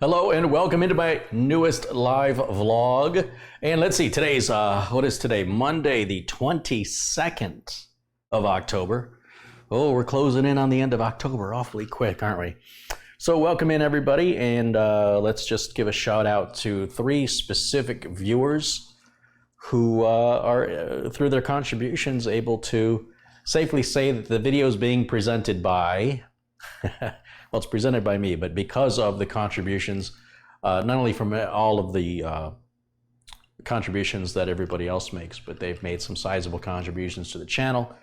Hello and welcome into my newest live vlog. And let's see, today's, what is today? Monday, the 22nd of October. Oh, we're closing in on the end of October awfully quick, aren't we? So welcome in everybody, and let's just give a shout out to 3 specific viewers who are, through their contributions, able to safely say that the video is being presented by, well, it's presented by me, but because of the contributions, not only from all of the contributions that everybody else makes, but they've made some sizable contributions to the channel,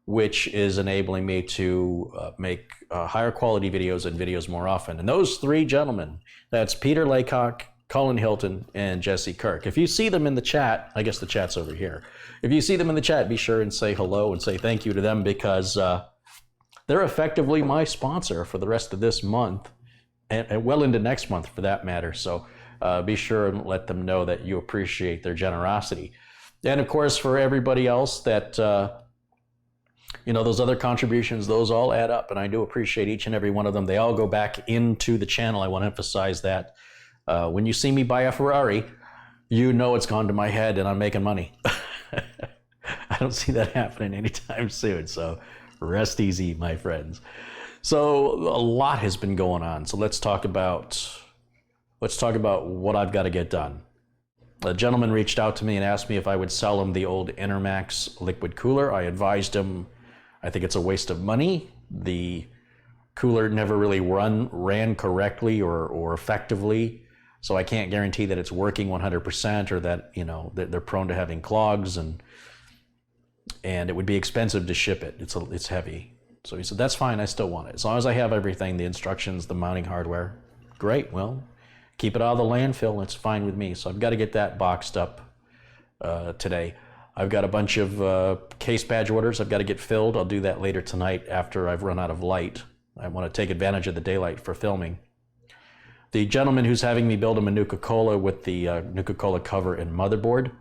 which is enabling me to make higher quality videos and videos more often. And those 3 gentlemen, that's Peter Laycock, Colin Hilton, and Jesse Kirk. If you see them in the chat, I guess the chat's over here. If you see them in the chat, be sure and say hello and say thank you to them, because they're effectively my sponsor for the rest of this month and well into next month for that matter. So be sure and let them know that you appreciate their generosity. And of course, for everybody else that, you know, those other contributions, those all add up, and I do appreciate each and every one of them. They all go back into the channel. I want to emphasize that. When you see me buy a Ferrari, you know it's gone to my head and I'm making money. I don't see that happening anytime soon, so rest easy, my friends. So a lot has been going on. So let's talk about what I've got to get done. A gentleman reached out to me and asked me if I would sell him the old Intermax liquid cooler. I advised him I think it's a waste of money. The cooler never really ran correctly or effectively, so I can't guarantee that it's working 100% or that, you know, they're prone to having clogs, and it would be expensive to ship it. It's heavy. So he said, that's fine, I still want it. As long as I have everything, the instructions, the mounting hardware, great, well, keep it out of the landfill, it's fine with me. So I've got to get that boxed up today. I've got a bunch of case badge orders I've got to get filled. I'll do that later tonight after I've run out of light. I want to take advantage of the daylight for filming. The gentleman who's having me build him a Nuka-Cola with the Nuka-Cola cover and motherboard,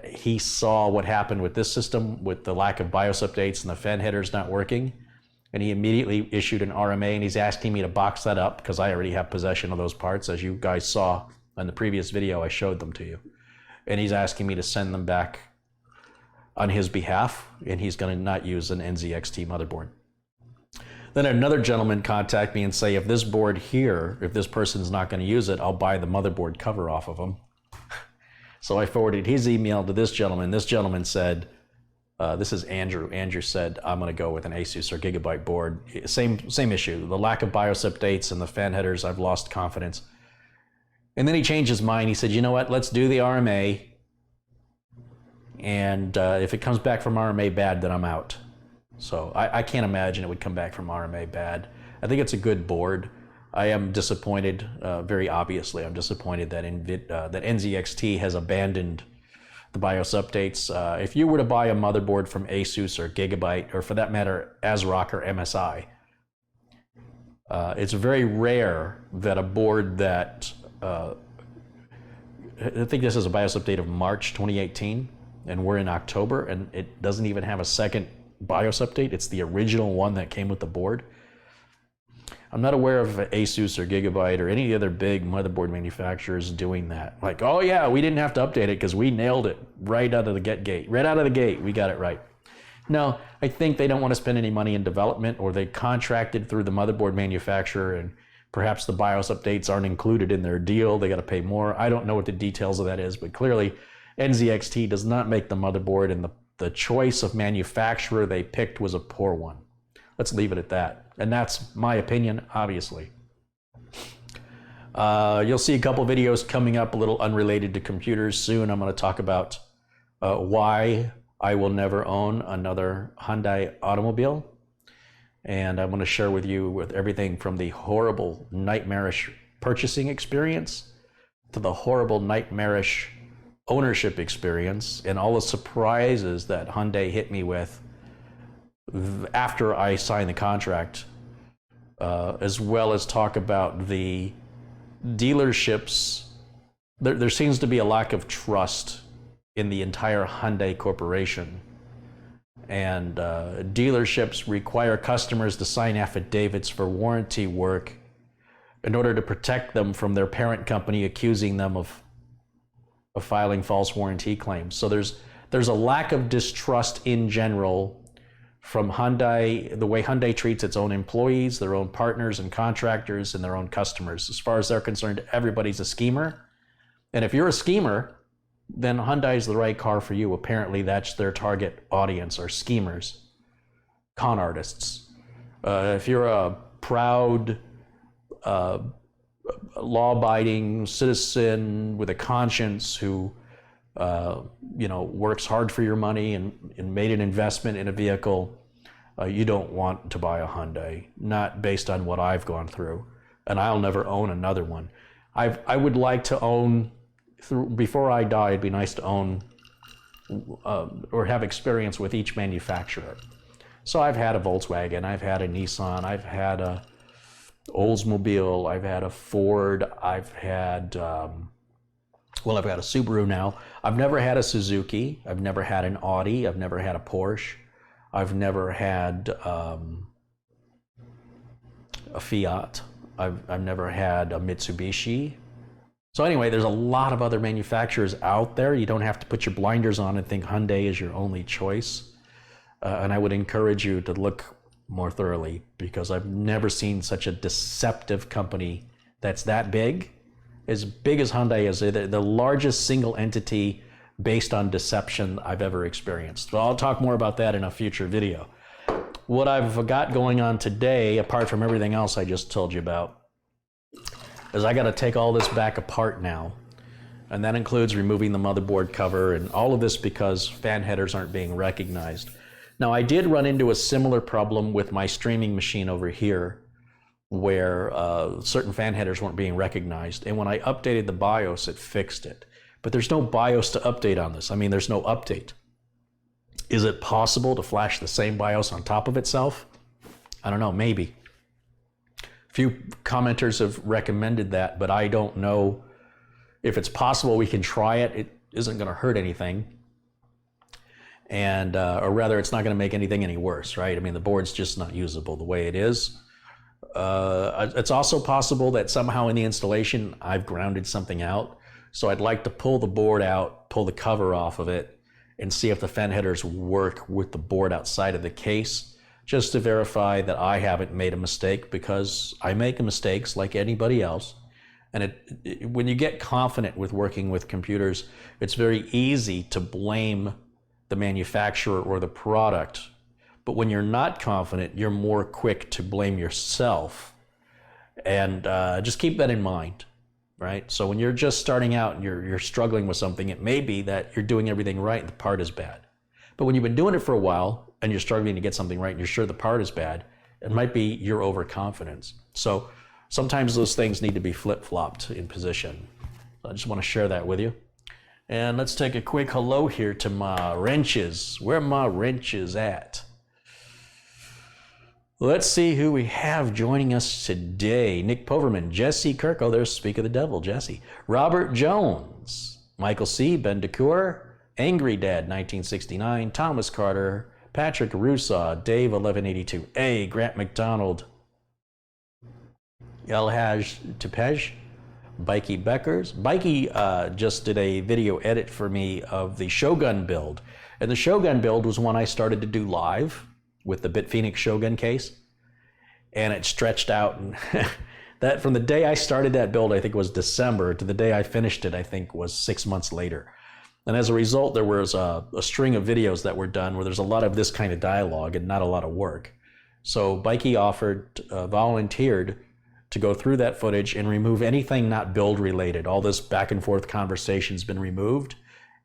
he saw what happened with this system with the lack of BIOS updates and the fan headers not working, and he immediately issued an RMA, and he's asking me to box that up because I already have possession of those parts. As you guys saw in the previous video, I showed them to you. And he's asking me to send them back on his behalf, and he's going to not use an NZXT motherboard. Then another gentleman contact me and say, if this board here, if this person's not going to use it, I'll buy the motherboard cover off of him. So I forwarded his email to this gentleman. This gentleman said, this is Andrew. Andrew said, I'm going to go with an Asus or Gigabyte board. Same issue, the lack of BIOS updates and the fan headers, I've lost confidence. And then he changed his mind. He said, you know what, let's do the RMA. And if it comes back from RMA bad, then I'm out. So I can't imagine it would come back from RMA bad. I think it's a good board. I am disappointed, very obviously, I'm disappointed that that NZXT has abandoned the BIOS updates. If you were to buy a motherboard from Asus or Gigabyte, or for that matter, ASRock or MSI, it's very rare that a board that, I think this is a BIOS update of March 2018, and we're in October, and it doesn't even have a second BIOS update. It's the original one that came with the board. I'm not aware of Asus or Gigabyte or any other big motherboard manufacturers doing that. Like, oh yeah, we didn't have to update it because we nailed it right out of the gate. Right out of the gate, we got it right. No, I think they don't want to spend any money in development, or they contracted through the motherboard manufacturer and perhaps the BIOS updates aren't included in their deal. They got to pay more. I don't know what the details of that is, but clearly NZXT does not make the motherboard, and the choice of manufacturer they picked was a poor one. Let's leave it at that. And that's my opinion, obviously. You'll see a couple videos coming up, a little unrelated to computers soon. I'm going to talk about why I will never own another Hyundai automobile. And I'm going to share with you with everything from the horrible, nightmarish purchasing experience to the horrible, nightmarish ownership experience, and all the surprises that Hyundai hit me with after I signed the contract, as well as talk about the dealerships. There seems to be a lack of trust in the entire Hyundai corporation, and dealerships require customers to sign affidavits for warranty work in order to protect them from their parent company accusing them of filing false warranty claims. So there's a lack of distrust in general from Hyundai, the way Hyundai treats its own employees, their own partners and contractors, and their own customers. As far as they're concerned, everybody's a schemer. And if you're a schemer, then Hyundai is the right car for you. Apparently, that's their target audience, are schemers, con artists. If you're a proud, law-abiding citizen with a conscience who works hard for your money and made an investment in a vehicle, you don't want to buy a Hyundai, not based on what I've gone through, and I'll never own another one. I would like to own, before I die, it'd be nice to own or have experience with each manufacturer. So I've had a Volkswagen, I've had a Nissan, I've had a Oldsmobile, I've had a Ford, I've had a Subaru now. I've never had a Suzuki, I've never had an Audi, I've never had a Porsche, I've never had a Fiat, I've never had a Mitsubishi. So anyway, there's a lot of other manufacturers out there. You don't have to put your blinders on and think Hyundai is your only choice. And I would encourage you to look more thoroughly, because I've never seen such a deceptive company that's that big. As big as Hyundai is, they're the largest single entity based on deception I've ever experienced. So I'll talk more about that in a future video. What I've got going on today, apart from everything else I just told you about, is I got to take all this back apart now. And that includes removing the motherboard cover and all of this because fan headers aren't being recognized. Now, I did run into a similar problem with my streaming machine over here, where certain fan headers weren't being recognized. And when I updated the BIOS, it fixed it. But there's no BIOS to update on this. I mean, there's no update. Is it possible to flash the same BIOS on top of itself? I don't know, maybe. A few commenters have recommended that, but I don't know if it's possible. We can try it. It isn't going to hurt anything. And, or rather, it's not going to make anything any worse, right? I mean, the board's just not usable the way it is. It's also possible that somehow in the installation, I've grounded something out. So I'd like to pull the board out, pull the cover off of it, and see if the fan headers work with the board outside of the case, just to verify that I haven't made a mistake, because I make mistakes like anybody else. And when you get confident with working with computers, it's very easy to blame the manufacturer or the product. But when you're not confident, you're more quick to blame yourself. And just keep that in mind, right? So when you're just starting out and you're struggling with something, it may be that you're doing everything right and the part is bad. But when you've been doing it for a while and you're struggling to get something right and you're sure the part is bad, it might be your overconfidence. So sometimes those things need to be flip-flopped in position. So I just want to share that with you. And let's take a quick hello here to my wrenches. Where my wrenches at? Let's see who we have joining us today. Nick Poverman, Jesse Kirk. Oh, there's Speak of the Devil, Jesse. Robert Jones, Michael C., Ben DeCour, Angry Dad 1969, Thomas Carter, Patrick Rusaw, Dave 1182A, Grant McDonald, Elhaj Tepej, Bikey Beckers. Bikey just did a video edit for me of the Shogun build. And the Shogun build was one I started to do live with the BitPhoenix Shogun case. And it stretched out. And that from the day I started that build, I think was December, to the day I finished it, I think was 6 months later. And as a result, there was a string of videos that were done where there's a lot of this kind of dialogue and not a lot of work. So Bikey volunteered to go through that footage and remove anything not build related. All this back and forth conversation's been removed.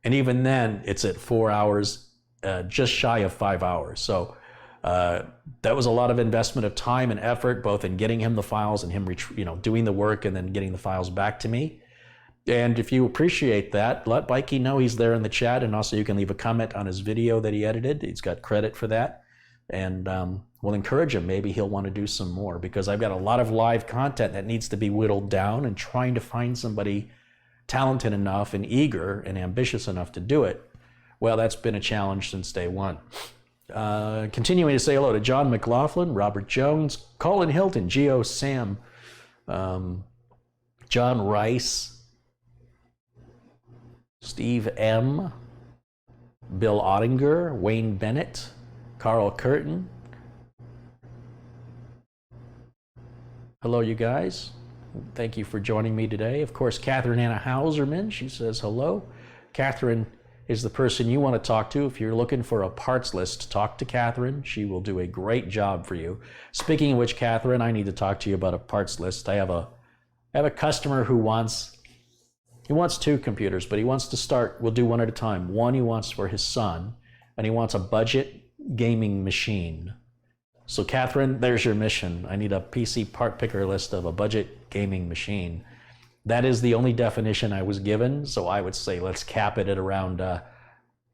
And even then, it's at 4 hours, just shy of 5 hours. So that was a lot of investment of time and effort, both in getting him the files and him doing the work and then getting the files back to me. And if you appreciate that, let Bikey know he's there in the chat. And also you can leave a comment on his video that he edited. He's got credit for that. And we'll encourage him. Maybe he'll want to do some more, because I've got a lot of live content that needs to be whittled down, and trying to find somebody talented enough and eager and ambitious enough to do it, well, that's been a challenge since day one. Continuing to say hello to John McLaughlin, Robert Jones, Colin Hilton, Geo Sam, John Rice, Steve M., Bill Ottinger, Wayne Bennett, Carl Curtin. Hello, you guys. Thank you for joining me today. Of course, Catherine Anna Hauserman, she says hello. Catherine is the person you want to talk to. If you're looking for a parts list, talk to Catherine. She will do a great job for you. Speaking of which, Catherine, I need to talk to you about a parts list. I have a customer who wants 2 computers, but he wants to start, we'll do one at a time. One he wants for his son, and he wants a budget gaming machine. So Catherine, there's your mission. I need a PC part picker list of a budget gaming machine. That is the only definition I was given, so I would say let's cap it at around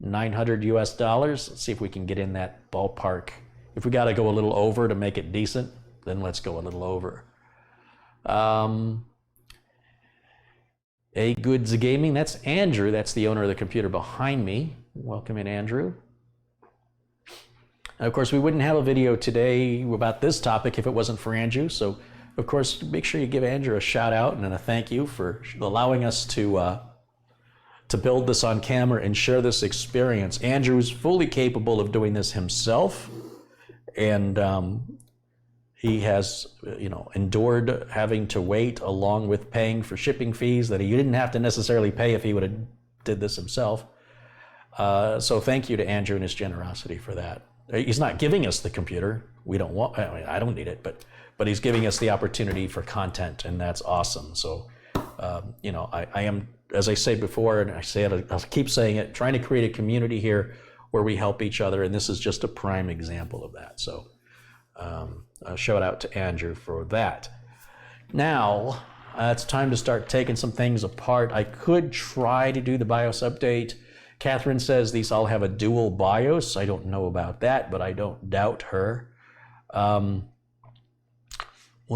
$900 US. Let's see if we can get in that ballpark. If we got to go a little over to make it decent, then let's go a little over. A Goods Gaming, that's Andrew. That's the owner of the computer behind me. Welcome in, Andrew. And of course, we wouldn't have a video today about this topic if it wasn't for Andrew. So, of course, make sure you give Andrew a shout out and a thank you for allowing us to build this on camera and share this experience. Andrew is fully capable of doing this himself, and he has, endured having to wait along with paying for shipping fees that he didn't have to necessarily pay if he would have did this himself. So thank you to Andrew and his generosity for that. He's not giving us the computer. We don't want, I don't need it, but he's giving us the opportunity for content, and that's awesome. So, I am, as I say before, and I say it, I'll keep saying it, trying to create a community here where we help each other, and this is just a prime example of that. So, a shout out to Andrew for that. Now, it's time to start taking some things apart. I could try to do the BIOS update. Catherine says these all have a dual BIOS. I don't know about that, but I don't doubt her. What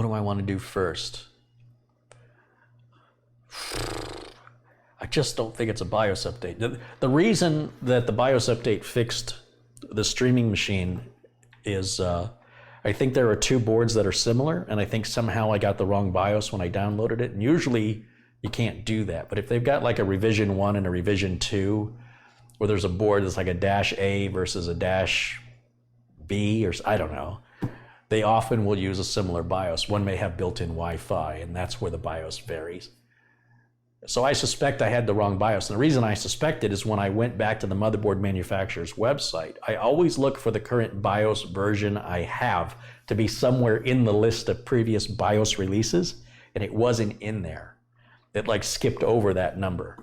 do I want to do first? I just don't think it's a BIOS update. The reason that the BIOS update fixed the streaming machine is I think there are 2 boards that are similar, and I think somehow I got the wrong BIOS when I downloaded it. And usually you can't do that. But if they've got like a revision 1 and a revision 2, where there's a board that's like a -A versus a -B, or I don't know, they often will use a similar BIOS. One may have built-in Wi-Fi, and that's where the BIOS varies. So I suspect I had the wrong BIOS. And the reason I suspect it is when I went back to the motherboard manufacturer's website, I always look for the current BIOS version I have to be somewhere in the list of previous BIOS releases, and it wasn't in there. It like skipped over that number.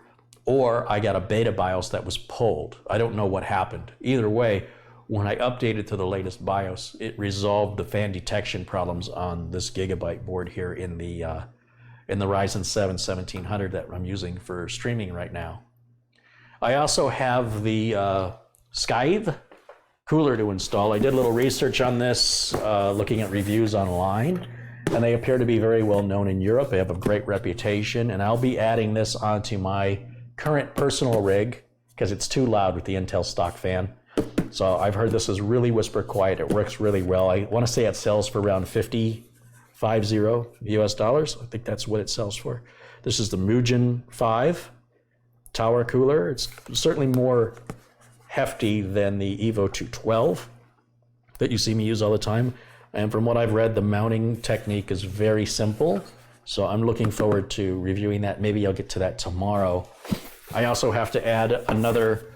Or I got a beta BIOS that was pulled. I don't know what happened. Either way, when I updated to the latest BIOS, it resolved the fan detection problems on this Gigabyte board here in the Ryzen 7 1700 that I'm using for streaming right now. I also have the Scythe cooler to install. I did a little research on this, looking at reviews online, and they appear to be very well known in Europe. They have a great reputation, and I'll be adding this onto my current personal rig because it's too loud with the Intel stock fan. So I've heard this is really whisper quiet. It works really well. I want to say it sells for around $50 US. I think that's what it sells for. This is the Mugen 5 tower cooler. It's certainly more hefty than the Evo 212 that you see me use all the time. And from what I've read, the mounting technique is very simple. So I'm looking forward to reviewing that. Maybe I'll get to that tomorrow. I also have to add another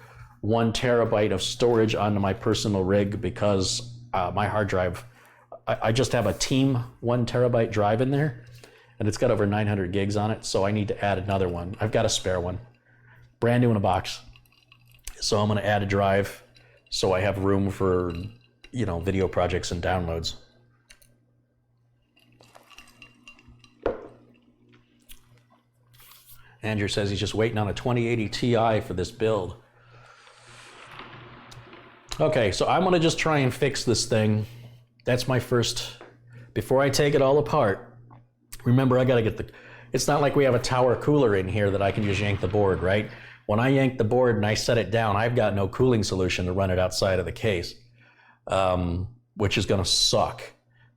1 terabyte of storage onto my personal rig because my hard drive, I just have a team 1 terabyte drive in there, and it's got over 900 gigs on it, so I need to add another one. I've got a spare one, brand new in a box. So I'm going to add a drive so I have room for, video projects and downloads. Andrew says he's just waiting on a 2080 Ti for this build. Okay, so I'm going to just try and fix this thing. That's my first, before I take it all apart, remember I got to get it's not like we have a tower cooler in here that I can just yank the board, right? When I yank the board and I set it down, I've got no cooling solution to run it outside of the case, which is going to suck.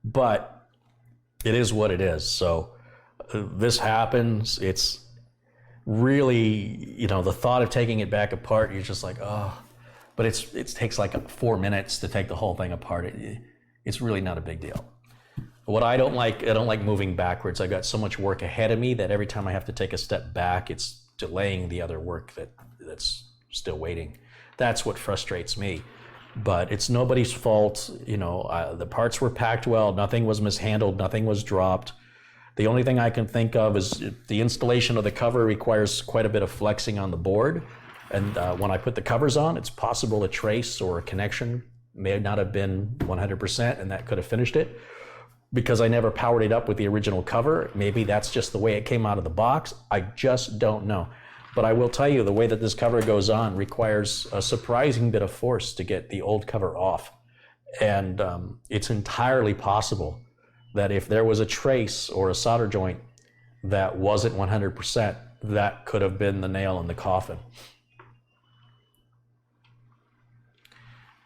But it is what it is. So This happens. It's really, you know, the thought of taking it back apart, you're just like, oh, but it takes like 4 minutes to take the whole thing apart. It's really not a big deal. What I don't like moving backwards. I've got so much work ahead of me that every time I have to take a step back, it's delaying the other work that's still waiting. That's what frustrates me. But it's nobody's fault. You know, the parts were packed well, nothing was mishandled, nothing was dropped. The only thing I can think of is the installation of the cover requires quite a bit of flexing on the board. And when I put the covers on, it's possible a trace or a connection may not have been 100%, and that could have finished it. Because I never powered it up with the original cover, maybe that's just the way it came out of the box. I just don't know. But I will tell you, the way that this cover goes on requires a surprising bit of force to get the old cover off. And it's entirely possible that if there was a trace or a solder joint that wasn't 100%, that could have been the nail in the coffin.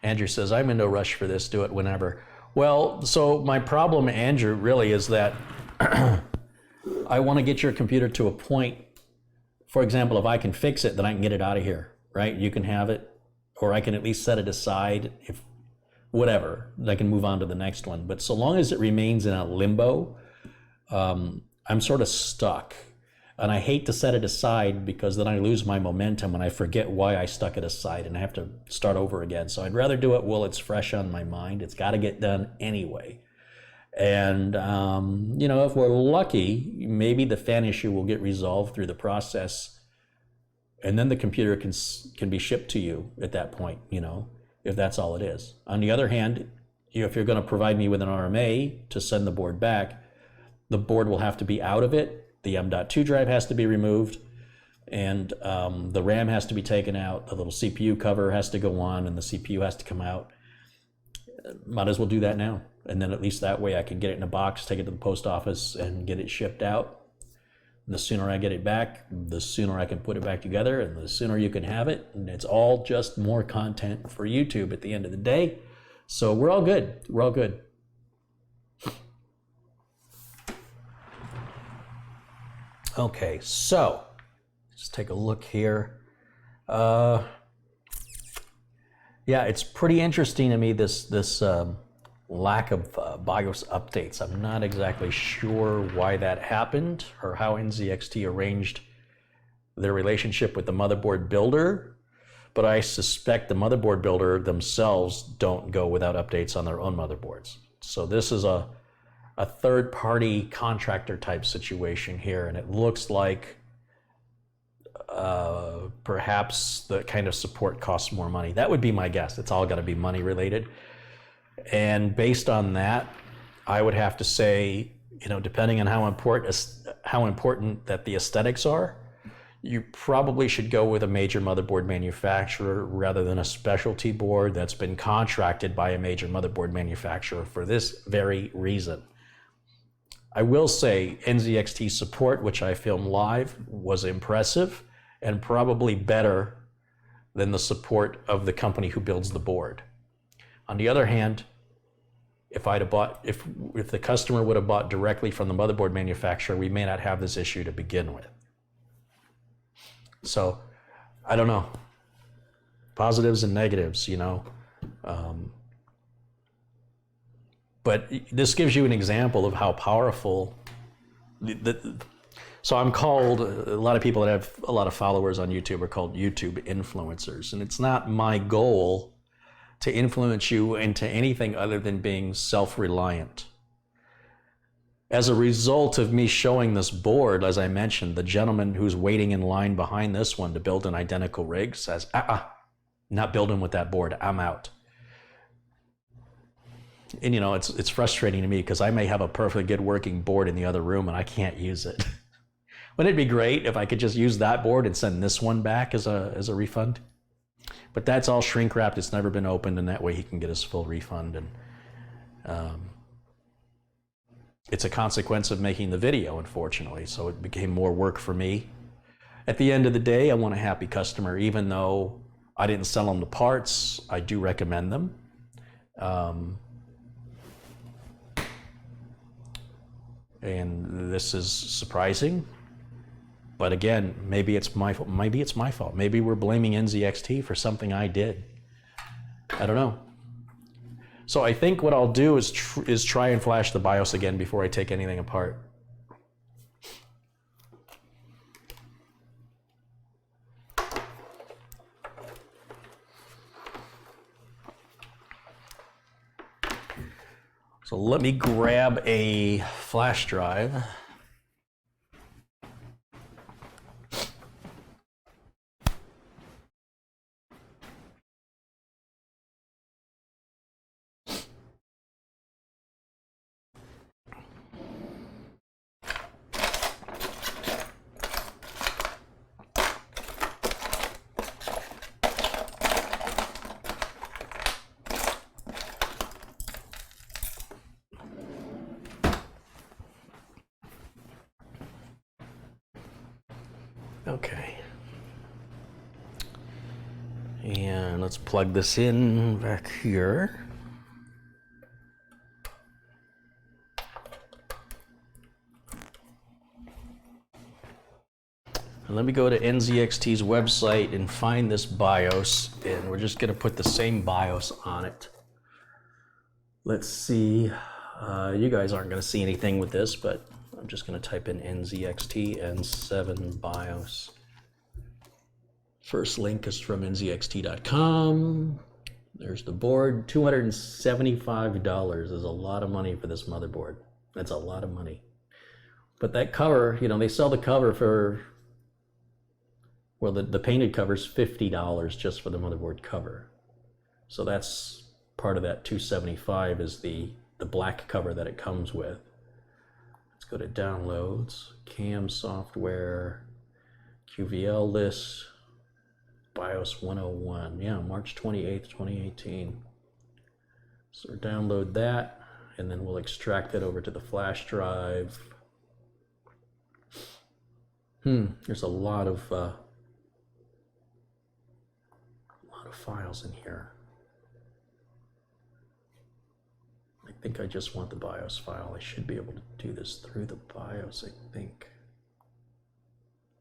Andrew says, I'm in no rush for this, do it whenever. Well, so my problem, Andrew, really is that I want to get your computer to a point, for example, if I can fix it, then I can get it out of here, right? You can have it, or I can at least set it aside, if whatever, I can move on to the next one. But so long as it remains in a limbo, I'm sort of stuck. And I hate to set it aside because then I lose my momentum and I forget why I stuck it aside and I have to start over again. So I'd rather do it while it's fresh on my mind. It's got to get done anyway. And, you know, if we're lucky, maybe the fan issue will get resolved through the process. And then the computer can be shipped to you at that point, you know, if that's all it is. On the other hand, if you're going to provide me with an RMA to send the board back, the board will have to be out of it. The M.2 drive has to be removed, and the RAM has to be taken out. The little CPU cover has to go on, and the CPU has to come out. Might as well do that now. And then at least that way I can get it in a box, take it to the post office, and get it shipped out. And the sooner I get it back, the sooner I can put it back together, and the sooner you can have it. And it's all just more content for YouTube at the end of the day. So we're all good. We're all good. Okay, so let's take a look here. Yeah, it's pretty interesting to me, this lack of BIOS updates. I'm not exactly sure why that happened or how NZXT arranged their relationship with the motherboard builder, but I suspect the motherboard builder themselves don't go without updates on their own motherboards. So this is a third-party contractor type situation here, and it looks like perhaps the kind of support costs more money. That would be my guess. It's all got to be money related. And based on that, I would have to say, you know, depending on how important that the aesthetics are, you probably should go with a major motherboard manufacturer rather than a specialty board that's been contracted by a major motherboard manufacturer for this very reason. I will say NZXT support, which I filmed live, was impressive and probably better than the support of the company who builds the board. On the other hand, if the customer would have bought directly from the motherboard manufacturer, we may not have this issue to begin with. So, I don't know. Positives and negatives, you know. But this gives you an example of how powerful so I'm called, a lot of people that have a lot of followers on YouTube are called YouTube influencers. And it's not my goal to influence you into anything other than being self-reliant. As a result of me showing this board, as I mentioned, the gentleman who's waiting in line behind this one to build an identical rig says, not building with that board, I'm out. And you know, it's frustrating to me because I may have a perfectly good working board in the other room and I can't use it. Wouldn't it be great if I could just use that board and send this one back as a refund? But that's all shrink wrapped. It's never been opened, and that way he can get his full refund. And it's a consequence of making the video, unfortunately. So it became more work for me. At the end of the day, I want a happy customer. Even though I didn't sell them the parts, I do recommend them. And this is surprising. But again, maybe it's my fault. Maybe it's my fault. Maybe we're blaming NZXT for something I did. I don't know. So I think what I'll do is try and flash the BIOS again before I take anything apart. So let me grab a flash drive. Okay. And let's plug this in back here. And let me go to NZXT's website and find this BIOS, and we're just going to put the same BIOS on it. Let's see. You guys aren't going to see anything with this, but I'm just going to type in NZXT N7 BIOS. First link is from nzxt.com. There's the board. $275 is a lot of money for this motherboard. That's a lot of money. But that cover, you know, they sell the cover for, well, the painted cover's $50 just for the motherboard cover. So that's part of that $275 is the black cover that it comes with. Let's go to downloads, CAM software, QVL list, BIOS 101. Yeah, March 28th, 2018. So download that, and then we'll extract it over to the flash drive. There's a lot of files in here. I think I just want the BIOS file. I should be able to do this through the BIOS, I think.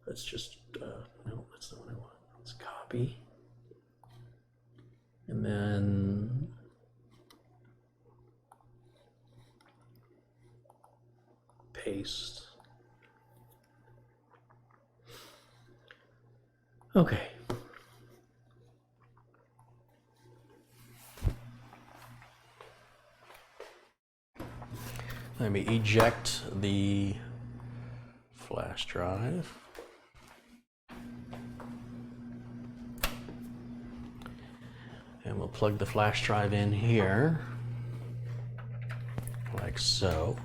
Let's just, no, that's not what I want. Let's copy. And then paste. Okay. Let me eject the flash drive. And we'll plug the flash drive in here, like so.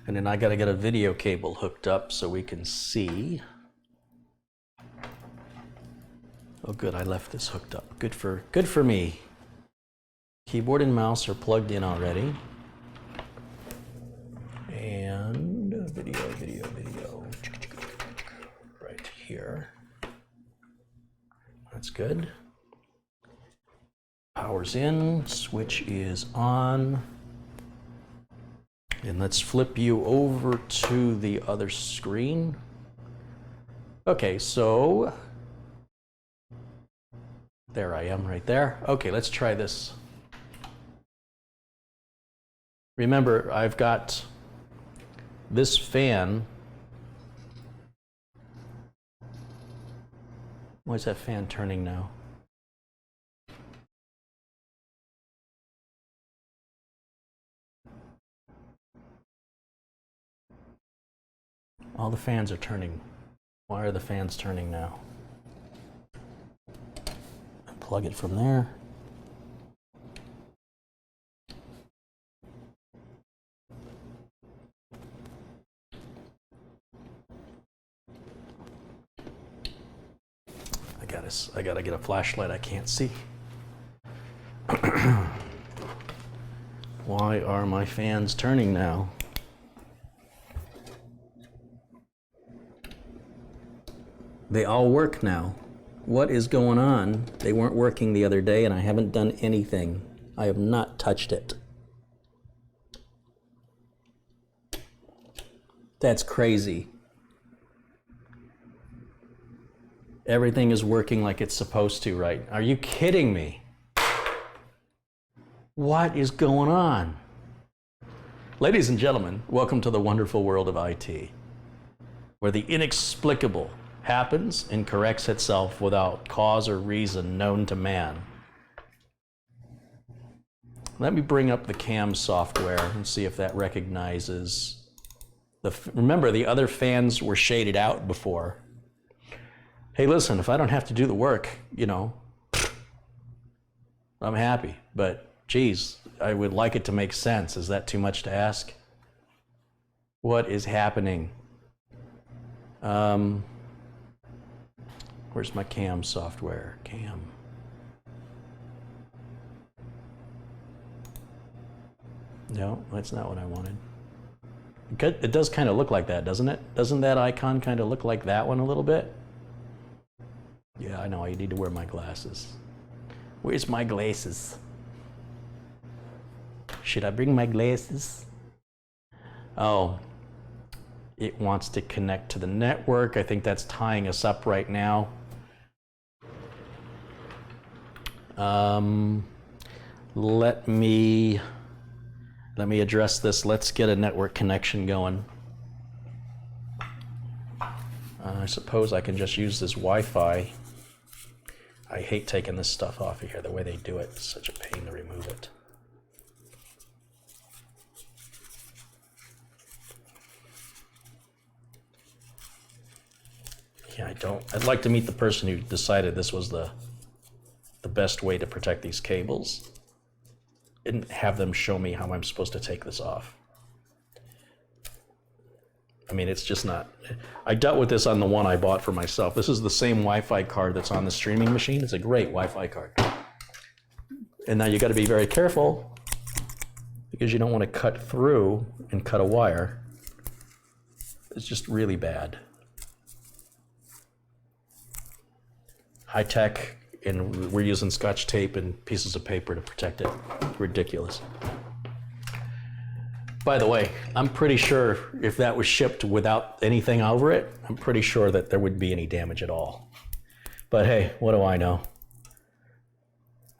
And then I gotta get a video cable hooked up so we can see. Oh good, I left this hooked up. Good for me. Keyboard and mouse are plugged in already. And video. Right here. That's good. Power's in, switch is on. And let's flip you over to the other screen. Okay, so there I am right there. Okay, let's try this. Remember, I've got this fan. Why is that fan turning now? All the fans are turning. Why are the fans turning now? Plug it from there. I gotta get a flashlight. I can't see. Why are my fans turning now? They all work now. What is going on? They weren't working the other day and I haven't done anything. I have not touched it. That's crazy. Everything is working like it's supposed to, right? Are you kidding me? What is going on? Ladies and gentlemen, welcome to the wonderful world of IT, where the inexplicable happens and corrects itself without cause or reason known to man. Let me bring up the cam software and see if that recognizes remember, the other fans were shaded out before. Hey, listen, if I don't have to do the work, you know, I'm happy. But, geez, I would like it to make sense. Is that too much to ask? What is happening? Where's my cam software? Cam. No, that's not what I wanted. It does kind of look like that, doesn't it? Doesn't that icon kind of look like that one a little bit? Yeah, I know, I need to wear my glasses. Where's my glasses? Should I bring my glasses? Oh, it wants to connect to the network. I think that's tying us up right now. Let me address this. Let's get a network connection going. I suppose I can just use this Wi-Fi. I hate taking this stuff off of here, the way they do it. It's such a pain to remove it. Yeah, I'd like to meet the person who decided this was the best way to protect these cables and have them show me how I'm supposed to take this off. I mean, it's just not. I dealt with this on the one I bought for myself. This is the same Wi-Fi card that's on the streaming machine. It's a great Wi-Fi card. And now you got to be very careful because you don't want to cut through and cut a wire. It's just really bad. High tech, and we're using Scotch tape and pieces of paper to protect it. Ridiculous. By the way, I'm pretty sure if that was shipped without anything over it, I'm pretty sure that there wouldn't be any damage at all. But hey, what do I know?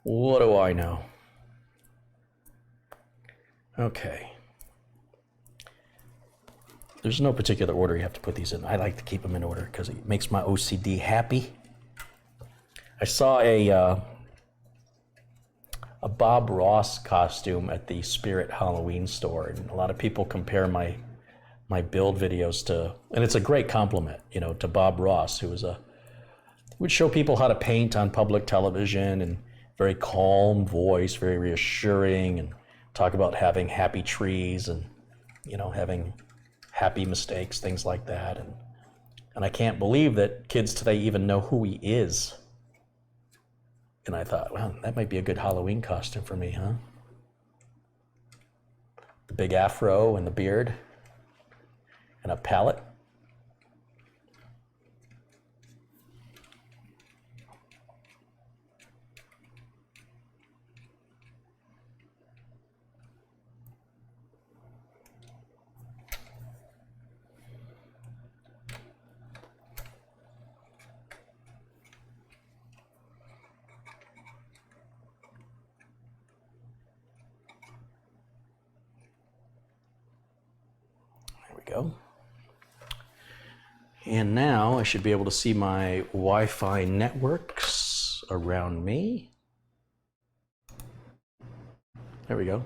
What do I know? Okay. There's no particular order you have to put these in. I like to keep them in order because it makes my OCD happy. I saw a Bob Ross costume at the Spirit Halloween store, and a lot of people compare my build videos to, and it's a great compliment, you know, to Bob Ross, who would show people how to paint on public television, and very calm voice, very reassuring, and talk about having happy trees and, you know, having happy mistakes, things like that, and I can't believe that kids today even know who he is. And I thought, well, that might be a good Halloween costume for me, huh? The big afro and the beard and a palette. Go. And now I should be able to see my Wi-Fi networks around me. There we go.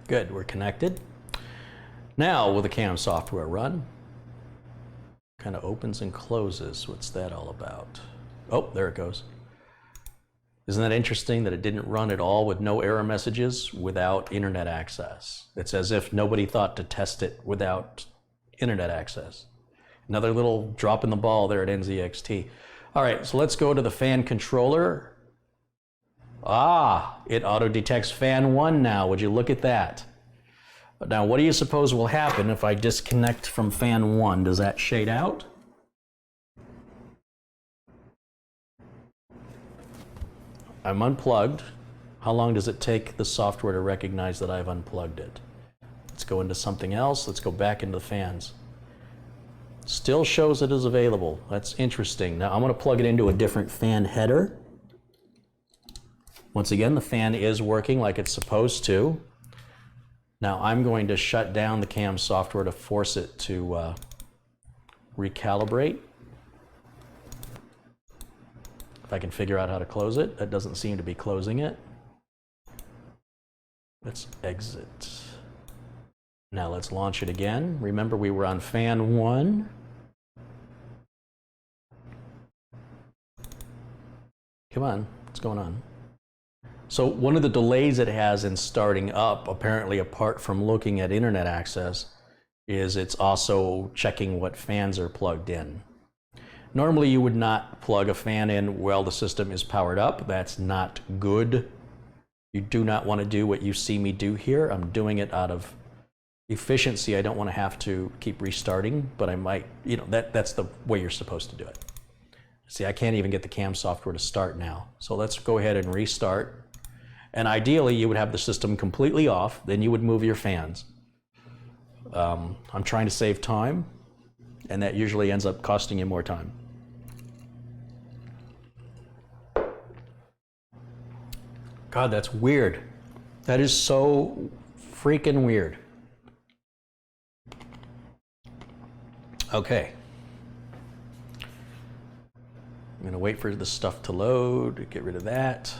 Good, we're connected. Now, will the cam software run? Kind of opens and closes. What's that all about? Oh, there it goes. Isn't that interesting that it didn't run at all with no error messages without internet access? It's as if nobody thought to test it without internet access. Another little drop in the ball there at NZXT. All right, so let's go to the fan controller. Ah, it auto-detects fan 1 now. Would you look at that? Now, what do you suppose will happen if I disconnect from fan 1? Does that shade out? I'm unplugged. How long does it take the software to recognize that I've unplugged it? Let's go into something else. Let's go back into the fans. Still shows it is available. That's interesting. Now I'm going to plug it into a different fan header. Once again, the fan is working like it's supposed to. Now I'm going to shut down the cam software to force it to recalibrate. If I can figure out how to close it. That doesn't seem to be closing it. Let's exit. Now let's launch it again. Remember, we were on fan 1. Come on, what's going on? So one of the delays it has in starting up, apparently apart from looking at internet access, is it's also checking what fans are plugged in. Normally you would not plug a fan in while the system is powered up. That's not good. You do not want to do what you see me do here. I'm doing it out of efficiency. I don't want to have to keep restarting, but I might, you know, that's the way you're supposed to do it. See, I can't even get the cam software to start now. So let's go ahead and restart. And ideally, you would have the system completely off, then you would move your fans. I'm trying to save time, and that usually ends up costing you more time. God, that's weird. That is so freaking weird. Okay. I'm going to wait for the stuff to load, get rid of that.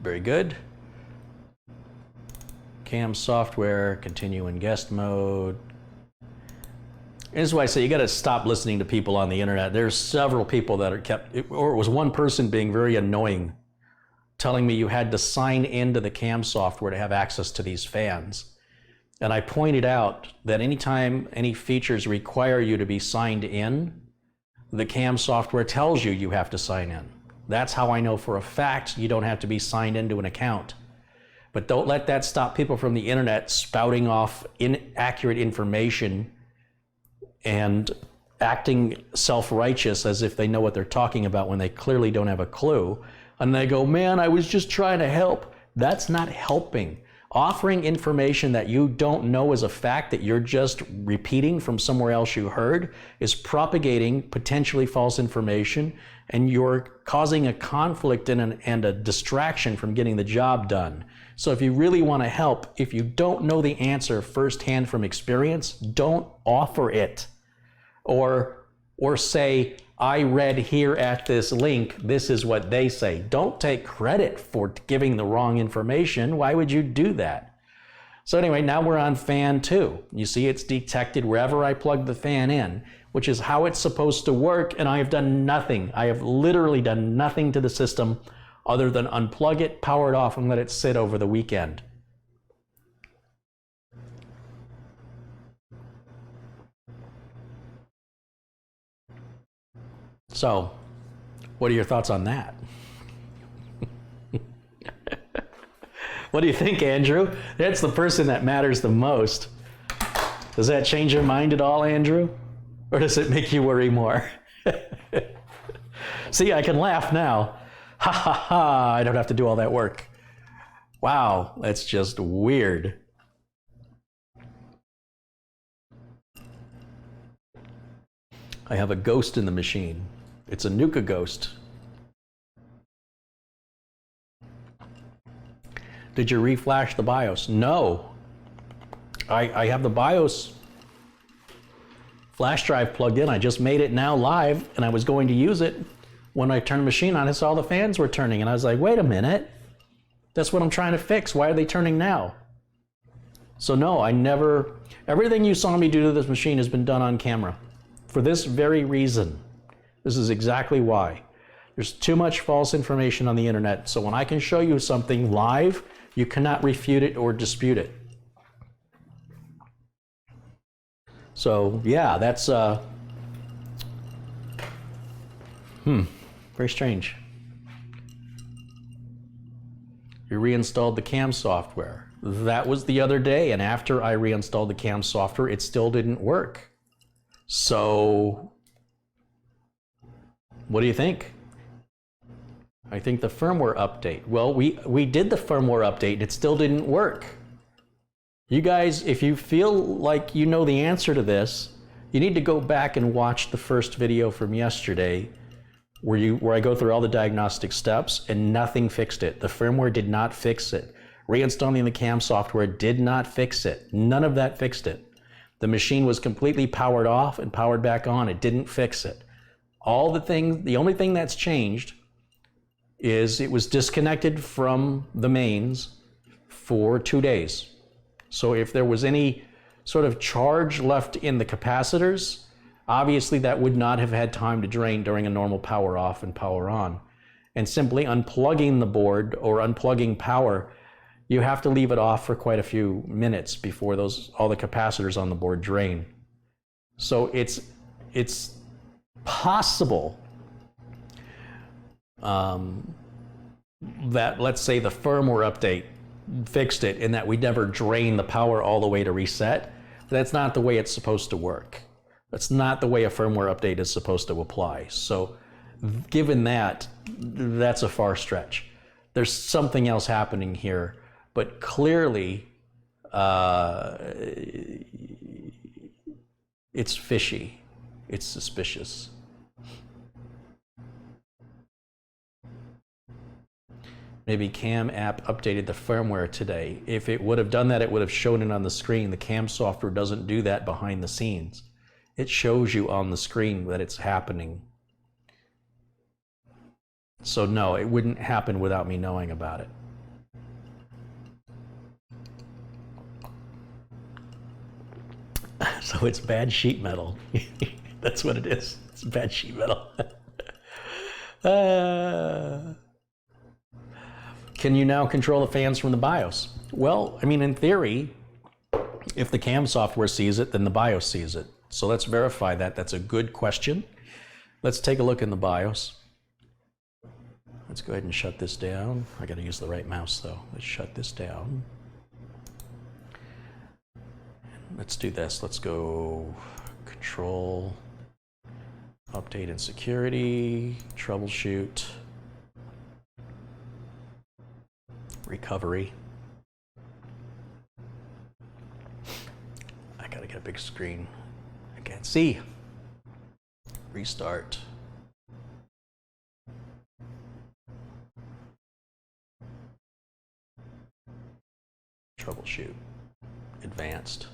Very good. Cam software, continue in guest mode. And this is why I say you got to stop listening to people on the internet. There's several people that are kept, or it was one person being very annoying, telling me you had to sign into the cam software to have access to these fans. And I pointed out that anytime any features require you to be signed in, the cam software tells you you have to sign in. That's how I know for a fact you don't have to be signed into an account. But don't let that stop people from the internet spouting off inaccurate information and acting self-righteous as if they know what they're talking about when they clearly don't have a clue. And they go, man, I was just trying to help. That's not helping. Offering information that you don't know as a fact that you're just repeating from somewhere else you heard is propagating potentially false information, and you're causing a conflict and a distraction from getting the job done. So if you really want to help, if you don't know the answer firsthand from experience, don't offer it. Or say, I read here at this link, this is what they say. Don't take credit for giving the wrong information. Why would you do that? So anyway, now we're on fan 2. You see it's detected wherever I plug the fan in, which is how it's supposed to work, and I have done nothing. I have literally done nothing to the system other than unplug it, power it off, and let it sit over the weekend. So, what are your thoughts on that? What do you think, Andrew? That's the person that matters the most. Does that change your mind at all, Andrew? Or does it make you worry more? See, I can laugh now. Ha ha ha, I don't have to do all that work. Wow, that's just weird. I have a ghost in the machine. It's a Nuka ghost. Did you reflash the BIOS? No. I have the BIOS flash drive plugged in. I just made it now live, and I was going to use it. When I turned the machine on, I saw the fans were turning, and I was like, wait a minute. That's what I'm trying to fix. Why are they turning now? So no, everything you saw me do to this machine has been done on camera. For this very reason. This is exactly why. There's too much false information on the internet, so when I can show you something live, you cannot refute it or dispute it. So yeah, that's very strange. You reinstalled the CAM software. That was the other day, and after I reinstalled the CAM software, it still didn't work. So what do you think? I think the firmware update. Well, we did the firmware update and it still didn't work. You guys, if you feel like you know the answer to this, you need to go back and watch the first video from yesterday where I go through all the diagnostic steps and nothing fixed it. The firmware did not fix it. Reinstalling the CAM software did not fix it. None of that fixed it. The machine was completely powered off and powered back on. It didn't fix it. The only thing that's changed is it was disconnected from the mains for 2 days. So if there was any sort of charge left in the capacitors, obviously that would not have had time to drain during a normal power off and power on. And simply unplugging the board or unplugging power, you have to leave it off for quite a few minutes before all the capacitors on the board drain. So it's possible that, let's say, the firmware update fixed it and that we never drain the power all the way to reset. That's not the way it's supposed to work. That's not the way a firmware update is supposed to apply. So given that, that's a far stretch. There's something else happening here, but clearly it's fishy. It's suspicious. Maybe CAM app updated the firmware today. If it would have done that, it would have shown it on the screen. The CAM software doesn't do that behind the scenes. It shows you on the screen that it's happening. So no, it wouldn't happen without me knowing about it. So it's bad sheet metal. That's what it is. It's bad sheet metal. Can you now control the fans from the BIOS? Well, I mean, in theory, if the CAM software sees it, then the BIOS sees it. So let's verify that. That's a good question. Let's take a look in the BIOS. Let's go ahead and shut this down. I got to use the right mouse though. Let's shut this down. Let's do this. Let's go control, update and security, troubleshoot, recovery. I gotta get a big screen. I can't see. Restart. Troubleshoot. Advanced.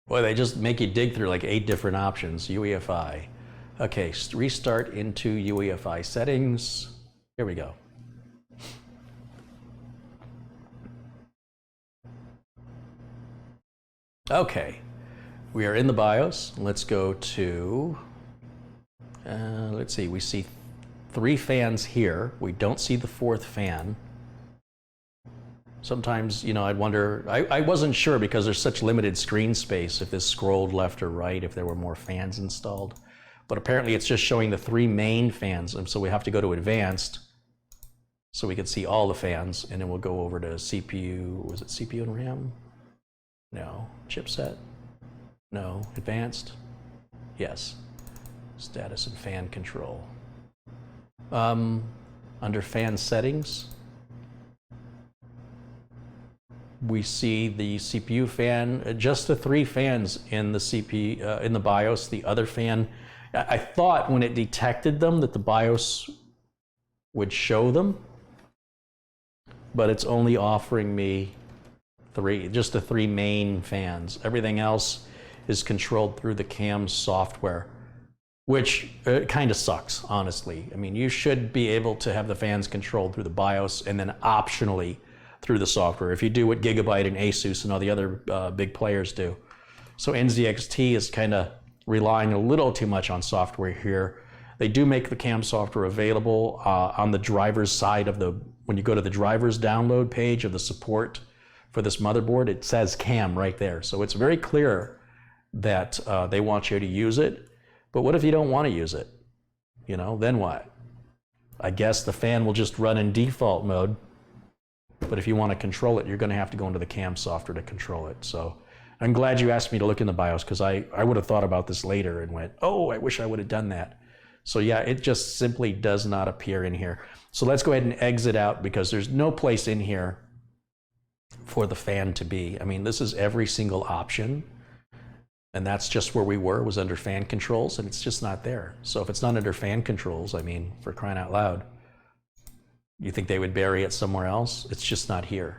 Boy, they just make you dig through like 8 different options. UEFI. Okay, restart into UEFI settings. Here we go. Okay, we are in the BIOS. Let's go to, let's see, we see 3 fans here. We don't see the 4th fan. Sometimes, you know, I'd wonder, I wasn't sure because there's such limited screen space if this scrolled left or right, if there were more fans installed. But apparently it's just showing the 3 main fans, and so we have to go to advanced so we can see all the fans, and then we'll go over to CPU, was it CPU and RAM? No. Chipset? No. Advanced? Yes. Status and fan control. Under fan settings, we see the CPU fan, just the 3 fans in the CPU, in the BIOS. The other fan, I thought when it detected them that the BIOS would show them, but it's only offering me 3, just the 3 main fans. Everything else is controlled through the CAM software, which kind of sucks, honestly. I mean, you should be able to have the fans controlled through the BIOS and then optionally through the software, if you do what Gigabyte and Asus and all the other big players do. So NZXT is kind of relying a little too much on software here. They do make the CAM software available on the driver's side of the, when you go to the driver's download page of the support for this motherboard, it says CAM right there. So it's very clear that they want you to use it. But what if you don't want to use it? You know, then what? I guess the fan will just run in default mode. But if you want to control it, you're going to have to go into the cam software to control it. So I'm glad you asked me to look in the BIOS, because I would have thought about this later and went, oh, I wish I would have done that. So yeah, it just simply does not appear in here. So let's go ahead and exit out, because there's no place in here for the fan to be. I mean, this is every single option. And that's just where we were, was under fan controls, and it's just not there. So if it's not under fan controls, I mean, for crying out loud, you think they would bury it somewhere else? It's just not here.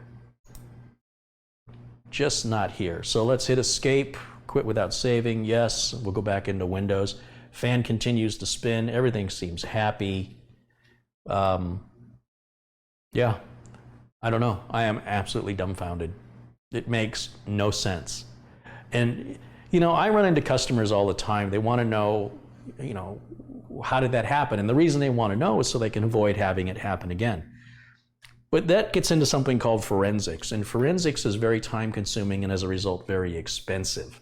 Just not here. So let's hit escape, quit without saving. Yes, we'll go back into Windows. Fan continues to spin. Everything seems happy. Yeah, I don't know. I am absolutely dumbfounded. It makes no sense. And, you know, I run into customers all the time. They want to know, you know, how did that happen? And the reason they want to know is so they can avoid having it happen again. But that gets into something called forensics. And forensics is very time consuming and as a result, very expensive.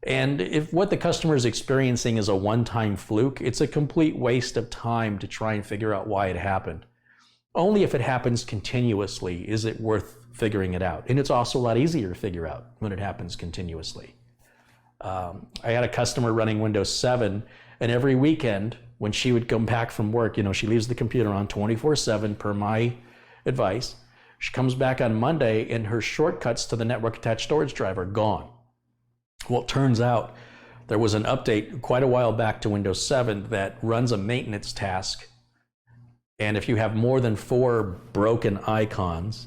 And if what the customer is experiencing is a one-time fluke, it's a complete waste of time to try and figure out why it happened. Only if it happens continuously is it worth figuring it out. And it's also a lot easier to figure out when it happens continuously. I had a customer running Windows 7, and every weekend when she would come back from work, you know, she leaves the computer on 24/7 per my advice. She comes back on Monday and her shortcuts to the network attached storage drive are gone. Well, it turns out there was an update quite a while back to Windows 7 that runs a maintenance task. And if you have more than 4 broken icons,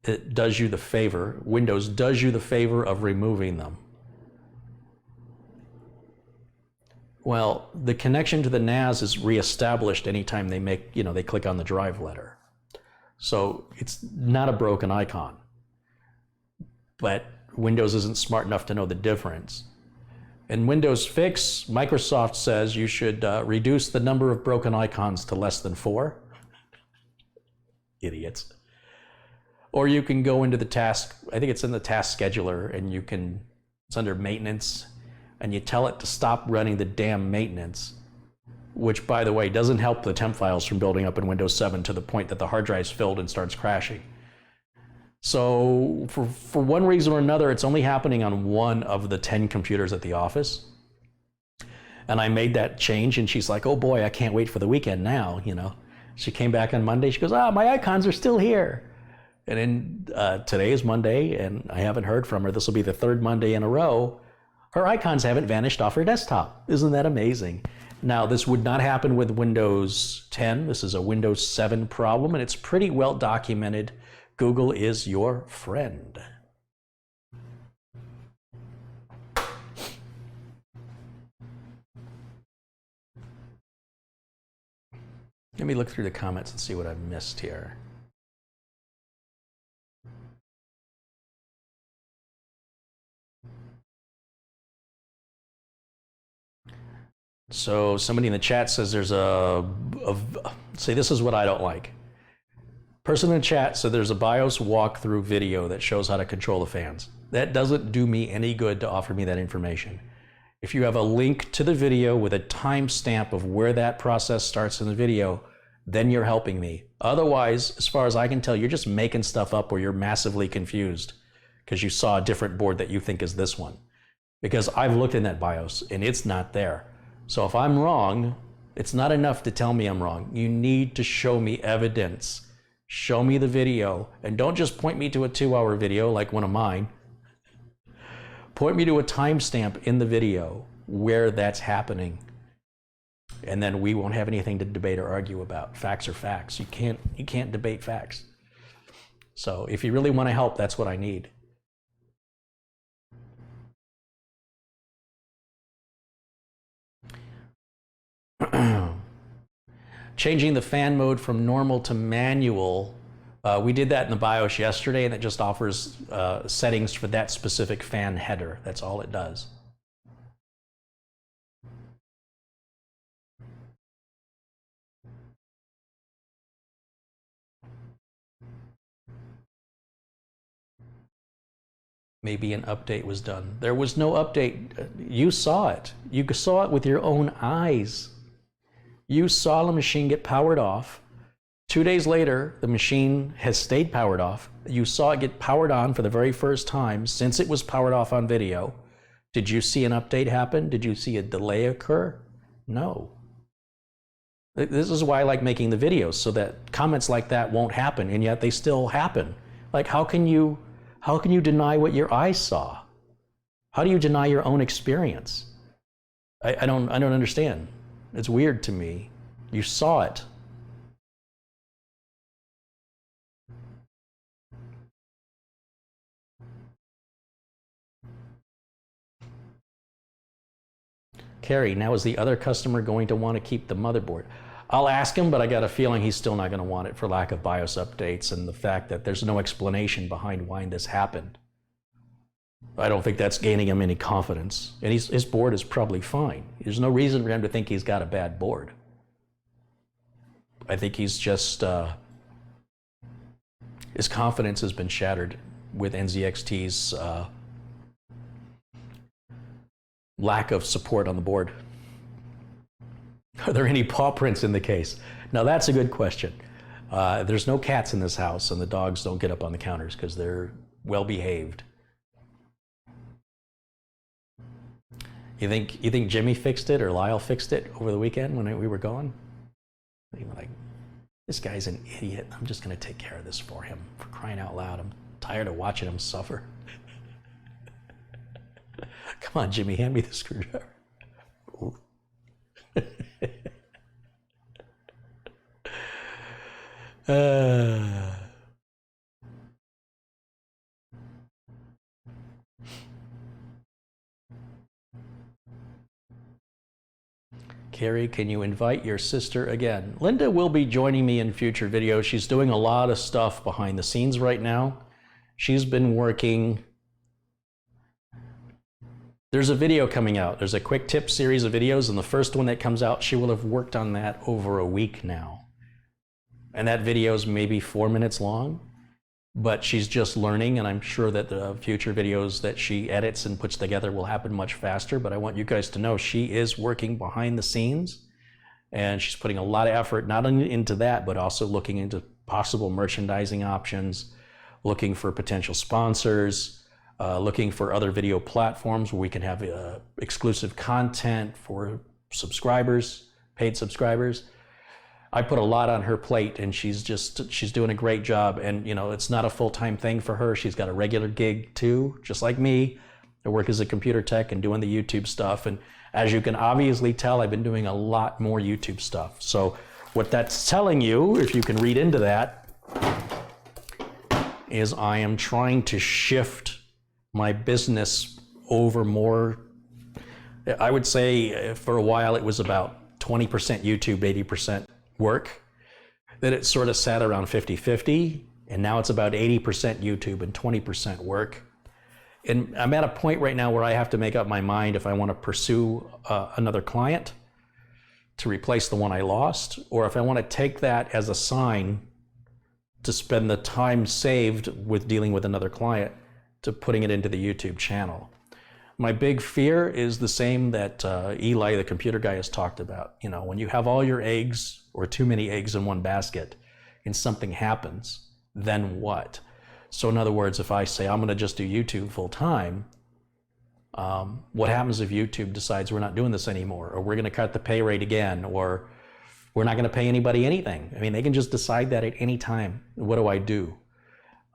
it does you the favor, Windows does you the favor of removing them. Well, the connection to the NAS is reestablished anytime they make, you know, they click on the drive letter. So it's not a broken icon, but Windows isn't smart enough to know the difference. In Windows Fix, Microsoft says you should reduce the number of broken icons to less than 4. Idiots. Or you can go into the task, I think it's in the task scheduler, and you can, it's under maintenance, and you tell it to stop running the damn maintenance, which, by the way, doesn't help the temp files from building up in Windows 7 to the point that the hard drive's filled and starts crashing. So for one reason or another, it's only happening on one of the 10 computers at the office. And I made that change, and she's like, oh boy, I can't wait for the weekend now, you know. She came back on Monday, she goes, my icons are still here. And then today is Monday, and I haven't heard from her. This will be the 3rd Monday in a row. Her icons haven't vanished off her desktop. Isn't that amazing? Now, this would not happen with Windows 10. This is a Windows 7 problem, and it's pretty well documented. Google is your friend. Let me look through the comments and see what I've missed here. So somebody in the chat says there's say this is what I don't like. Person in the chat said there's a BIOS walkthrough video that shows how to control the fans. That doesn't do me any good to offer me that information. If you have a link to the video with a timestamp of where that process starts in the video, then you're helping me. Otherwise, as far as I can tell, you're just making stuff up or you're massively confused because you saw a different board that you think is this one. Because I've looked in that BIOS and it's not there. So if I'm wrong, it's not enough to tell me I'm wrong. You need to show me evidence. Show me the video, and don't just point me to a 2-hour video like one of mine. Point me to a timestamp in the video where that's happening. And then we won't have anything to debate or argue about. Facts are facts. You can't debate facts. So if you really want to help, that's what I need. Changing the fan mode from normal to manual. We did that in the BIOS yesterday, and it just offers settings for that specific fan header. That's all it does. Maybe an update was done. There was no update. You saw it. You saw it with your own eyes. You saw the machine get powered off. 2 days later, the machine has stayed powered off. You saw it get powered on for the very first time since it was powered off on video. Did you see an update happen? Did you see a delay occur? No. This is why I like making the videos, so that comments like that won't happen, and yet they still happen. Like, how can you deny what your eyes saw? How do you deny your own experience? I don't understand. It's weird to me. You saw it. Carrie, now is the other customer going to want to keep the motherboard? I'll ask him, but I got a feeling he's still not going to want it for lack of BIOS updates and the fact that there's no explanation behind why this happened. I don't think that's gaining him any confidence. And his board is probably fine. There's no reason for him to think he's got a bad board. I think he's just, his confidence has been shattered with NZXT's lack of support on the board. Are there any paw prints in the case? Now that's a good question. There's no cats in this house, and the dogs don't get up on the counters because they're well behaved. You think Jimmy fixed it or Lyle fixed it over the weekend when we were gone? They were like, this guy's an idiot. I'm just going to take care of this for him. For crying out loud, I'm tired of watching him suffer. Come on, Jimmy, hand me the screwdriver. Carrie, can you invite your sister again? Linda will be joining me in future videos. She's doing a lot of stuff behind the scenes right now. She's been working. There's a video coming out. There's a quick tip series of videos, and the first one that comes out, she will have worked on that over a week now. And that video is maybe 4 minutes long, but she's just learning, and I'm sure that the future videos that she edits and puts together will happen much faster. But I want you guys to know she is working behind the scenes, and she's putting a lot of effort, not only into that, but also looking into possible merchandising options, looking for potential sponsors, looking for other video platforms where we can have exclusive content for subscribers, paid subscribers. I put a lot on her plate, and she's doing a great job. And you know, it's not a full-time thing for her. She's got a regular gig too, just like me. I work as a computer tech and doing the YouTube stuff. And as you can obviously tell, I've been doing a lot more YouTube stuff. So what that's telling you, if you can read into that, is I am trying to shift my business over more. I would say for a while it was about 20% YouTube, 80% work. Then it sort of sat around 50-50, and now it's about 80% YouTube and 20% work. And I'm at a point right now where I have to make up my mind if I want to pursue another client to replace the one I lost, or if I want to take that as a sign to spend the time saved with dealing with another client to putting it into the YouTube channel. My big fear is the same that Eli, the computer guy, has talked about. You know, when you have all your eggs or too many eggs in one basket and something happens, then what? So in other words, if I say I'm gonna just do YouTube full time, what happens if YouTube decides we're not doing this anymore, or we're gonna cut the pay rate again, or we're not gonna pay anybody anything? I mean, they can just decide that at any time. What do I do?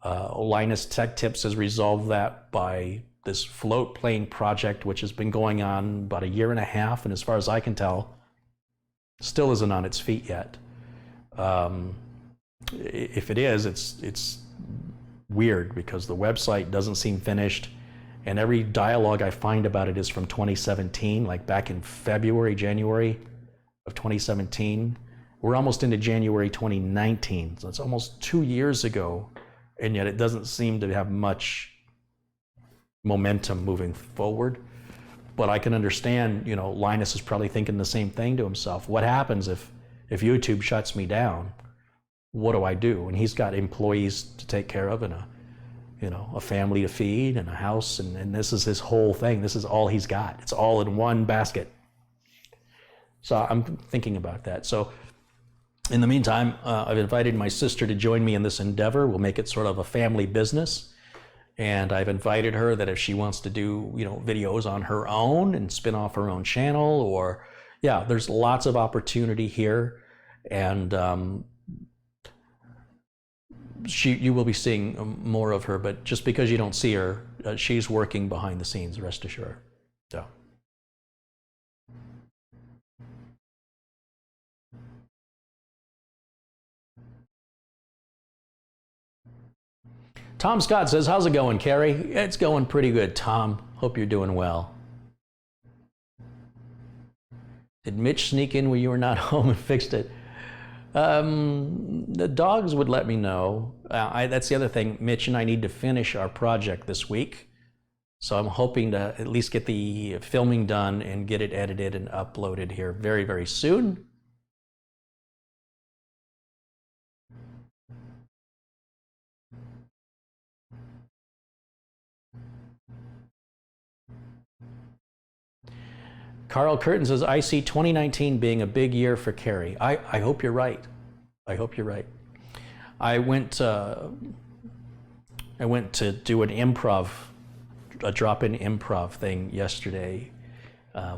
Linus Tech Tips has resolved that by this float plane project, which has been going on about 1.5 years, and as far as I can tell, still isn't on its feet yet. If it is, it's weird because the website doesn't seem finished, and every dialogue I find about it is from 2017, like back in February, January of 2017. We're almost into January 2019, so it's almost 2 years ago, and yet it doesn't seem to have much momentum moving forward. But I can understand, you know, Linus is probably thinking the same thing to himself. What happens if YouTube shuts me down? What do I do? And he's got employees to take care of and you know, a family to feed and a house, and this is his whole thing. This is all he's got. It's all in one basket. So I'm thinking about that. So in the meantime, I've invited my sister to join me in this endeavor. We'll make it sort of a family business. And I've invited her that if she wants to do, you know, videos on her own and spin off her own channel, or, yeah, there's lots of opportunity here. And you will be seeing more of her, but just because you don't see her, she's working behind the scenes, rest assured. So. Tom Scott says, how's it going, Carrie? It's going pretty good, Tom. Hope you're doing well. Did Mitch sneak in when you were not home and fixed it? The dogs would let me know. That's the other thing. Mitch and I need to finish our project this week. So I'm hoping to at least get the filming done and get it edited and uploaded here very, very soon. Carl Curtin says, I see 2019 being a big year for Carrie. I hope you're right. I hope you're right. I went to do an improv, a drop-in improv thing yesterday.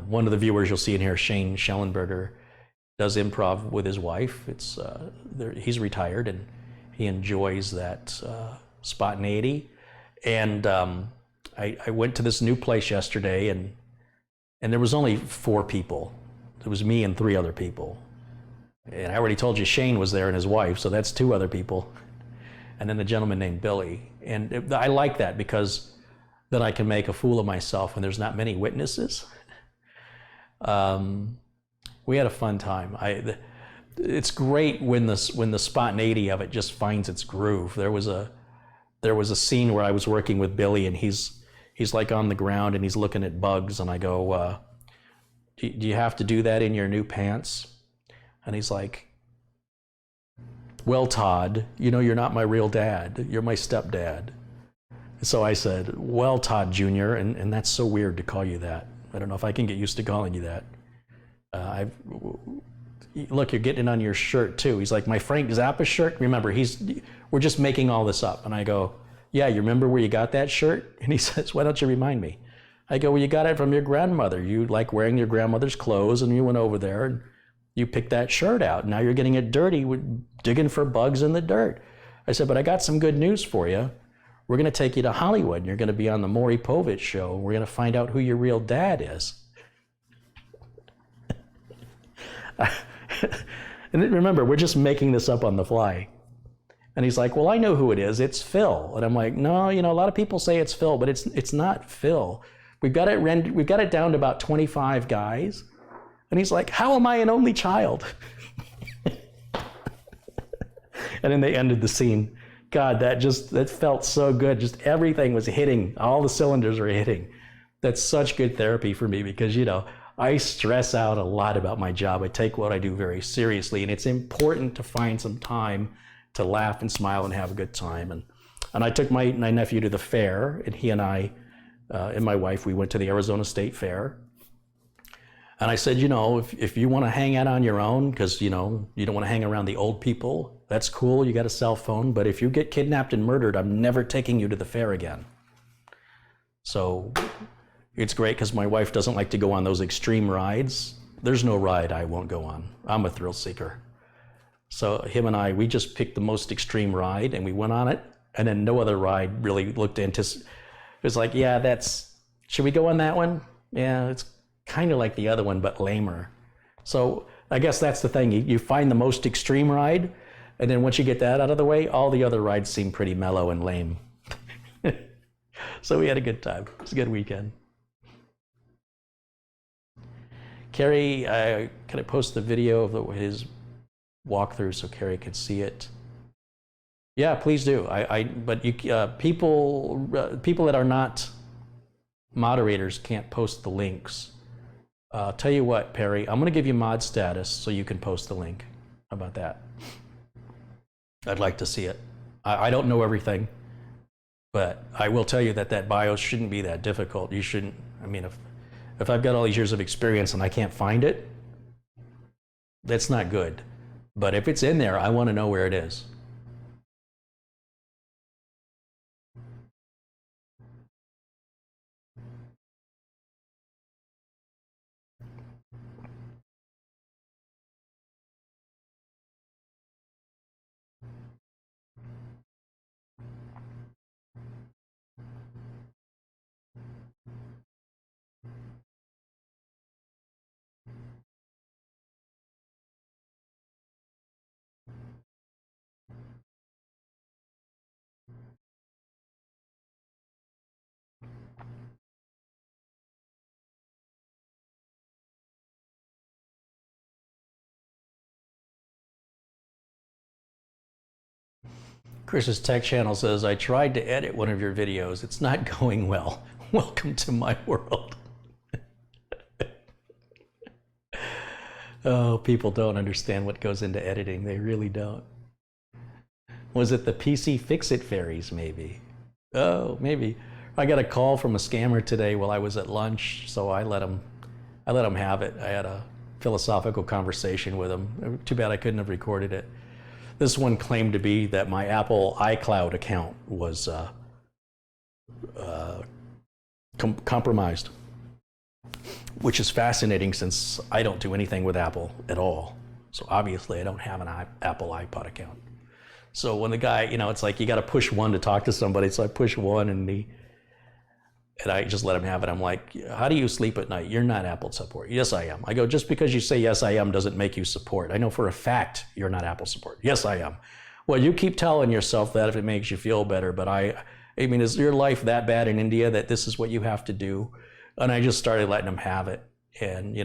One of the viewers you'll see in here, Shane Schellenberger, does improv with his wife. He's retired and he enjoys that spontaneity. And I went to this new place yesterday, and there was only 4 people. It was me and 3 other people. And I already told you Shane was there and his wife, so that's 2 other people. And then a gentleman named Billy. And I like that because then I can make a fool of myself when there's not many witnesses. We had a fun time. It's great when the spontaneity of it just finds its groove. There was a scene where I was working with Billy, and he's like on the ground and he's looking at bugs, and I go, do you have to do that in your new pants? And he's like, well, Todd, you know, you're not my real dad. You're my stepdad. So I said, well, Todd Jr., and that's so weird to call you that. I don't know if I can get used to calling you that. Look, you're getting it on your shirt too. He's like, my Frank Zappa shirt? Remember, we're just making all this up. And I go, yeah, you remember where you got that shirt? And he says, why don't you remind me? I go, well, you got it from your grandmother. You like wearing your grandmother's clothes, and you went over there and you picked that shirt out. Now you're getting it dirty with digging for bugs in the dirt. I said, but I got some good news for you. We're going to take you to Hollywood, and you're going to be on the Maury Povich show. We're going to find out who your real dad is. And then remember, we're just making this up on the fly. And he's like, well, I know who it is. It's Phil. And I'm like, no, you know, a lot of people say it's Phil, but it's not Phil. We've got it down to about 25 guys. And he's like, how am I an only child? And then they ended the scene. God, that felt so good. Just everything was hitting. All the cylinders were hitting. That's such good therapy for me because, you know, I stress out a lot about my job. I take what I do very seriously, and it's important to find some time to laugh and smile and have a good time. And I took my nephew to the fair, and he and I and my wife, we went to the Arizona State Fair. And I said, you know, if you want to hang out on your own, because, you know, you don't want to hang around the old people, that's cool. You got a cell phone. But if you get kidnapped and murdered, I'm never taking you to the fair again. So it's great because my wife doesn't like to go on those extreme rides. There's no ride I won't go on. I'm a thrill seeker. So him and I, we just picked the most extreme ride and we went on it. And then no other ride really looked into it. It was like, yeah, should we go on that one? Yeah, it's kind of like the other one, but lamer. So I guess that's the thing. You find the most extreme ride, and then once you get that out of the way, all the other rides seem pretty mellow and lame. So we had a good time. It was a good weekend. Carrie, can I post the video of his walkthrough so Carrie could see it? Yeah, please do. But people that are not moderators can't post the links. I'll tell you what, Perry, I'm going to give you mod status so you can post the link. How about that? I'd like to see it. I don't know everything. But I will tell you that that BIOS shouldn't be that difficult. You shouldn't, I mean, if I've got all these years of experience and I can't find it, that's not good. But if it's in there, I want to know where it is. Chris's Tech Channel says, I tried to edit one of your videos. It's not going well. Welcome to my world. Oh, people don't understand what goes into editing. They really don't. Was it the PC Fix-It fairies, maybe? Oh, maybe. I got a call from a scammer today while I was at lunch, so I let him have it. I had a philosophical conversation with him. Too bad I couldn't have recorded it. This one claimed to be that my Apple iCloud account was compromised, which is fascinating since I don't do anything with Apple at all. So obviously I don't have an Apple iPod account. So when the guy, it's like you got to push one to talk to somebody. So I push one and I just let him have it. I'm like, how do you sleep at night? You're not Apple support. Yes, I am. I go, just because you say yes, I am doesn't make you support. I know for a fact you're not Apple support. Yes, I am. Well, you keep telling yourself that if it makes you feel better, but I mean, is your life that bad in India that this is what you have to do? And I just started letting him have it. And,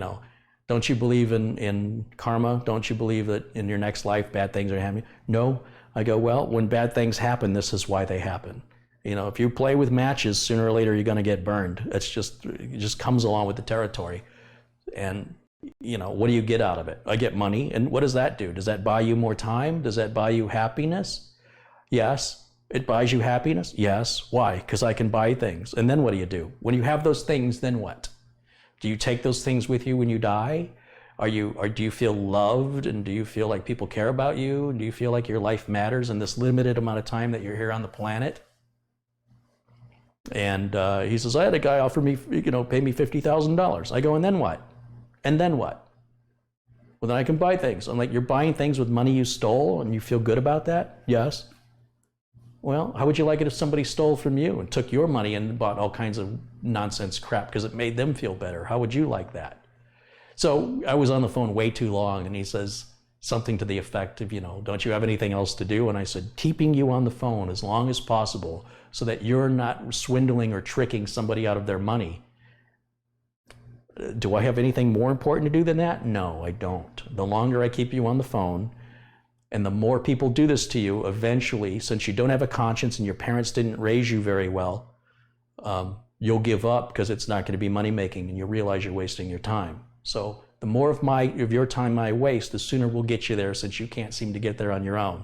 don't you believe in karma? Don't you believe that in your next life bad things are happening? No. I go, well, when bad things happen, this is why they happen. If you play with matches, sooner or later you're going to get burned. It just comes along with the territory. And what do you get out of it? I get money, and what does that do? Does that buy you more time? Does that buy you happiness? Yes. It buys you happiness? Yes. Why? Because I can buy things. And then what do you do? When you have those things, then what? Do you take those things with you when you die? Do you feel loved, and do you feel like people care about you? Do you feel like your life matters in this limited amount of time that you're here on the planet? And he says, I had a guy offer me, pay me $50,000. I go, and then what? And then what? Well, then I can buy things. I'm like, you're buying things with money you stole and you feel good about that? Yes. Well, how would you like it if somebody stole from you and took your money and bought all kinds of nonsense crap because it made them feel better? How would you like that? So I was on the phone way too long, and he says something to the effect of, don't you have anything else to do? And I said, keeping you on the phone as long as possible so that you're not swindling or tricking somebody out of their money. Do I have anything more important to do than that? No, I don't. The longer I keep you on the phone, and the more people do this to you, eventually, since you don't have a conscience and your parents didn't raise you very well, you'll give up because it's not going to be money making, and you'll realize you're wasting your time. So the more of your time I waste, the sooner we'll get you there, since you can't seem to get there on your own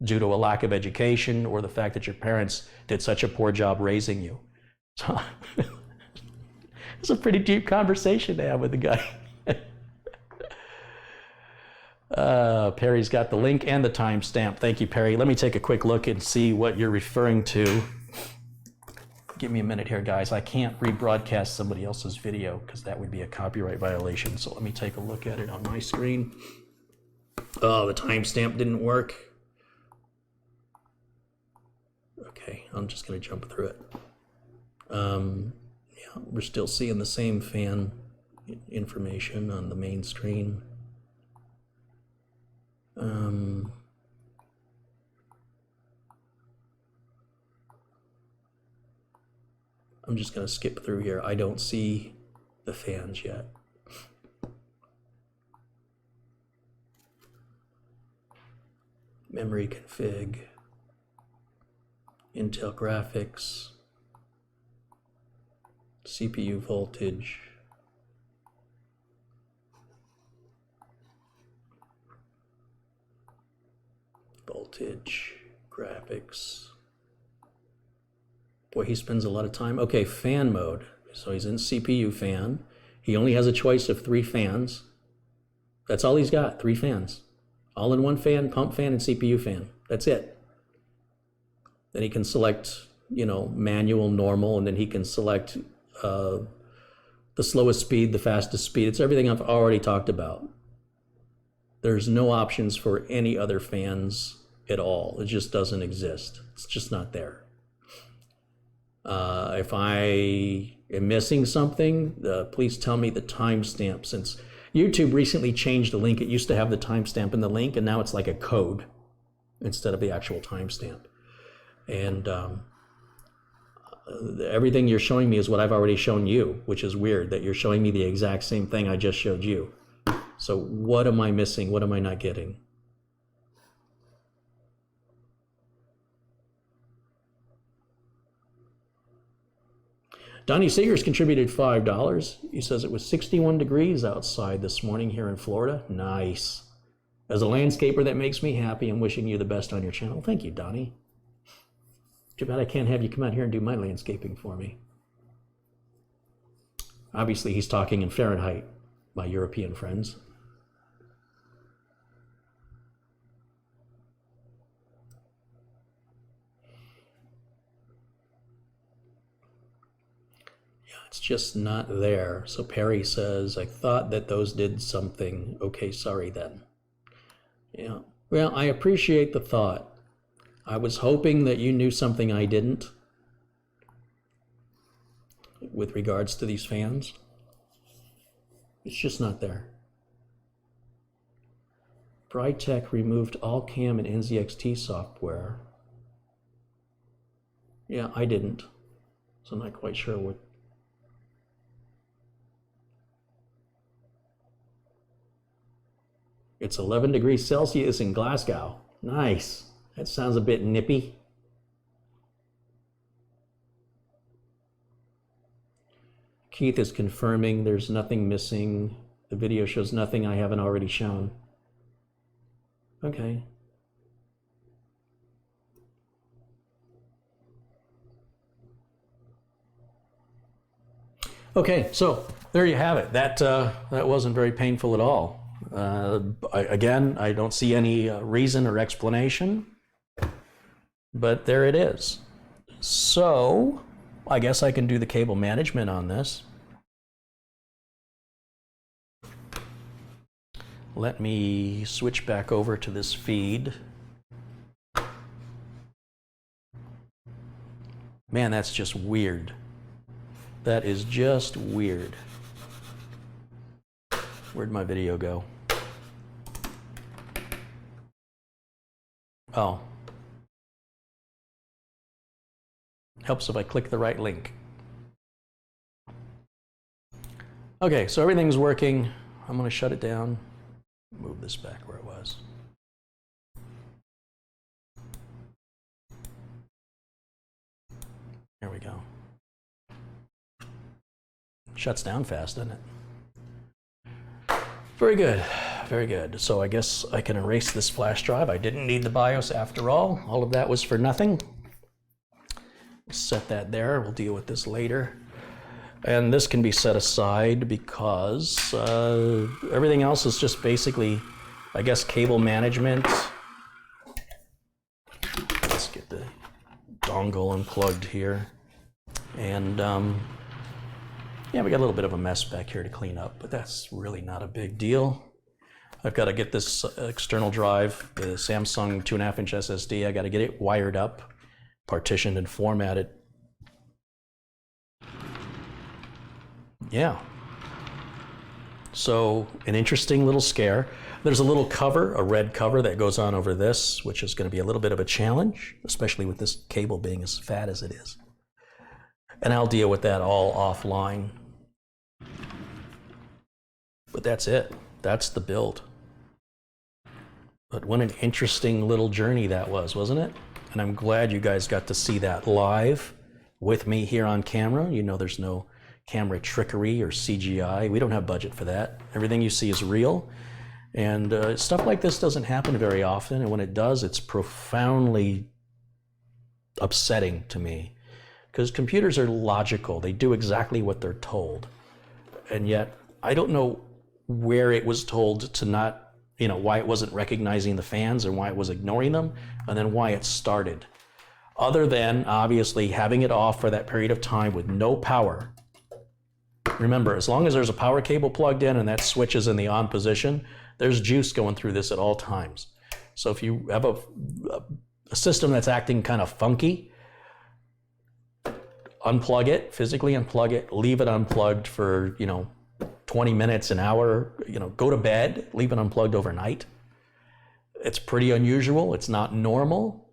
due to a lack of education or the fact that your parents did such a poor job raising you. So it's a pretty deep conversation to have with the guy. Perry's got the link and the timestamp. Thank you, Perry. Let me take a quick look and see what you're referring to. Give me a minute here, guys. I can't rebroadcast somebody else's video because that would be a copyright violation. So let me take a look at it on my screen. Oh, the timestamp didn't work. Okay, I'm just going to jump through it. Yeah, we're still seeing the same fan information on the main screen. I'm just going to skip through here. I don't see the fans yet. Memory config, Intel graphics, CPU voltage, graphics, Boy, he spends a lot of time. Okay, fan mode. So he's in CPU fan. He only has a choice of 3 fans. That's all he's got, 3 fans. All-in-one fan, pump fan, and CPU fan. That's it. Then he can select, you know, manual, normal, and then he can select the slowest speed, the fastest speed. It's everything I've already talked about. There's no options for any other fans at all. It just doesn't exist. It's just not there. If I am missing something, please tell me the timestamp, since YouTube recently changed the link. It used to have the timestamp in the link, and now it's like a code instead of the actual timestamp. And everything you're showing me is what I've already shown you, which is weird that you're showing me the exact same thing I just showed you. So what am I missing? What am I not getting? Donnie Seegers contributed $5. He says it was 61 degrees outside this morning here in Florida. Nice. As a landscaper, that makes me happy. I'm wishing you the best on your channel. Thank you, Donnie. Too bad I can't have you come out here and do my landscaping for me. Obviously, he's talking in Fahrenheit, my European friends. It's just not there. So Perry says, I thought that those did something. Okay, sorry then. Yeah, well, I appreciate the thought. I was hoping that you knew something I didn't with regards to these fans. It's just not there. Brightech removed all CAM and NZXT software. Yeah, I didn't. So I'm not quite sure what. It's 11 degrees Celsius in Glasgow. Nice. That sounds a bit nippy. Keith is confirming there's nothing missing. The video shows nothing I haven't already shown. Okay. Okay, so there you have it. That wasn't very painful at all. Again, I don't see any reason or explanation, but there it is. So I guess I can do the cable management on this. Let me switch back over to this feed. Man, that's just weird. That is just weird. Where'd my video go? Oh. Helps if I click the right link. Okay, so everything's working. I'm going to shut it down. Move this back where it was. There we go. Shuts down fast, doesn't it? Very good, very good. So I guess I can erase this flash drive. I didn't need the BIOS after all. All of that was for nothing. Set that there. We'll deal with this later. And this can be set aside because everything else is just basically, I guess, cable management. Let's get the dongle unplugged here. And yeah, we got a little bit of a mess back here to clean up, but that's really not a big deal. I've got to get this external drive, the Samsung 2.5-inch SSD, I got to get it wired up, partitioned and formatted. Yeah. So an interesting little scare. There's a little cover, a red cover that goes on over this, which is going to be a little bit of a challenge, especially with this cable being as fat as it is. And I'll deal with that all offline. But that's it. That's the build. But what an interesting little journey that was, wasn't it? And I'm glad you guys got to see that live with me here on camera. You know there's no camera trickery or CGI. We don't have budget for that. Everything you see is real. And stuff like this doesn't happen very often. And when it does, it's profoundly upsetting to me because computers are logical. They do exactly what they're told. And yet, I don't know where it was told to not, why it wasn't recognizing the fans and why it was ignoring them, and then why it started. Other than, obviously, having it off for that period of time with no power. Remember, as long as there's a power cable plugged in and that switch is in the on position, there's juice going through this at all times. So if you have a system that's acting kind of funky, unplug it, physically unplug it, leave it unplugged for, 20 minutes, an hour, go to bed, leave it unplugged overnight. It's pretty unusual. It's not normal,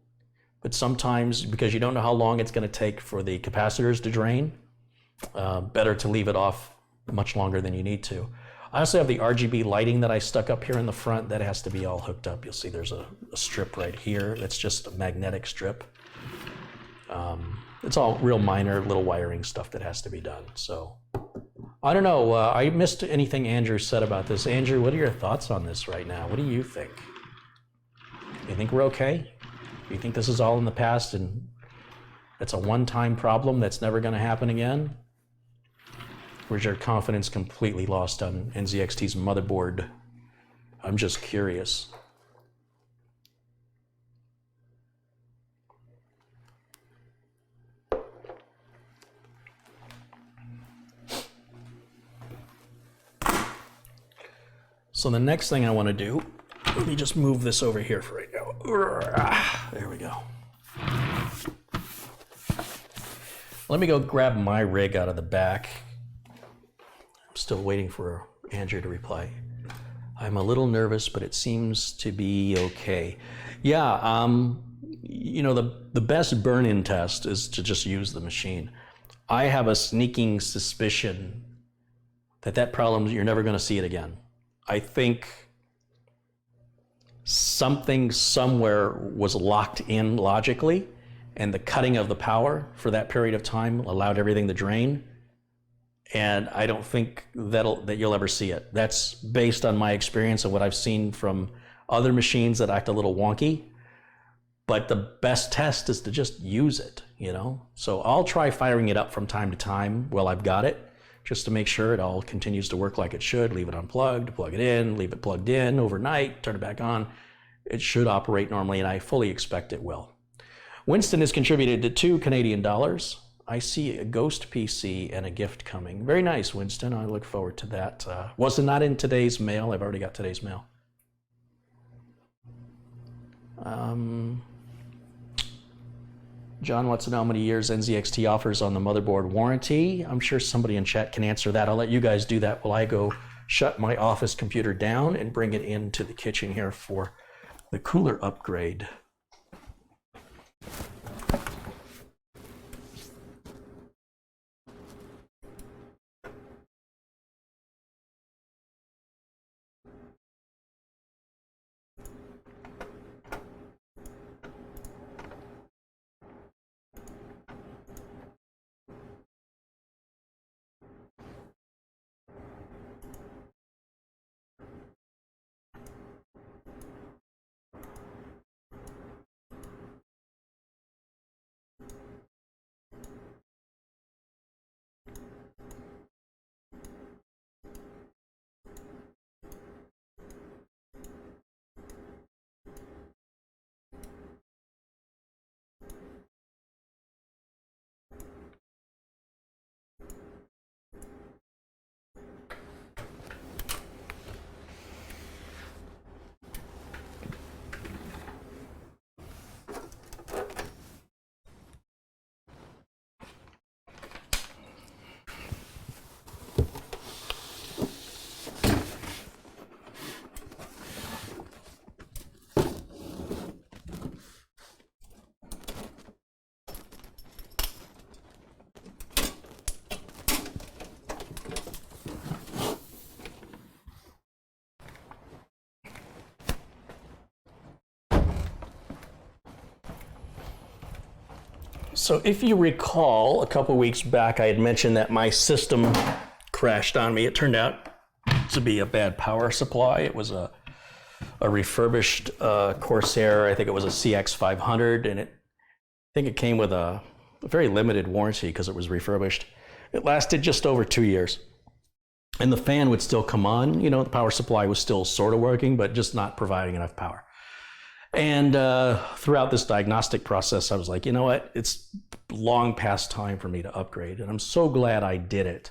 but sometimes because you don't know how long it's going to take for the capacitors to drain, better to leave it off much longer than you need to. I also have the RGB lighting that I stuck up here in the front. That has to be all hooked up. You'll see there's a strip right here. That's just a magnetic strip. It's all real minor little wiring stuff that has to be done. So I don't know. I missed anything Andrew said about this. Andrew, what are your thoughts on this right now? What do you think? You think we're okay? Do you think this is all in the past and it's a one-time problem that's never going to happen again? Or is your confidence completely lost on NZXT's motherboard? I'm just curious. So the next thing I want to do, let me just move this over here for right now. There we go. Let me go grab my rig out of the back. I'm still waiting for Andrew to reply. I'm a little nervous, but it seems to be okay. Yeah, the best burn-in test is to just use the machine. I have a sneaking suspicion that problem, you're never going to see it again. I think something somewhere was locked in logically, and the cutting of the power for that period of time allowed everything to drain. And I don't think that you'll ever see it. That's based on my experience and what I've seen from other machines that act a little wonky. But the best test is to just use it, So I'll try firing it up from time to time while I've got it, just to make sure it all continues to work like it should. Leave it unplugged, plug it in, leave it plugged in overnight, turn it back on. It should operate normally, and I fully expect it will. Winston has contributed to $2 Canadian. I see a ghost PC and a gift coming. Very nice, Winston. I look forward to that. Was it not in today's mail? I've already got today's mail. John wants to know how many years NZXT offers on the motherboard warranty. I'm sure somebody in chat can answer that. I'll let you guys do that while I go shut my office computer down and bring it into the kitchen here for the cooler upgrade. So if you recall, a couple weeks back, I had mentioned that my system crashed on me. It turned out to be a bad power supply. It was a refurbished Corsair. I think it was a CX500, and I think it came with a very limited warranty because it was refurbished. It lasted just over 2 years. And the fan would still come on, you know, the power supply was still sort of working, but just not providing enough power. And throughout this diagnostic process, I was like, you know what, it's long past time for me to upgrade. And I'm so glad I did it.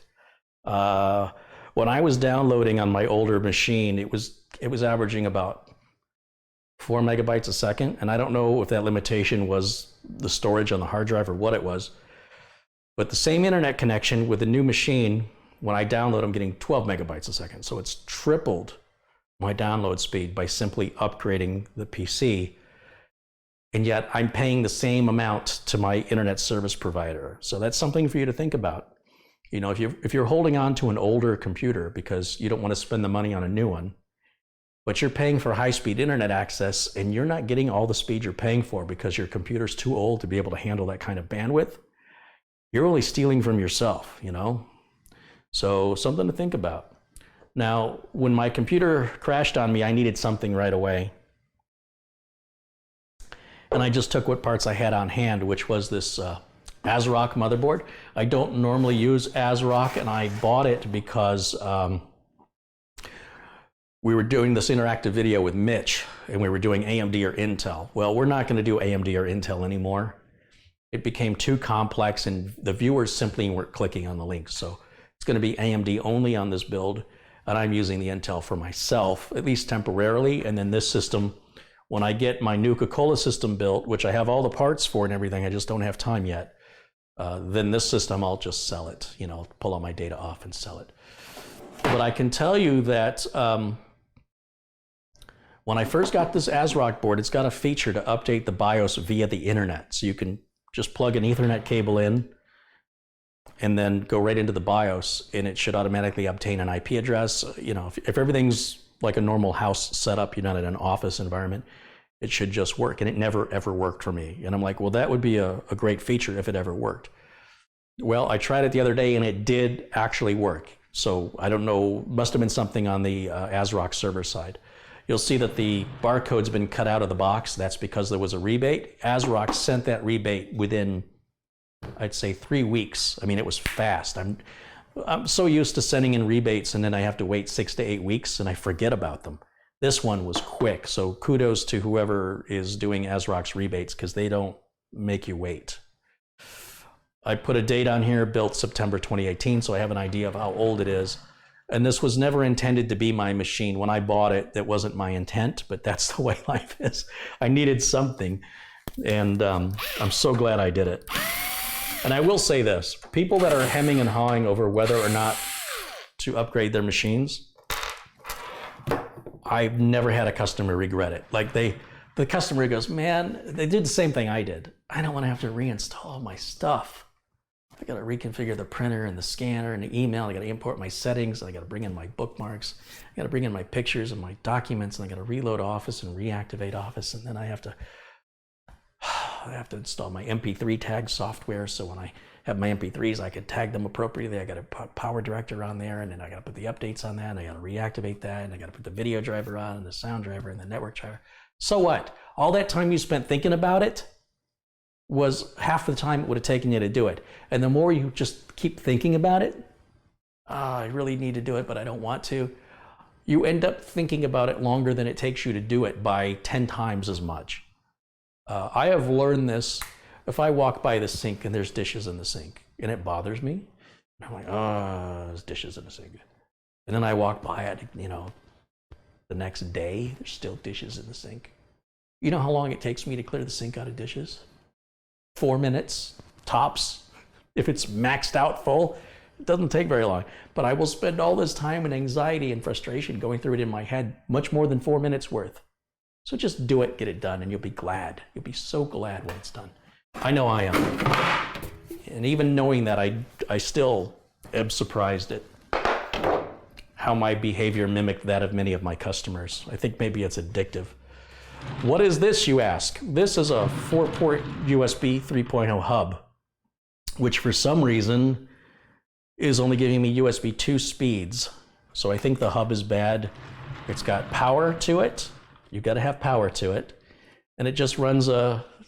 When I was downloading on my older machine, it was averaging about 4 megabytes a second. And I don't know if that limitation was the storage on the hard drive or what it was. But the same internet connection with the new machine, when I download, I'm getting 12 megabytes a second. So it's tripled my download speed by simply upgrading the PC. And yet I'm paying the same amount to my internet service provider. So that's something for you to think about. You know, if you're holding on to an older computer because you don't want to spend the money on a new one, but you're paying for high-speed internet access and you're not getting all the speed you're paying for because your computer's too old to be able to handle that kind of bandwidth, you're only stealing from yourself, you know? So something to think about. Now, when my computer crashed on me, I needed something right away. And I just took what parts I had on hand, which was this ASRock motherboard. I don't normally use ASRock, and I bought it because we were doing this interactive video with Mitch, and we were doing AMD or Intel. Well, we're not going to do AMD or Intel anymore. It became too complex, and the viewers simply weren't clicking on the links. So it's going to be AMD only on this build, and I'm using the Intel for myself, at least temporarily. And then this system, when I get my new Coca-Cola system built, which I have all the parts for and everything, I just don't have time yet, then this system, I'll just sell it, you know, pull all my data off and sell it. But I can tell you that when I first got this ASRock board, it's got a feature to update the BIOS via the internet. So you can just plug an Ethernet cable in and then go right into the BIOS, and it should automatically obtain an IP address. You know, if everything's like a normal house setup, you're not in an office environment, it should just work. And it never ever worked for me. And I'm like, well, that would be a great feature if it ever worked. Well, I tried it the other day and it did actually work. So I don't know, must have been something on the ASRock server side. You'll see that the barcode's been cut out of the box. That's because there was a rebate. ASRock sent that rebate within, I'd say, 3 weeks. I mean, it was fast. I'm so used to sending in rebates and then I have to wait 6 to 8 weeks and I forget about them. This one was quick. So kudos to whoever is doing ASRock's rebates because they don't make you wait. I put a date on here, built September 2018, so I have an idea of how old it is. And this was never intended to be my machine. When I bought it, that wasn't my intent, but that's the way life is. I needed something, and I'm so glad I did it. And I will say this, people that are hemming and hawing over whether or not to upgrade their machines, I've never had a customer regret it. Like the customer goes, man, they did the same thing I did. I don't want to have to reinstall all my stuff. I got to reconfigure the printer and the scanner and the email. I got to import my settings. I got to bring in my bookmarks. I got to bring in my pictures and my documents. And I got to reload Office and reactivate Office. And then I have to install my MP3 tag software. So when I have my MP3s, I can tag them appropriately. I got to put PowerDirector on there, and then I got to put the updates on that. And I got to reactivate that. And I got to put the video driver on and the sound driver and the network driver. So what? All that time you spent thinking about it was half the time it would have taken you to do it. And the more you just keep thinking about it, I really need to do it, but I don't want to. You end up thinking about it longer than it takes you to do it by 10 times as much. I have learned this. If I walk by the sink and there's dishes in the sink and it bothers me, I'm like, oh, there's dishes in the sink. And then I walk by it, you know, the next day, there's still dishes in the sink. You know how long it takes me to clear the sink out of dishes? 4 minutes, tops. If it's maxed out full, it doesn't take very long. But I will spend all this time and anxiety and frustration going through it in my head, much more than 4 minutes worth. So just do it, get it done, and you'll be glad. You'll be so glad when it's done. I know I am. And even knowing that, I still am surprised at how my behavior mimicked that of many of my customers. I think maybe it's addictive. What is this, you ask? This is a 4-port USB 3.0 hub, which for some reason is only giving me USB 2 speeds. So I think the hub is bad. It's got power to it. You've got to have power to it. and it just runs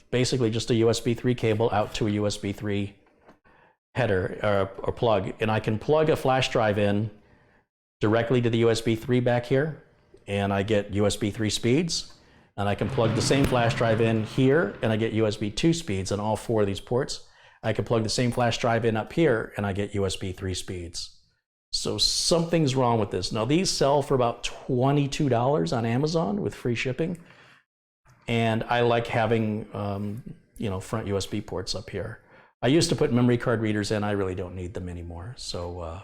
basically just a USB 3 cable out to a USB 3 header or plug. And I can plug a flash drive in directly to the USB 3 back here, and I get USB 3 speeds. And I can plug the same flash drive in here, and I get USB 2 speeds on all 4 of these ports. I can plug the same flash drive in up here, and I get USB 3 speeds. So something's wrong with this. Now, these sell for about $22 on Amazon with free shipping. And I like having, front USB ports up here. I used to put memory card readers in. I really don't need them anymore. So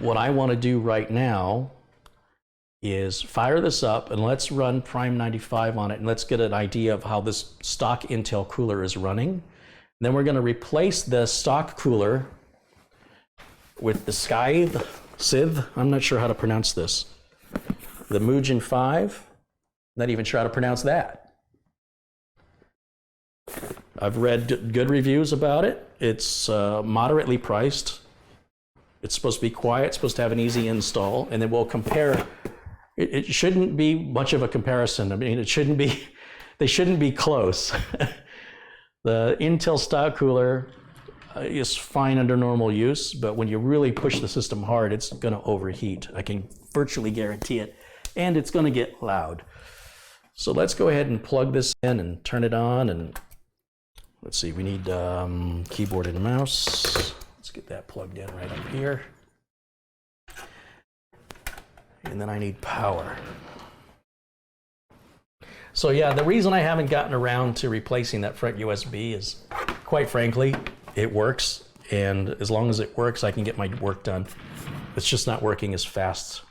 what I want to do right now is fire this up, and let's run Prime 95 on it, and let's get an idea of how this stock Intel cooler is running. And then we're going to replace the stock cooler with the Scythe, I'm not sure how to pronounce this, the Mugen 5, not even sure how to pronounce that. I've read good reviews about it. It's moderately priced. It's supposed to be quiet, it's supposed to have an easy install, and then we'll compare. It shouldn't be much of a comparison. I mean, they shouldn't be close. The Intel stock cooler is fine under normal use, but when you really push the system hard, it's going to overheat. I can virtually guarantee it, and it's going to get loud. So let's go ahead and plug this in and turn it on, and let's see, we need keyboard and mouse. Let's get that plugged in right up here. And then I need power. So yeah, the reason I haven't gotten around to replacing that front USB is, quite frankly, it works. And as long as it works, I can get my work done. It's just not working as fast.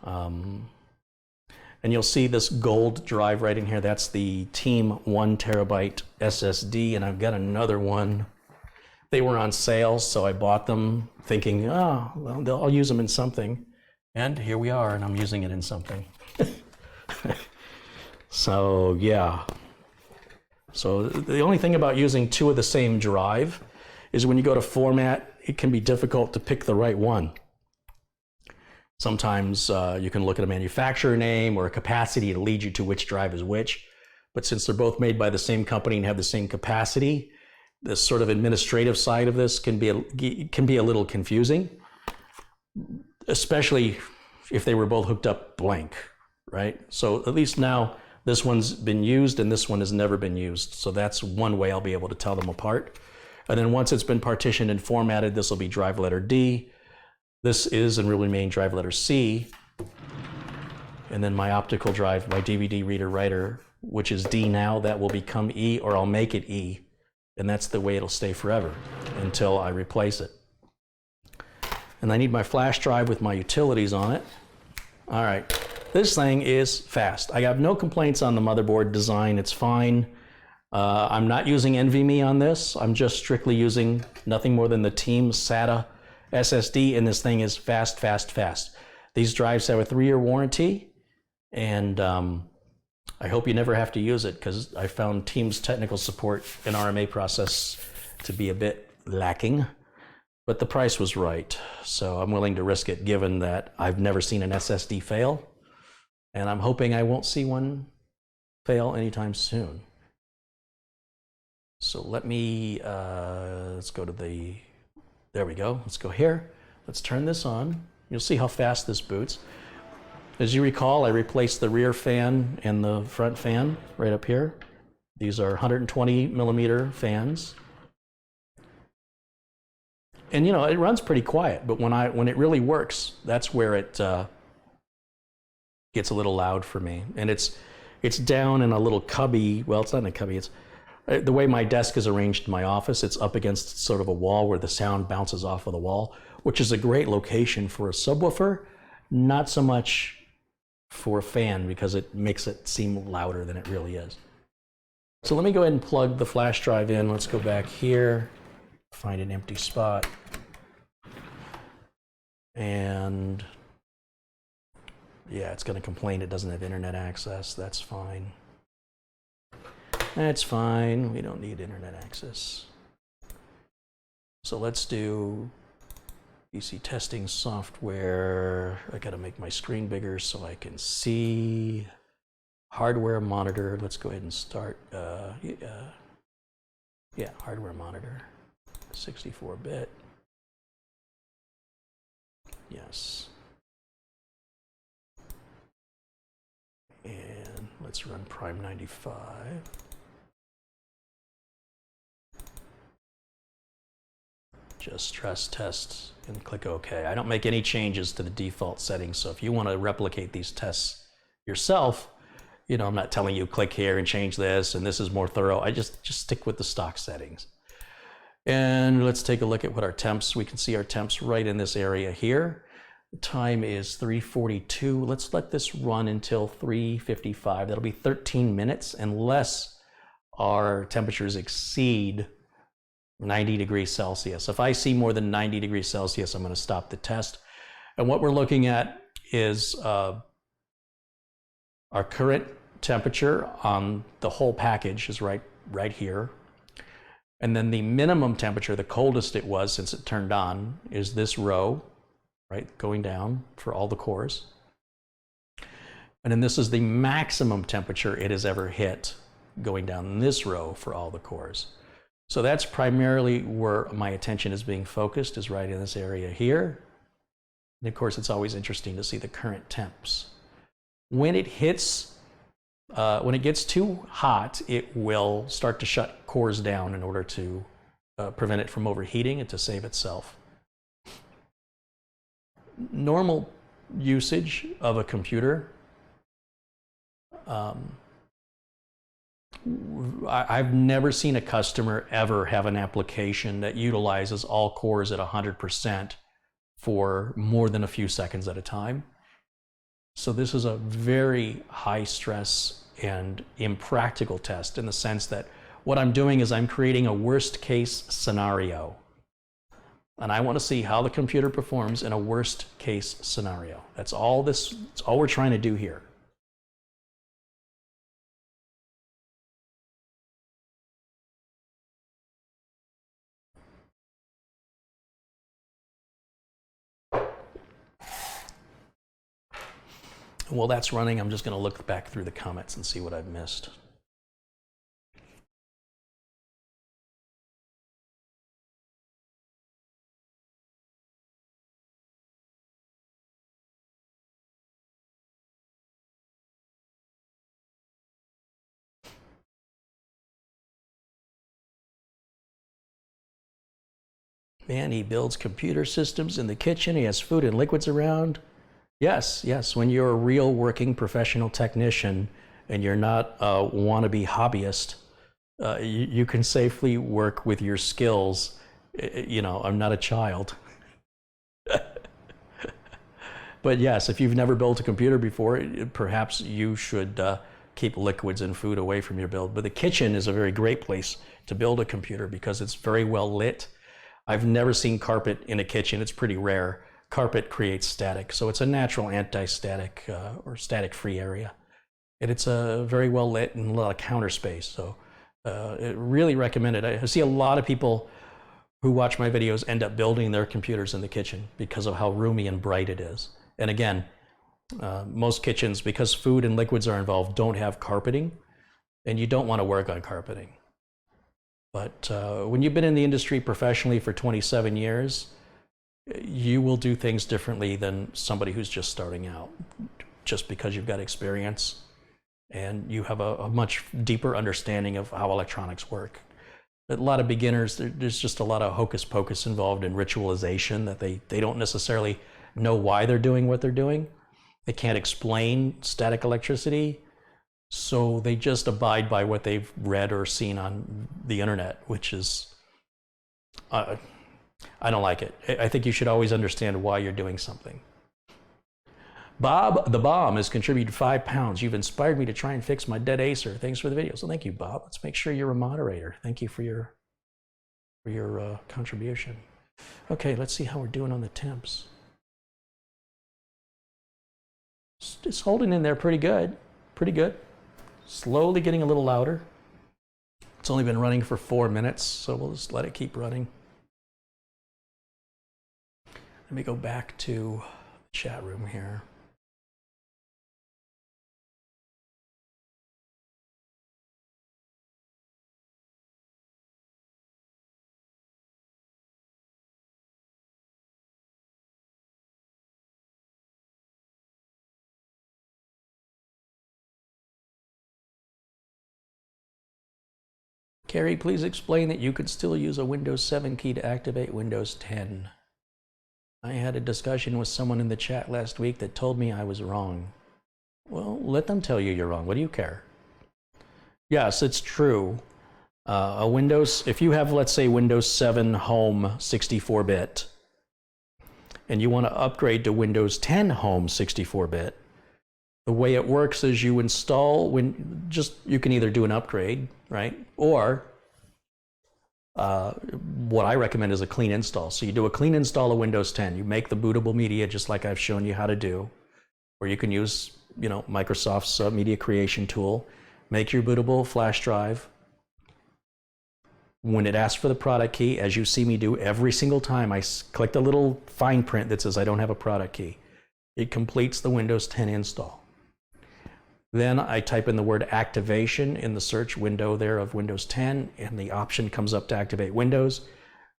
And you'll see this gold drive right in here. That's the Team 1 terabyte SSD, and I've got another one. They were on sale, so I bought them thinking, oh, well, I'll use them in something. And here we are, and I'm using it in something. So, yeah. So the only thing about using 2 of the same drive is when you go to format, it can be difficult to pick the right one. Sometimes you can look at a manufacturer name or a capacity to lead you to which drive is which. But since they're both made by the same company and have the same capacity, this sort of administrative side of this can be a little confusing, especially if they were both hooked up blank, right? So at least now this one's been used and this one has never been used. So that's one way I'll be able to tell them apart. And then once it's been partitioned and formatted, this will be drive letter D. This is and will remain drive letter C. And then my optical drive, my DVD reader writer, which is D now, that will become E, or I'll make it E. And that's the way it'll stay forever until I replace it. And I need my flash drive with my utilities on it. All right, this thing is fast. I have no complaints on the motherboard design, it's fine. I'm not using NVMe on this. I'm just strictly using nothing more than the Team SATA SSD, and this thing is fast, fast, fast. These drives have a 3-year warranty, and I hope you never have to use it, because I found Team's technical support and RMA process to be a bit lacking, but the price was right. So I'm willing to risk it, given that I've never seen an SSD fail, and I'm hoping I won't see one fail anytime soon. So let me, let's go to there we go. Let's go here. Let's turn this on. You'll see how fast this boots. As you recall, I replaced the rear fan and the front fan right up here. These are 120 millimeter fans. And you know, it runs pretty quiet, but when it really works, that's where it gets a little loud for me. And it's down in a little cubby. Well, it's not in a cubby. It's the way my desk is arranged in my office. It's up against sort of a wall where the sound bounces off of the wall, which is a great location for a subwoofer. Not so much for a fan, because it makes it seem louder than it really is. So let me go ahead and plug the flash drive in. Let's go back here, find an empty spot. And yeah, it's going to complain it doesn't have internet access. That's fine. That's fine. We don't need internet access. So let's do PC testing software. I got to make my screen bigger so I can see. hardware monitor. Let's go ahead and start. Yeah, hardware monitor, 64-bit. Yes. And let's run Prime 95. Just stress test and click OK. I don't make any changes to the default settings. So if you want to replicate these tests yourself, you know, I'm not telling you click here and change this and this is more thorough. I just stick with the stock settings. And let's take a look at what our temps. We can see our temps right in this area here. The time is 3:42. Let's let this run until 3:55. That'll be 13 minutes unless our temperatures exceed 90 degrees Celsius. If I see more than 90 degrees Celsius, I'm going to stop the test. And what we're looking at is our current temperature on the whole package is right here. And then the minimum temperature, the coldest it was since it turned on, is this row, right, going down for all the cores. And then this is the maximum temperature it has ever hit, going down this row for all the cores. So that's primarily where my attention is being focused, is right in this area here. And of course, it's always interesting to see the current temps. When it hits, when it gets too hot, it will start to shut cores down in order to prevent it from overheating and to save itself. Normal usage of a computer, I've never seen a customer ever have an application that utilizes all cores at 100% for more than a few seconds at a time. So this is a very high stress and impractical test in the sense that what I'm doing is I'm creating a worst case scenario. And I want to see how the computer performs in a worst case scenario. That's all we're trying to do here. While that's running, I'm just going to look back through the comments and see what I've missed. Man, he builds computer systems in the kitchen. He has food and liquids around. Yes, yes. When you're a real working professional technician and you're not a wannabe hobbyist, you can safely work with your skills. You know, I'm not a child. But yes, if you've never built a computer before, perhaps you should keep liquids and food away from your build. But the kitchen is a very great place to build a computer because it's very well lit. I've never seen carpet in a kitchen. It's pretty rare. Carpet creates static, so it's a natural anti-static or static-free area. And it's very well lit and a lot of counter space, so really recommend it. I see a lot of people who watch my videos end up building their computers in the kitchen because of how roomy and bright it is. And again, most kitchens, because food and liquids are involved, don't have carpeting, and you don't want to work on carpeting. But when you've been in the industry professionally for 27 years, you will do things differently than somebody who's just starting out, just because you've got experience and you have a much deeper understanding of how electronics work. A lot of beginners, there's just a lot of hocus pocus involved in ritualization that they don't necessarily know why they're doing what they're doing. They can't explain static electricity, so they just abide by what they've read or seen on the internet, which is, I don't like it. I think you should always understand why you're doing something. Bob the Bomb has contributed £5. You've inspired me to try and fix my dead Acer. Thanks for the video. So thank you, Bob. Let's make sure you're a moderator. Thank you for your contribution. Okay, let's see how we're doing on the temps. It's holding in there pretty good. Pretty good. Slowly getting a little louder. It's only been running for 4 minutes, so we'll just let it keep running. Let me go back to the chat room here. Carrie, please explain that you could still use a Windows 7 key to activate Windows 10. I had a discussion with someone in the chat last week that told me I was wrong. Well, let them tell you you're wrong. What do you care? Yes, it's true. If you have, let's say, Windows 7 Home 64-bit, and you want to upgrade to Windows 10 Home 64-bit, the way it works is you install, you can either do an upgrade, right? Or what I recommend is a clean install. So you do a clean install of Windows 10. You make the bootable media just like I've shown you how to do, or you can use, Microsoft's media creation tool. Make your bootable flash drive. When it asks for the product key, as you see me do every single time, I click the little fine print that says I don't have a product key. It completes the Windows 10 install. Then I type in the word activation in the search window there of Windows 10, and the option comes up to activate Windows,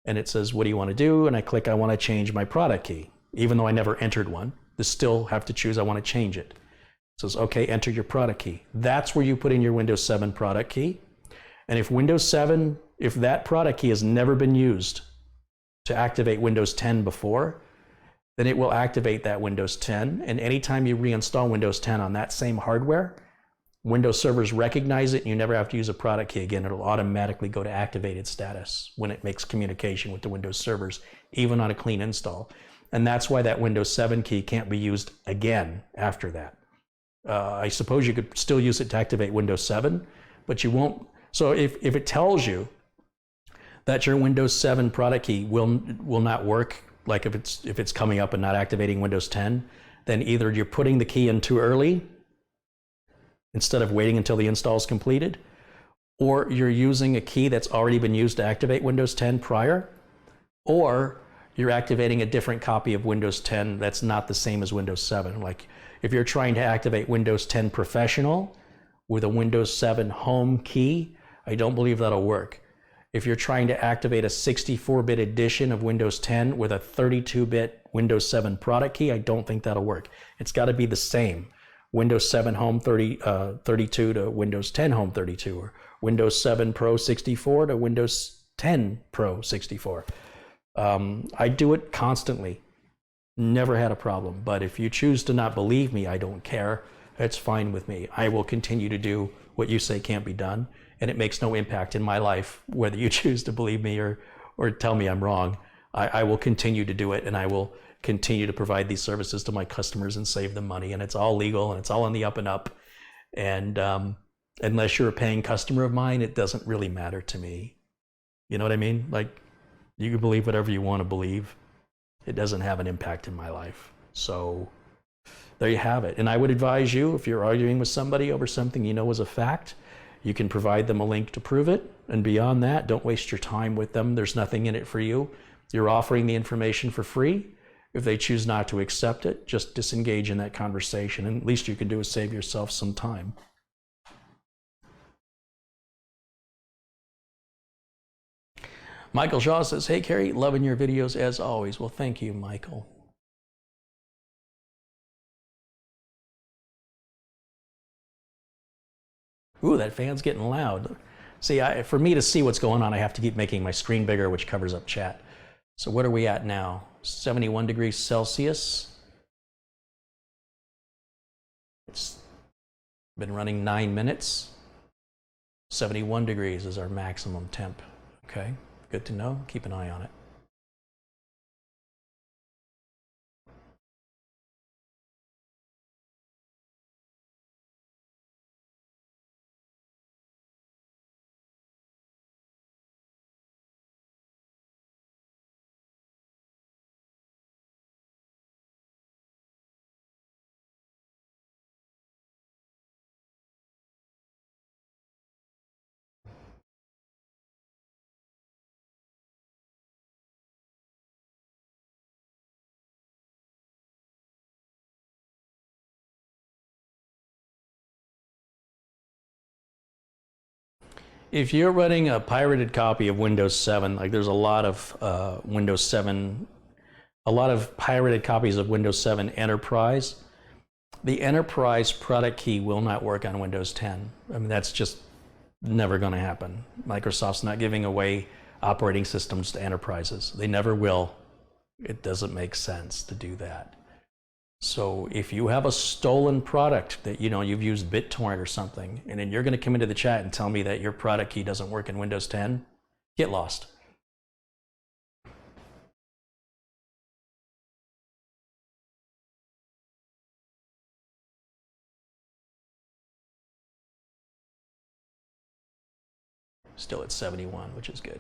and it says, what do you want to do? And I click, I want to change my product key. Even though I never entered one, I still have to choose, I want to change it. It says, okay, enter your product key. That's where you put in your Windows 7 product key. And if that product key has never been used to activate Windows 10 before, then it will activate that Windows 10. And anytime you reinstall Windows 10 on that same hardware, Windows servers recognize it and you never have to use a product key again. It'll automatically go to activated status when it makes communication with the Windows servers, even on a clean install. And that's why that Windows 7 key can't be used again after that. I suppose you could still use it to activate Windows 7, but you won't. So if it tells you that your Windows 7 product key will not work, like if it's coming up and not activating Windows 10, then either you're putting the key in too early instead of waiting until the install is completed, or you're using a key that's already been used to activate Windows 10 prior, or you're activating a different copy of Windows 10 that's not the same as Windows 7. Like if you're trying to activate Windows 10 Professional with a Windows 7 Home key, I don't believe that'll work. If you're trying to activate a 64-bit edition of Windows 10 with a 32-bit Windows 7 product key, I don't think that'll work. It's got to be the same. Windows 7 Home 32 to Windows 10 Home 32, or Windows 7 Pro 64 to Windows 10 Pro 64. I do it constantly. Never had a problem. But if you choose to not believe me, I don't care. It's fine with me. I will continue to do what you say can't be done. And it makes no impact in my life, whether you choose to believe me or tell me I'm wrong. I will continue to do it, and I will continue to provide these services to my customers and save them money. And it's all legal, and it's all on the up and up. And unless you're a paying customer of mine, it doesn't really matter to me. You know what I mean? Like, you can believe whatever you want to believe. It doesn't have an impact in my life. So there you have it. And I would advise you, if you're arguing with somebody over something you know is a fact, you can provide them a link to prove it. And beyond that, don't waste your time with them. There's nothing in it for you. You're offering the information for free. If they choose not to accept it, just disengage in that conversation. And at least you can do is save yourself some time. Michael Shaw says, hey, Carrie, loving your videos as always. Well, thank you, Michael. Ooh, that fan's getting loud. See, for me to see what's going on, I have to keep making my screen bigger, which covers up chat. So what are we at now? 71 degrees Celsius. It's been running 9 minutes. 71 degrees is our maximum temp. Okay, good to know. Keep an eye on it. If you're running a pirated copy of Windows 7, like there's a lot of Windows 7, a lot of pirated copies of Windows 7 Enterprise, the Enterprise product key will not work on Windows 10. I mean, that's just Never going to happen. Microsoft's not giving away operating systems to enterprises. They never will. It doesn't make sense to do that. So if you have a stolen product that you've used BitTorrent or something, and then you're going to come into the chat and tell me that your product key doesn't work in Windows 10, get lost. Still at 71, which is good.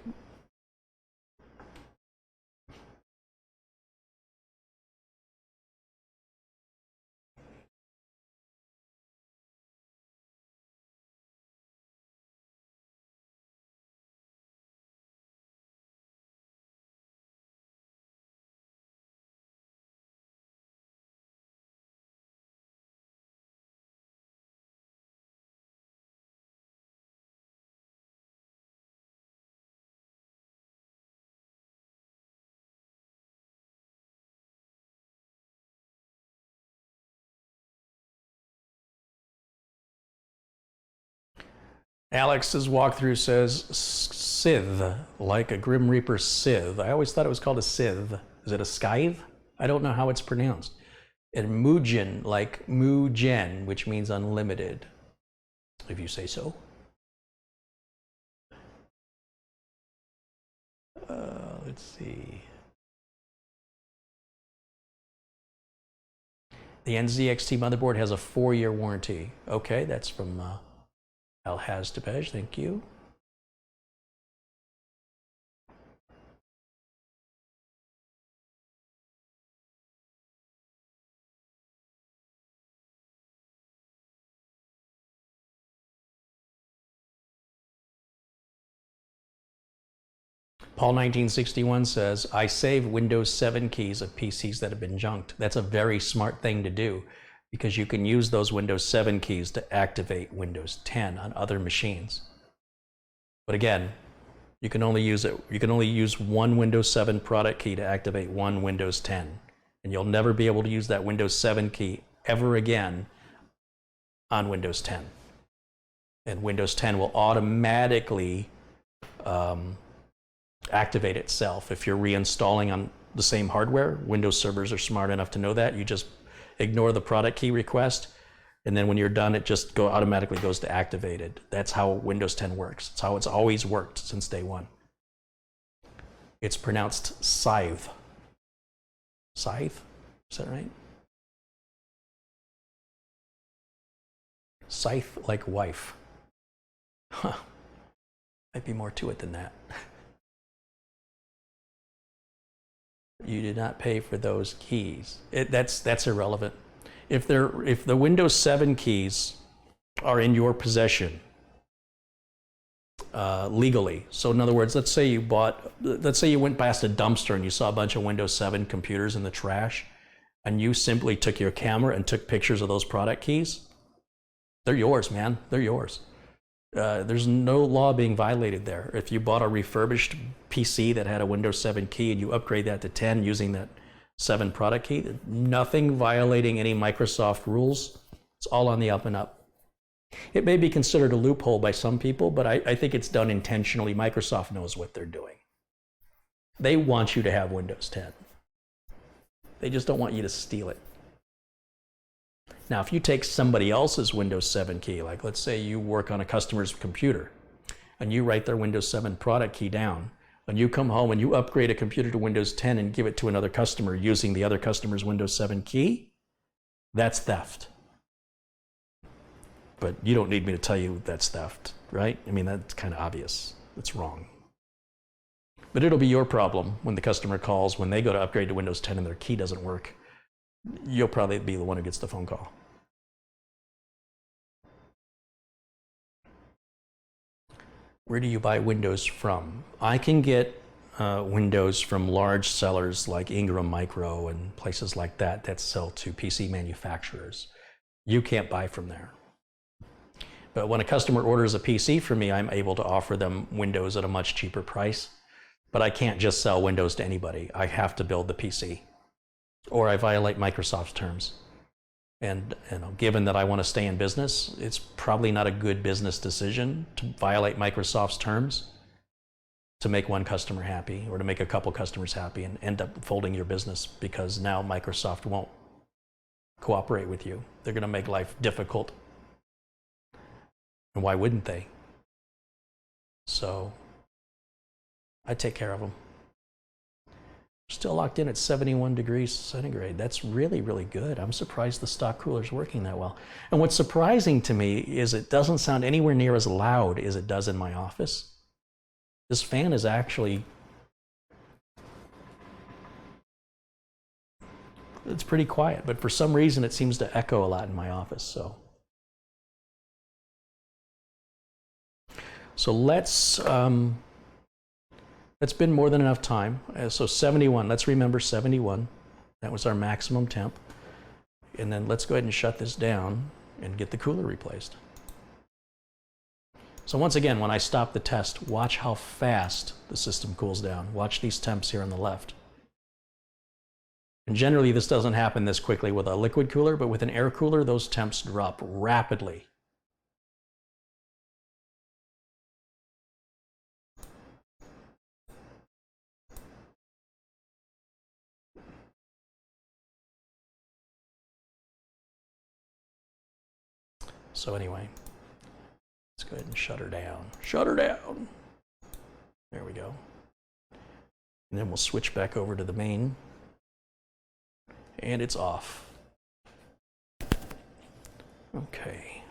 Alex's walkthrough says Scythe, like a Grim Reaper scythe. I always thought it was called a scythe. Is it a scythe? I don't know how it's pronounced. And Mugen, like Mugen, which means unlimited, if you say so. Let's see. The NZXT motherboard has a 4-year warranty. Okay, that's from Alhaz thank you. Paul 1961 says, I save Windows 7 keys of PCs that have been junked. That's a very smart thing to do because you can use those Windows 7 keys to activate Windows 10 on other machines. But again, you can only use one Windows 7 product key to activate one Windows 10. And you'll never be able to use that Windows 7 key ever again on Windows 10. And Windows 10 will automatically activate itself. If you're reinstalling on the same hardware, Windows servers are smart enough to know that. You just ignore the product key request, and then when you're done, it just automatically goes to activated. That's how Windows 10 works. It's how it's always worked since day one. It's pronounced Scythe. Scythe? Is that right? Scythe like wife. Huh. Might be more to it than that. You did not pay for those keys. That's irrelevant. If the Windows 7 keys are in your possession legally, so in other words, let's say you went past a dumpster and you saw a bunch of Windows 7 computers in the trash, and you simply took your camera and took pictures of those product keys, they're yours, man. They're yours. There's no law being violated there. If you bought a refurbished PC that had a Windows 7 key and you upgrade that to 10 using that 7 product key, nothing violating any Microsoft rules. It's all on the up and up. It may be considered a loophole by some people, but I think it's done intentionally. Microsoft knows what they're doing. They want you to have Windows 10. They just don't want you to steal it. Now, if you take somebody else's Windows 7 key, like let's say you work on a customer's computer and you write their Windows 7 product key down, and you come home and you upgrade a computer to Windows 10 and give it to another customer using the other customer's Windows 7 key, that's theft. But you don't need me to tell you that's theft, right? I mean, that's kind of obvious. It's wrong. But it'll be your problem when the customer calls, when they go to upgrade to Windows 10 and their key doesn't work. You'll probably be the one who gets the phone call. Where do you buy Windows from? I can get Windows from large sellers like Ingram Micro and places like that that sell to PC manufacturers. You can't buy from there. But when a customer orders a PC from me, I'm able to offer them Windows at a much cheaper price. But I can't just sell Windows to anybody. I have to build the PC, or I violate Microsoft's terms. And given that I want to stay in business, it's probably not a good business decision to violate Microsoft's terms to make one customer happy or to make a couple customers happy and end up folding your business because now Microsoft won't cooperate with you. They're going to make life difficult. And why wouldn't they? So I take care of them. Still locked in at 71 degrees centigrade. That's really, really good. I'm surprised the stock cooler's working that well. And what's surprising to me is it doesn't sound anywhere near as loud as it does in my office. This fan is actually, it's pretty quiet, but for some reason it seems to echo a lot in my office. So let's, that's been more than enough time. So 71, let's remember 71. That was our maximum temp. And then let's go ahead and shut this down and get the cooler replaced. So once again, when I stop the test, watch how fast the system cools down. Watch these temps here on the left. And generally this doesn't happen this quickly with a liquid cooler, but with an air cooler, those temps drop rapidly. So anyway, let's go ahead and shut her down. Shut her down. There we go. And then we'll switch back over to the main. And it's off. Okay.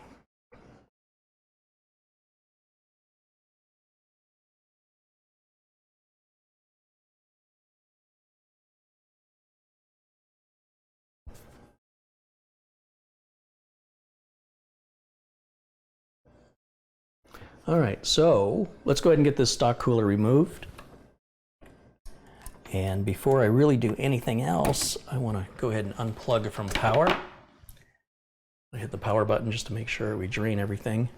All right, so let's go ahead and get this stock cooler removed. And before I really do anything else, I want to go ahead and unplug it from power. I hit the power button just to make sure we drain everything.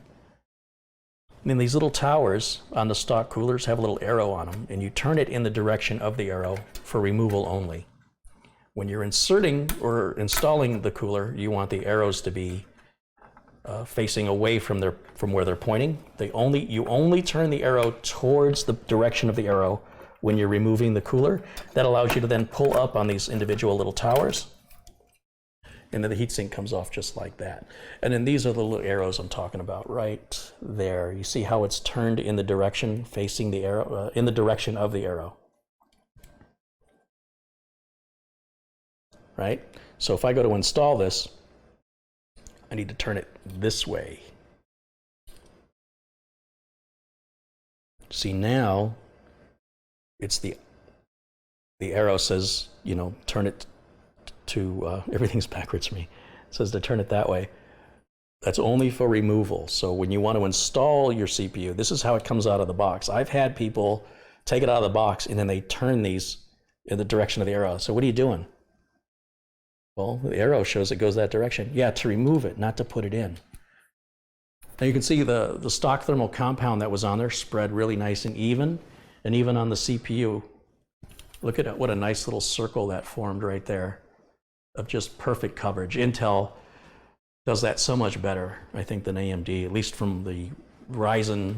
And then these little towers on the stock coolers have a little arrow on them, and you turn it in the direction of the arrow for removal only. When you're inserting or installing the cooler, you want the arrows to be facing away from where they're pointing. You only turn the arrow towards the direction of the arrow when you're removing the cooler. That allows you to then pull up on these individual little towers, and then the heatsink comes off just like that. And then these are the little arrows I'm talking about right there. You see how it's turned in the direction facing the arrow, in the direction of the arrow. Right? So if I go to install this, I need to turn it this way. See, now it's the arrow says, you know, turn it to, everything's backwards for me. It says to turn it that way. That's only for removal. So when you want to install your CPU, this is how it comes out of the box. I've had people take it out of the box and then they turn these in the direction of the arrow. So what are you doing? Well, the arrow shows it goes that direction. Yeah, to remove it, not to put it in. Now you can see the stock thermal compound that was on there spread really nice and even on the CPU. Look at what a nice little circle that formed right there of just perfect coverage. Intel does that so much better, I think, than AMD, at least from the Ryzen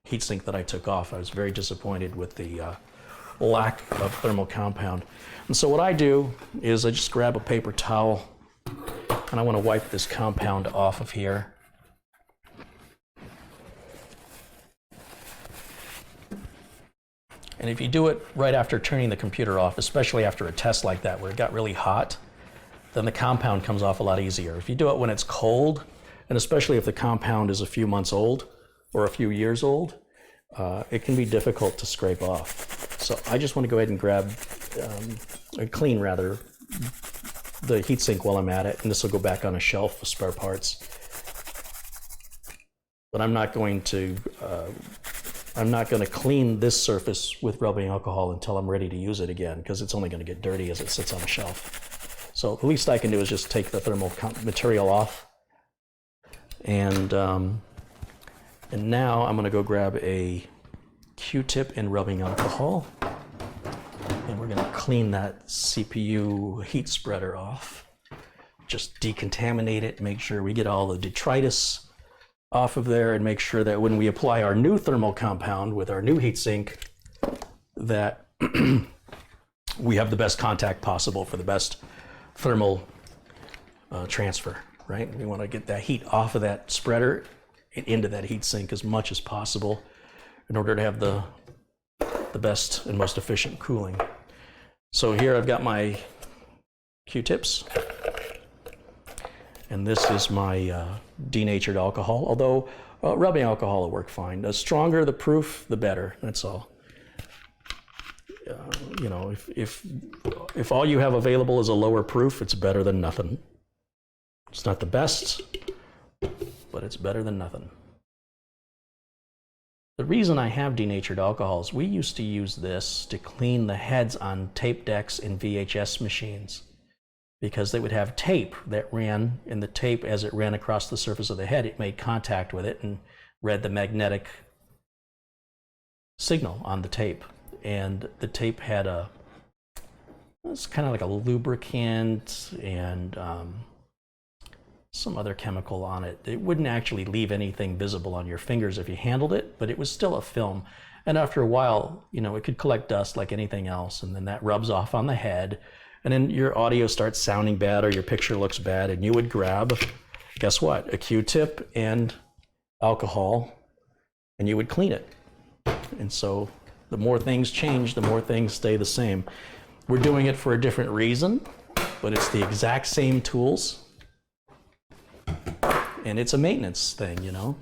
heatsink that I took off. I was very disappointed with the lack of thermal compound. And so what I do is I just grab a paper towel and I want to wipe this compound off of here. And if you do it right after turning the computer off, especially after a test like that where it got really hot, then the compound comes off a lot easier. If you do it when it's cold, and especially if the compound is a few months old or a few years old, it can be difficult to scrape off. So I just want to go ahead and grab, clean rather, the heatsink while I'm at it, and this will go back on a shelf with spare parts. But I'm not going to clean this surface with rubbing alcohol until I'm ready to use it again, because it's only going to get dirty as it sits on a shelf. So the least I can do is just take the thermal material off, and now I'm going to go grab a Q-tip and rubbing alcohol, and we're going to clean that CPU heat spreader off. just decontaminate it, make sure we get all the detritus off of there, and make sure that when we apply our new thermal compound with our new heatsink, that we have the best contact possible for the best thermal transfer, right? We want to get that heat off of that spreader and into that heatsink as much as possible in order to have the best and most efficient cooling. So here I've got my Q-tips, and this is my denatured alcohol, although rubbing alcohol will work fine. The stronger the proof, the better, that's all. You know, if all you have available is a lower proof, it's better than nothing. It's not the best, but it's better than nothing. The reason I have denatured alcohols, we used to use this to clean the heads on tape decks in VHS machines, because they would have tape that ran, and the tape, as it ran across the surface of the head, it made contact with it and read the magnetic signal on the tape. And the tape had it's kind of like a lubricant and some other chemical on it. It wouldn't actually leave anything visible on your fingers if you handled it, but it was still a film. And after a while, you know, it could collect dust like anything else, and then that rubs off on the head, and then your audio starts sounding bad or your picture looks bad, and you would grab, guess what, a Q-tip and alcohol, and you would clean it. And so the more things change, the more things stay the same. We're doing it for a different reason, but it's the exact same tools. And it's a maintenance thing, you know.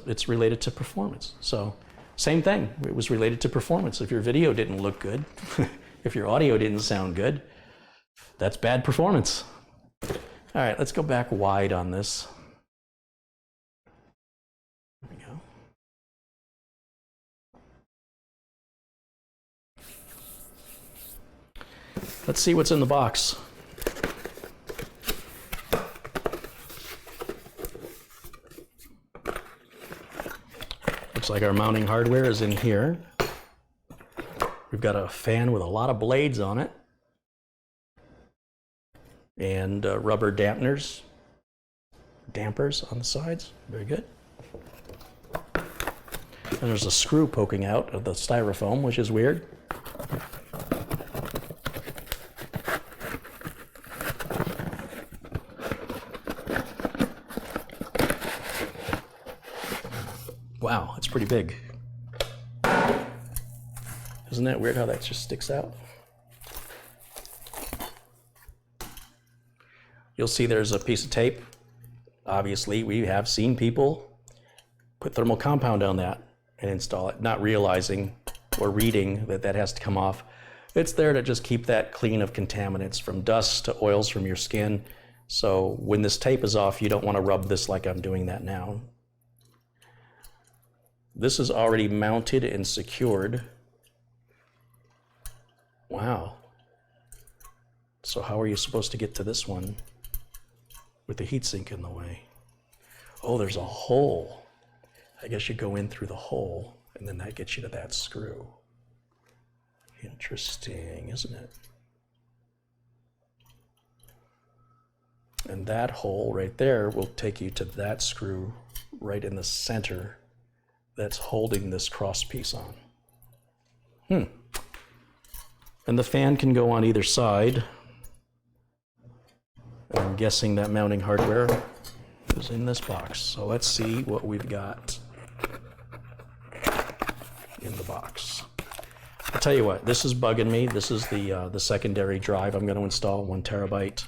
It's related to performance. So same thing, it was related to performance. If your video didn't look good, if your audio didn't sound good, that's bad performance. All right, let's go back wide on this. There we go. Let's see what's in the box. Looks like our mounting hardware is in here. We've got a fan with a lot of blades on it, and rubber dampers on the sides. Very good. And there's a screw poking out of the styrofoam, which is weird. Wow, it's pretty big. Isn't that weird how that just sticks out? You'll see there's a piece of tape. Obviously, we have seen people put thermal compound on that and install it, not realizing or reading that that has to come off. It's there to just keep that clean of contaminants, from dust to oils from your skin. So when this tape is off, you don't want to rub this like I'm doing that now. This is already mounted and secured. Wow. So how are you supposed to get to this one with the heatsink in the way? Oh, there's a hole. I guess you go in through the hole, and then that gets you to that screw. Interesting, isn't it? And that hole right there will take you to that screw right in the center that's holding this cross piece on. And the fan can go on either side. I'm guessing that mounting hardware is in this box. So let's see what we've got in the box. I'll tell you what, this is bugging me. This is the secondary drive I'm going to install, 1 terabyte.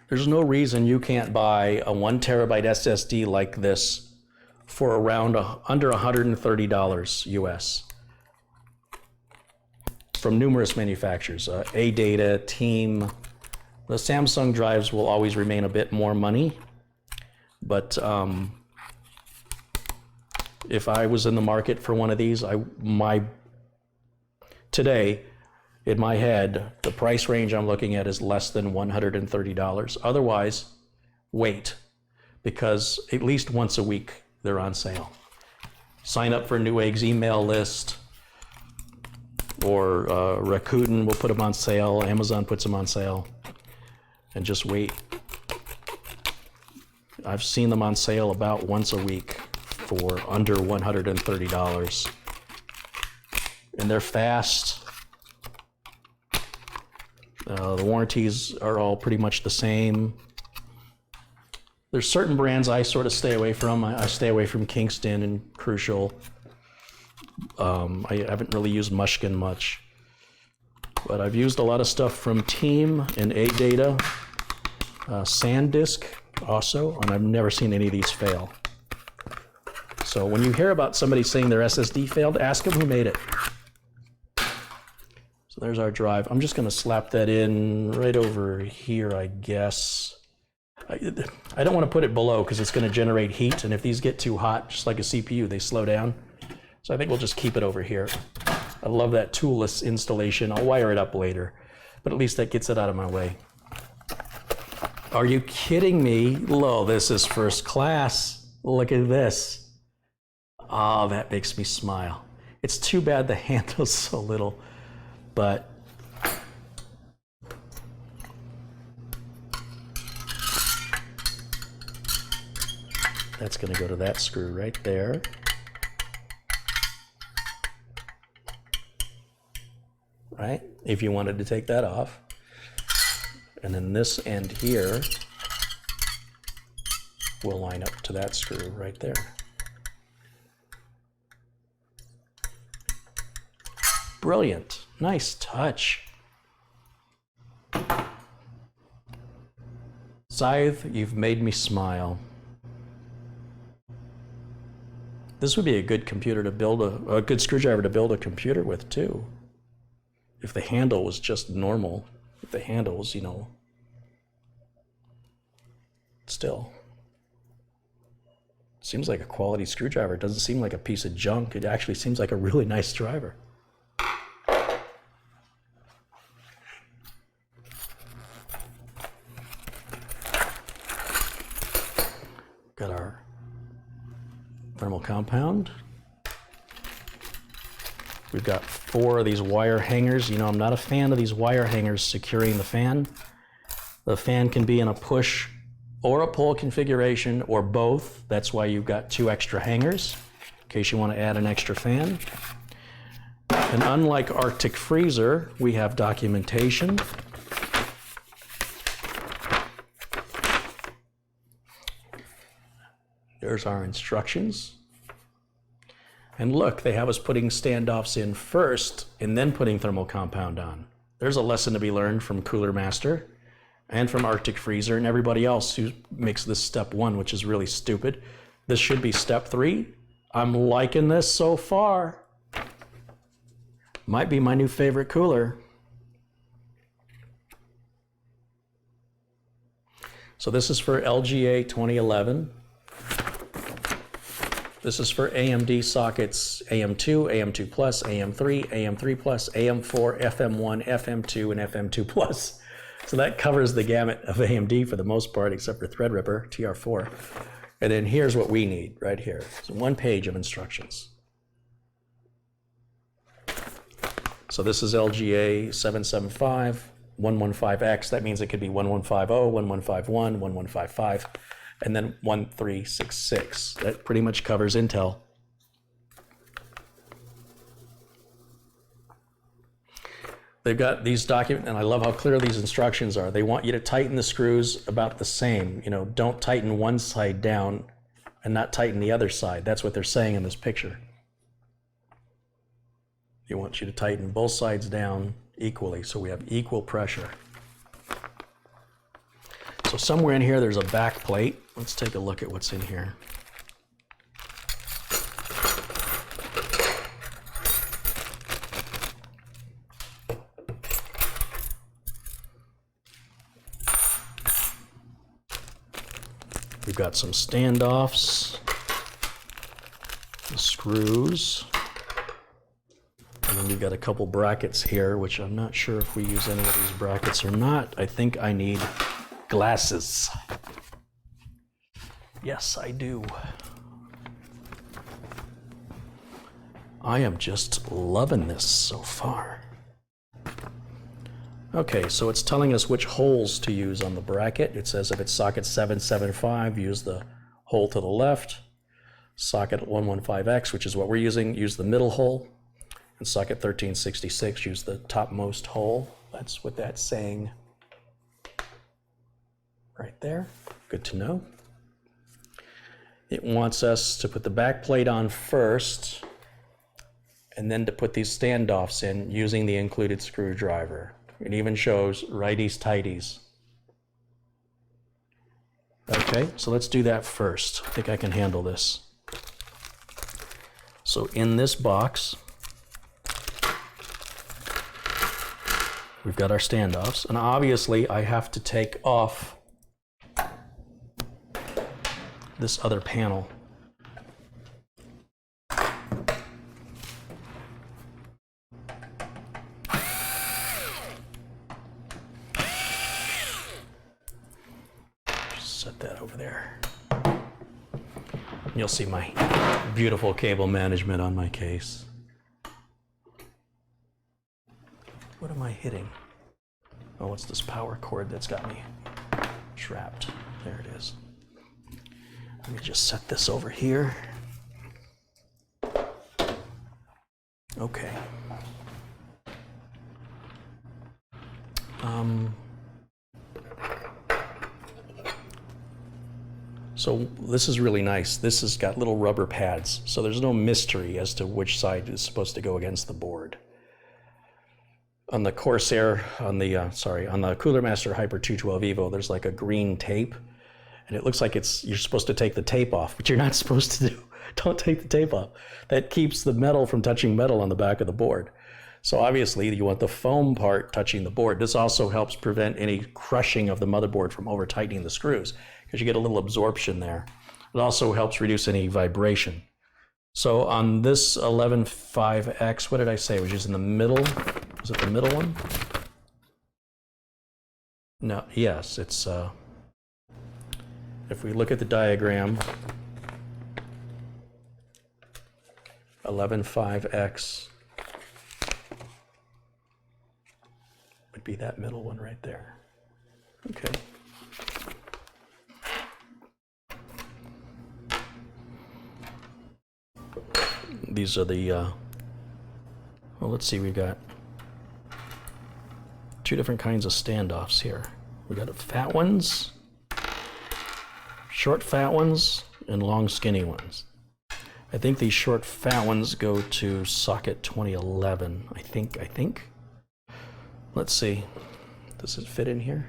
There's no reason you can't buy a 1 terabyte SSD like this for around under $130 US from numerous manufacturers. AData, Team. The Samsung drives will always remain a bit more money, but if I was in the market for one of these, today, in my head, the price range I'm looking at is less than $130. Otherwise, wait, because at least once a week they're on sale. Sign up for Newegg's email list, or Rakuten will put them on sale, Amazon puts them on sale. and just wait. I've seen them on sale about once a week for under $130. And they're fast. The warranties are all pretty much the same. There's certain brands I sort of stay away from. I stay away from Kingston and Crucial. I haven't really used Mugen much. But I've used a lot of stuff from Team and A-Data, SanDisk also, and I've never seen any of these fail. So when you hear about somebody saying their SSD failed, ask them who made it. So there's our drive. I'm just going to slap that in right over here, I guess. I don't want to put it below because it's going to generate heat, and if these get too hot, just like a CPU, they slow down. So I think we'll just keep it over here. I love that toolless installation. I'll wire it up later, but at least that gets it out of my way. Are you kidding me? Lo, this is first class. Look at this. Oh, that makes me smile. It's too bad the handle's so little, but that's going to go to that screw right there. Right? If you wanted to take that off. And then this end here will line up to that screw right there. Brilliant. Nice touch. Scythe, you've made me smile. This would be a good computer to build a good screwdriver to build a computer with too. If the handle was just normal, if the handle was, you know, still. Seems like a quality screwdriver. It doesn't seem like a piece of junk. It actually seems like a really nice driver. Got our thermal compound. We've got 4 of these wire hangers. You know, I'm not a fan of these wire hangers securing the fan. The fan can be in a push or a pull configuration or both. That's why you've got 2 extra hangers in case you want to add an extra fan. And unlike Arctic Freezer, we have documentation. There's our instructions. And look, they have us putting standoffs in first and then putting thermal compound on. There's a lesson to be learned from Cooler Master and from Arctic Freezer and everybody else who makes this step 1, which is really stupid. This should be step 3. I'm liking this so far. Might be my new favorite cooler. So this is for LGA 2011. This is for AMD sockets AM2, AM2 Plus, AM3, AM3 Plus, AM4, FM1, FM2, and FM2 Plus. So that covers the gamut of AMD for the most part, except for Threadripper, TR4. And then here's what we need right here. So 1 page of instructions. So this is LGA 775, 115X. That means it could be 1150, 1151, 1155. And then 1366. That pretty much covers Intel. They've got these documents, and I love how clear these instructions are. They want you to tighten the screws about the same. You know, don't tighten one side down and not tighten the other side. That's what they're saying in this picture. They want you to tighten both sides down equally, so we have equal pressure. So somewhere in here there's a back plate. Let's take a look at what's in here. We've got some standoffs, the screws, and then we've got a couple brackets here, which I'm not sure if we use any of these brackets or not. I think I need glasses. Yes, I do. I am just loving this so far. Okay, so it's telling us which holes to use on the bracket. It says if it's socket 775, use the hole to the left. Socket 115X, which is what we're using, use the middle hole. And socket 1366, use the topmost hole. That's what that's saying right there. Good to know. It wants us to put the back plate on first, and then to put these standoffs in using the included screwdriver. It even shows righties tighties. Okay, so let's do that first. I think I can handle this. So in this box, we've got our standoffs, and obviously I have to take off this other panel. Set that over there. You'll see my beautiful cable management on my case. What am I hitting? Oh, it's this power cord that's got me trapped. There it is. Let me just set this over here. Okay. So this is really nice. This has got little rubber pads, so there's no mystery as to which side is supposed to go against the board. On the Corsair, on the Cooler Master Hyper 212 Evo, there's like a green tape, and it looks like you're supposed to take the tape off, but you're not supposed to do. Don't take the tape off. That keeps the metal from touching metal on the back of the board. So obviously you want the foam part touching the board. This also helps prevent any crushing of the motherboard from over tightening the screws, because you get a little absorption there. It also helps reduce any vibration. So on this 11.5X, what did I say? It was just in the middle. Was it the middle one? No, yes, it's, if we look at the diagram, 11.5X would be that middle one right there. Okay. These are the, well, let's see, we've got two different kinds of standoffs here. We've got fat ones, short fat ones, and long skinny ones. I think these short fat ones go to socket 2011, I think. Let's see, does it fit in here?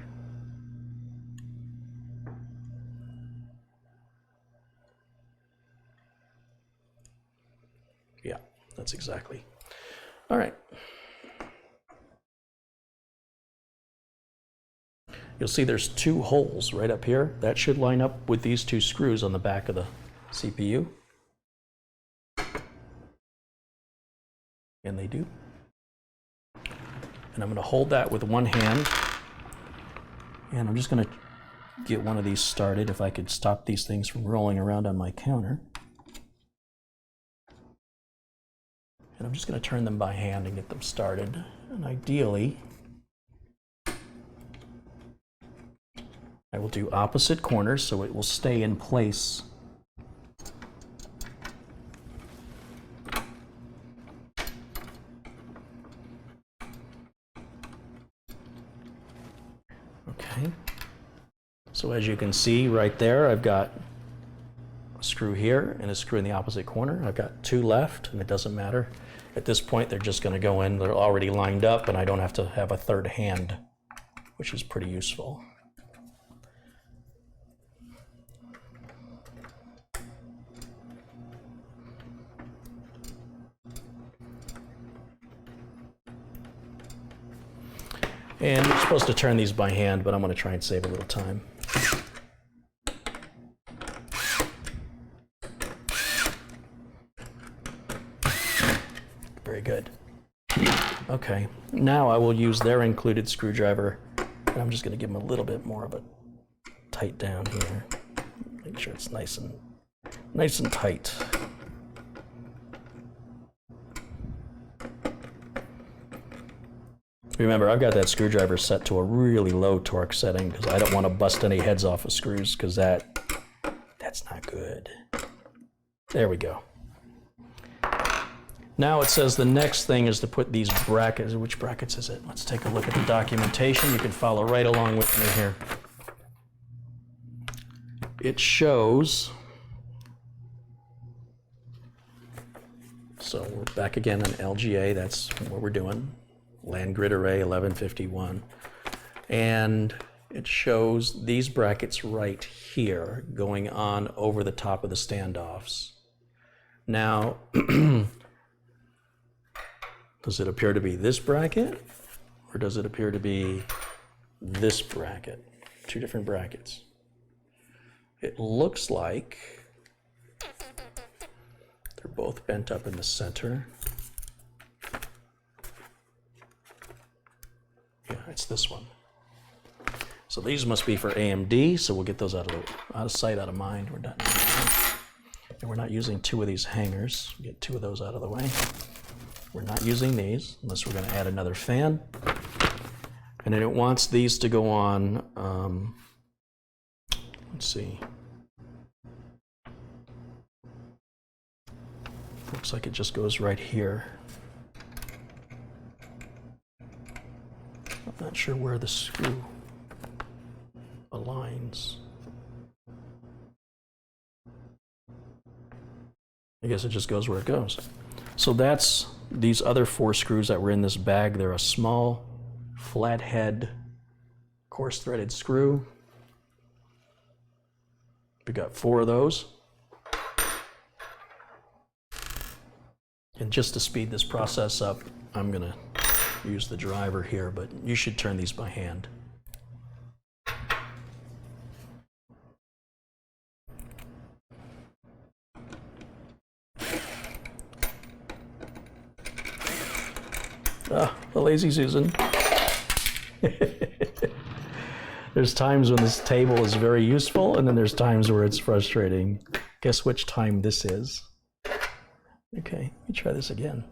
Yeah, that's exactly. All right. You'll see there's two holes right up here. That should line up with these two screws on the back of the CPU. And they do. And I'm going to hold that with one hand. And I'm just going to get one of these started, if I could stop these things from rolling around on my counter. And I'm just going to turn them by hand and get them started. And ideally, I will do opposite corners so it will stay in place. Okay. So as you can see right there, I've got a screw here and a screw in the opposite corner. I've got two left, and it doesn't matter. At this point, they're just going to go in. They're already lined up, and I don't have to have a third hand, which is pretty useful. And you're supposed to turn these by hand, but I'm going to try and save a little time. Very good. Okay, now I will use their included screwdriver, and I'm just going to give them a little bit more of a tight down here. Make sure it's nice and tight. Remember, I've got that screwdriver set to a really low torque setting because I don't want to bust any heads off of screws because that's not good. There we go. Now it says the next thing is to put these brackets. Which brackets is it? Let's take a look at the documentation. You can follow right along with me here. It shows, so we're back again on LGA, that's what we're doing. Land grid array 1151. And it shows these brackets right here going on over the top of the standoffs. Now, does it appear to be this bracket or does it appear to be this bracket? Two different brackets. It looks like they're both bent up in the center. Yeah, it's this one. So these must be for AMD, so we'll get those out of sight, out of mind. We're done. And we're not using two of these hangers. Get two of those out of the way. We're not using these unless we're going to add another fan. And then it wants these to go on, let's see. Looks like it just goes right here. I'm not sure where the screw aligns. I guess it just goes where it goes. So that's these other 4 screws that were in this bag. They're a small flathead coarse threaded screw. We got 4 of those. And just to speed this process up, I'm gonna use the driver here, but you should turn these by hand. Ah, the lazy Susan. There's times when this table is very useful, and then there's times where it's frustrating. Guess which time this is? Okay, let me try this again.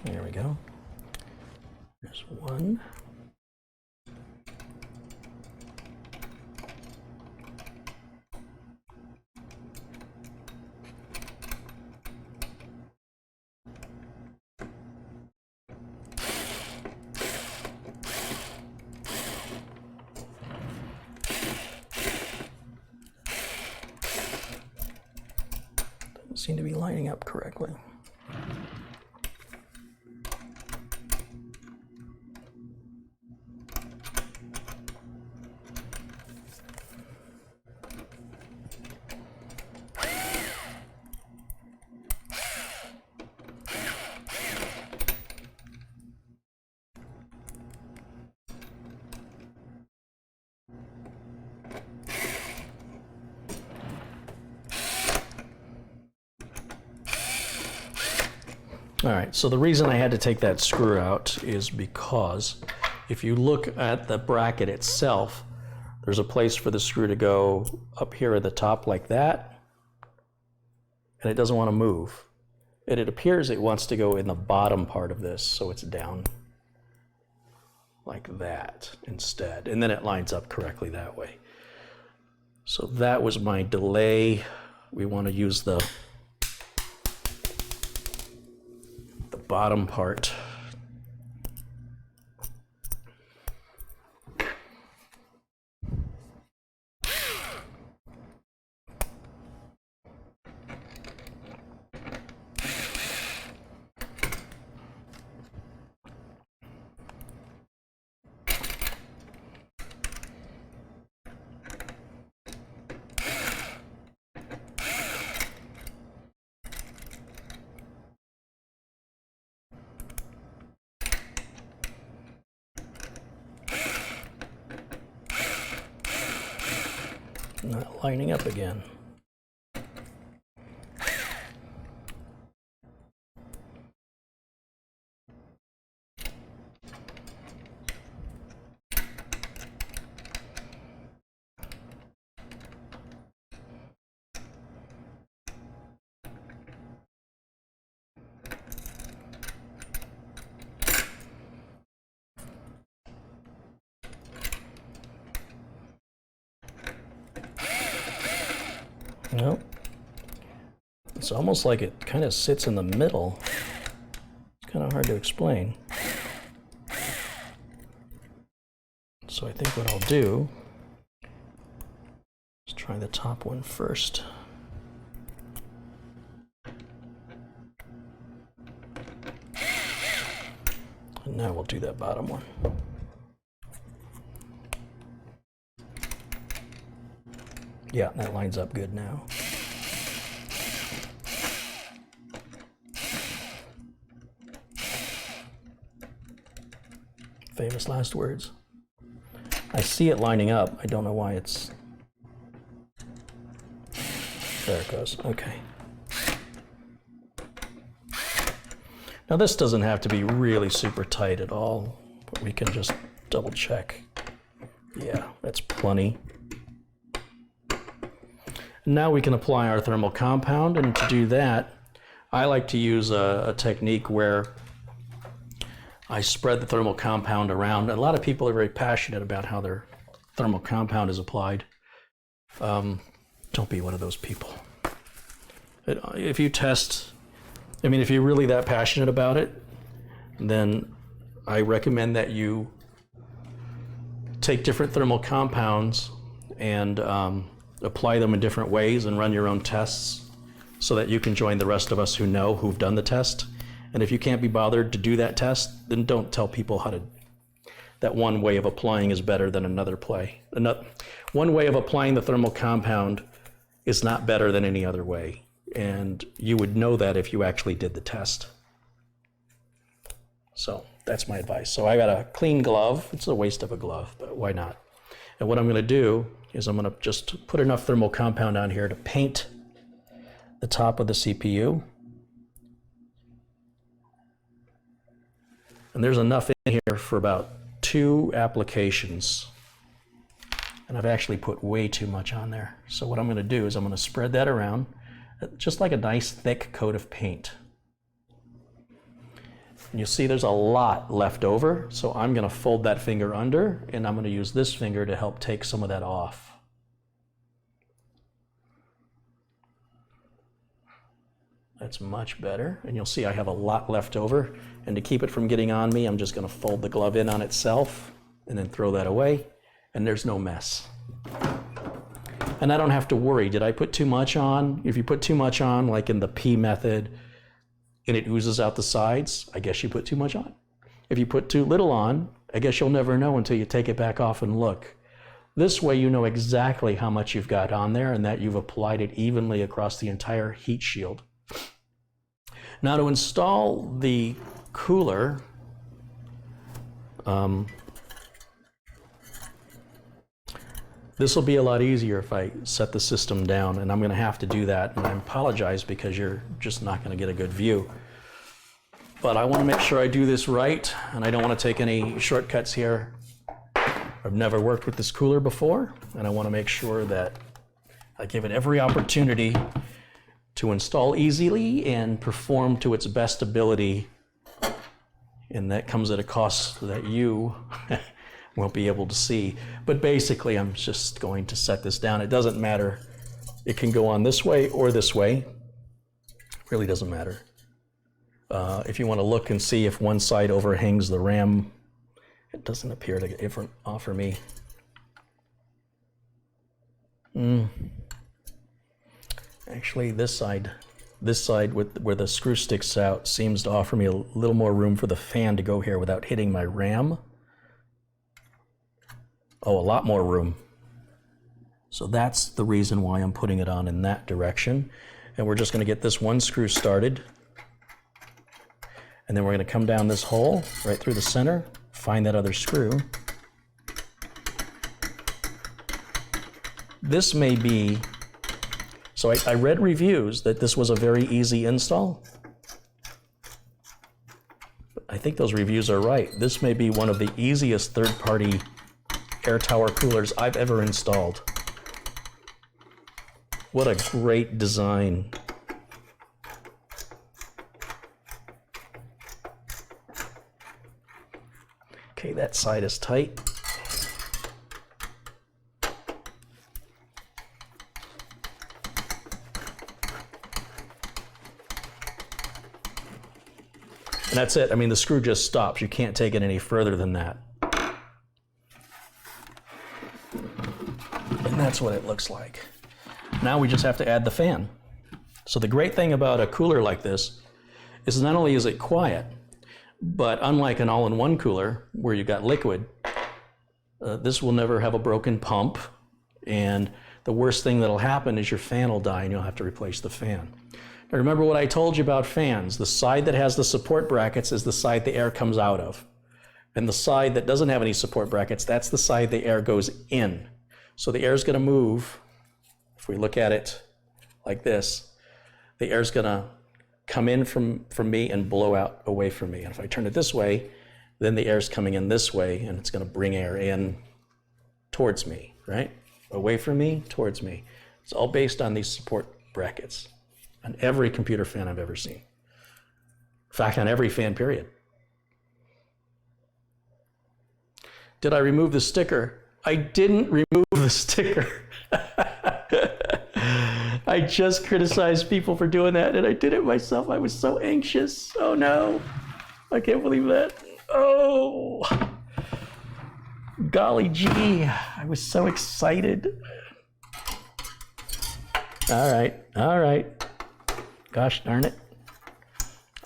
There we go. There's 1. Seem to be lining up correctly. All right, so the reason I had to take that screw out is because if you look at the bracket itself, there's a place for the screw to go up here at the top like that, and it doesn't want to move. And it appears it wants to go in the bottom part of this, so it's down like that instead, and then it lines up correctly that way. So that was my delay. We want to use the bottom part. Not lining up again. Nope. It's almost like it kind of sits in the middle. It's kind of hard to explain. So I think what I'll do is try the top one first. And now we'll do that bottom one. Yeah, that lines up good now. Famous last words. I see it lining up. I don't know why it's... There it goes. Okay. Now this doesn't have to be really super tight at all, but we can just double check. Yeah, that's plenty. Now we can apply our thermal compound, and to do that, I like to use a technique where I spread the thermal compound around. A lot of people are very passionate about how their thermal compound is applied. Don't be one of those people. If you test, I mean, if you're really that passionate about it, then I recommend that you take different thermal compounds and apply them in different ways and run your own tests so that you can join the rest of us who've done the test. And if you can't be bothered to do that test, then don't tell people that one way of applying is better than another play. One way of applying the thermal compound is not better than any other way. And you would know that if you actually did the test. So that's my advice. So I got a clean glove. It's a waste of a glove, but why not? And what I'm gonna do is I'm gonna just put enough thermal compound on here to paint the top of the CPU. And there's enough in here for about 2 applications. And I've actually put way too much on there. So what I'm gonna do is I'm gonna spread that around, just like a nice thick coat of paint. And you'll see there's a lot left over, so I'm gonna fold that finger under, and I'm gonna use this finger to help take some of that off. That's much better, and you'll see I have a lot left over, and to keep it from getting on me, I'm just gonna fold the glove in on itself, and then throw that away, and there's no mess. And I don't have to worry, did I put too much on? If you put too much on, like in the P method, and it oozes out the sides, I guess you put too much on. If you put too little on, I guess you'll never know until you take it back off and look. This way you know exactly how much you've got on there and that you've applied it evenly across the entire heat shield. Now to install the cooler, this will be a lot easier if I set the system down, and I'm going to have to do that, and I apologize because you're just not going to get a good view. But I want to make sure I do this right, and I don't want to take any shortcuts here. I've never worked with this cooler before, and I want to make sure that I give it every opportunity to install easily and perform to its best ability, and that comes at a cost that you won't be able to see. But basically, I'm just going to set this down. It doesn't matter. It can go on this way or this way. It really doesn't matter. If you want to look and see if one side overhangs the RAM, it doesn't appear to offer me. Actually, this side where the screw sticks out seems to offer me a little more room for the fan to go here without hitting my RAM. Oh, a lot more room. So that's the reason why I'm putting it on in that direction. And we're just going to get this one screw started. And then we're going to come down this hole right through the center, find that other screw. This may be, so I read reviews that this was a very easy install. I think those reviews are right. This may be one of the easiest third-party air tower coolers I've ever installed. What a great design. Okay, that side is tight. that's it. I mean, the screw just stops. You can't take it any further than that. And that's what it looks like. Now we just have to add the fan. So the great thing about a cooler like this is not only is it quiet, but unlike an all-in-one cooler where you got liquid, this will never have a broken pump. And the worst thing that'll happen is your fan will die and you'll have to replace the fan. Now remember what I told you about fans. The side that has the support brackets is the side the air comes out of. And the side that doesn't have any support brackets, that's the side the air goes in. So the air is going to move. If we look at it like this, the air is going to come in from me and blow out away from me. And if I turn it this way, then the air is coming in this way and it's going to bring air in towards me, right? Away from me, towards me. It's all based on these support brackets on every computer fan I've ever seen. In fact, on every fan, period. Did I remove the sticker? I didn't remove the sticker. I just criticized people for doing that, and I did it myself. I was so anxious. Oh no, I can't believe that. Oh, golly gee, I was so excited. All right. Gosh darn it.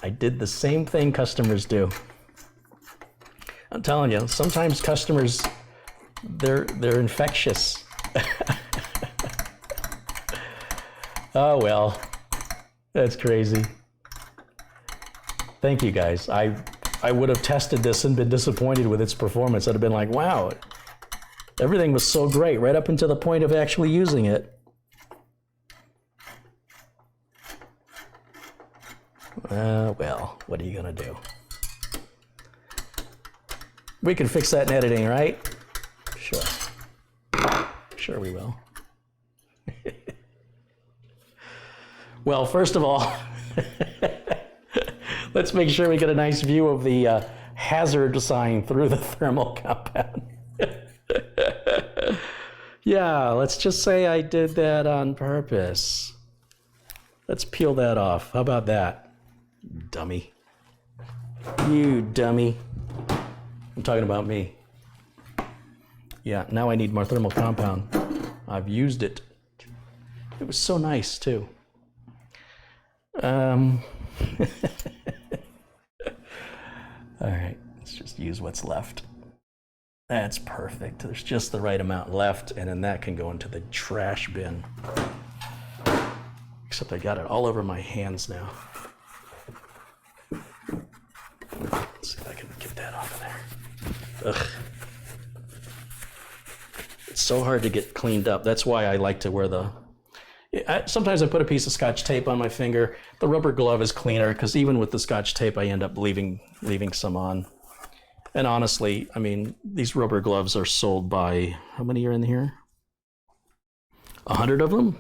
I did the same thing customers do. I'm telling you, sometimes customers, they're infectious. Oh well, that's crazy. Thank you guys. I would have tested this and been disappointed with its performance. I'd have been like, wow, everything was so great right up until the point of actually using it. Well, what are you gonna do? We can fix that in editing, right? Sure. Sure we will. Well, first of all, let's make sure we get a nice view of the hazard sign through the thermal compound. Yeah, let's just say I did that on purpose. Let's peel that off. How about that? Dummy. You dummy. I'm talking about me. Yeah, now I need more thermal compound. I've used it. It was so nice, too. All right, let's just use what's left. That's perfect. There's just the right amount left, and then that can go into the trash bin. Except I got it all over my hands now. Let's see if I can get that off of there. Ugh. It's so hard to get cleaned up. That's why I like to wear the... sometimes I put a piece of Scotch tape on my finger. The rubber glove is cleaner because even with the Scotch tape, I end up leaving some on. And honestly, I mean, these rubber gloves are sold by, how many are in here? 100 of them?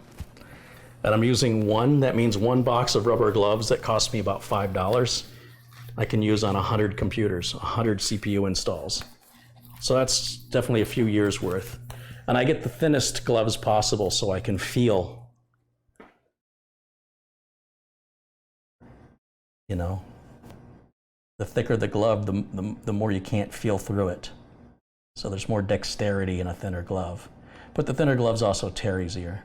And I'm using one. That means one box of rubber gloves that cost me about $5. I can use on 100 computers, 100 CPU installs. So that's definitely a few years worth. And I get the thinnest gloves possible so I can feel, you know, the thicker the glove, the more you can't feel through it. So there's more dexterity in a thinner glove. But the thinner gloves also tear easier.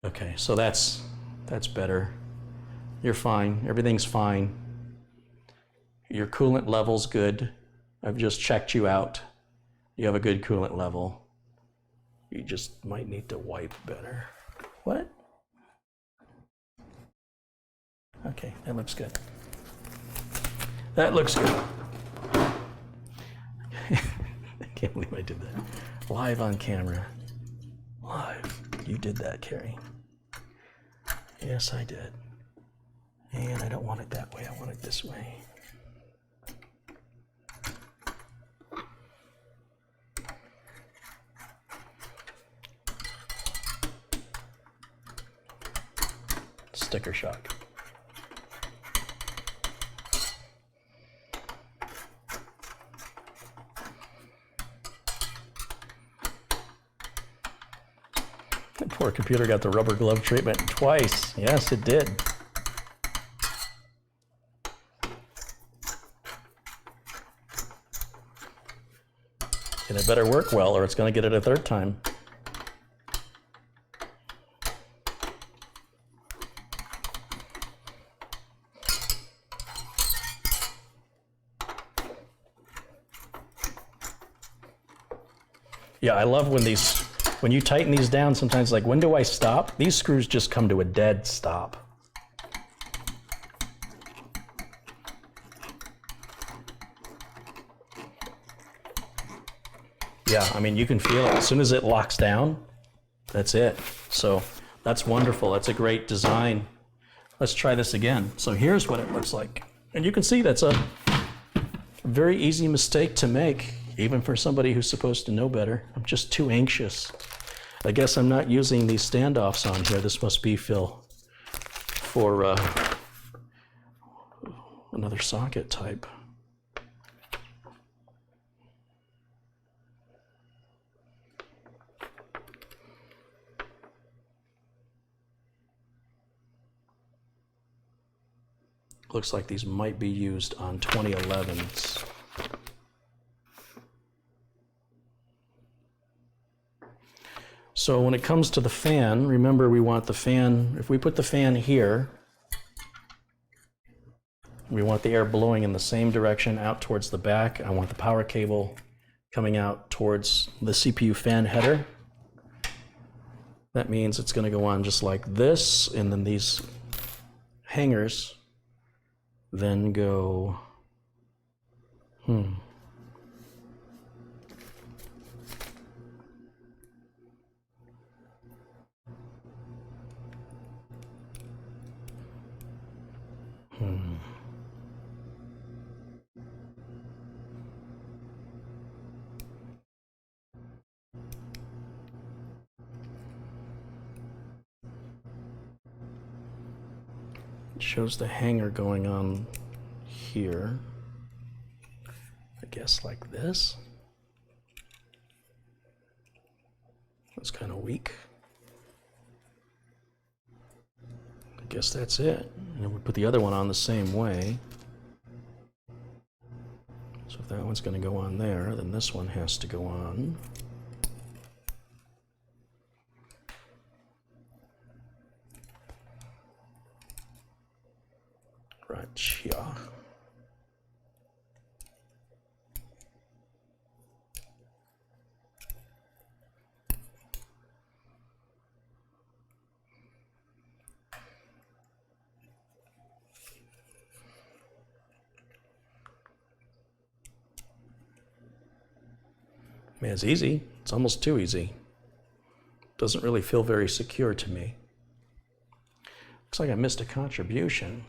Okay, so that's better. You're fine, everything's fine. Your coolant level's good. I've just checked you out. You have a good coolant level. You just might need to wipe better. What? Okay, that looks good. That looks good. I can't believe I did that. Live on camera. Live. You did that, Carrie. Yes, I did. And I don't want it that way. I want it this way. Sticker shock. That poor computer got the rubber glove treatment twice. Yes, it did. And it better work well or it's going to get it a third time. Yeah, I love when you tighten these down, sometimes like, when do I stop? These screws just come to a dead stop. Yeah, I mean, you can feel it. As soon as it locks down, that's it. So that's wonderful. That's a great design. Let's try this again. So here's what it looks like. And you can see that's a very easy mistake to make, even for somebody who's supposed to know better. I'm just too anxious. I guess I'm not using these standoffs on here. This must be for another socket type. Looks like these might be used on 2011s. So when it comes to the fan, remember we want the fan, if we put the fan here, we want the air blowing in the same direction out towards the back. I want the power cable coming out towards the CPU fan header. That means it's going to go on just like this, and then these hangers then go, It shows the hanger going on here, I guess like this. That's kind of weak. I guess that's it. And we put the other one on the same way. So if that one's going to go on there, then this one has to go on. Right here. Man, it's easy. It's almost too easy. Doesn't really feel very secure to me. Looks like I missed a contribution.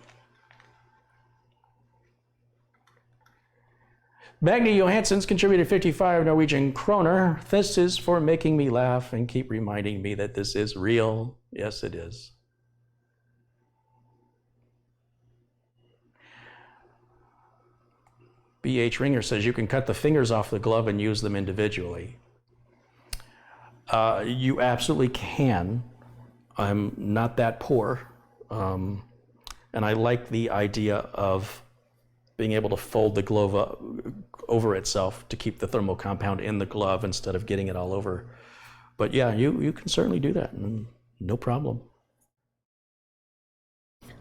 Magni Johansson's contributed 55 Norwegian kroner. This is for making me laugh and keep reminding me that this is real. Yes, it is. B.H. Ringer says you can cut the fingers off the glove and use them individually. You absolutely can. I'm not that poor. And I like the idea of being able to fold the glove over itself to keep the thermal compound in the glove instead of getting it all over. But yeah, you can certainly do that, no problem.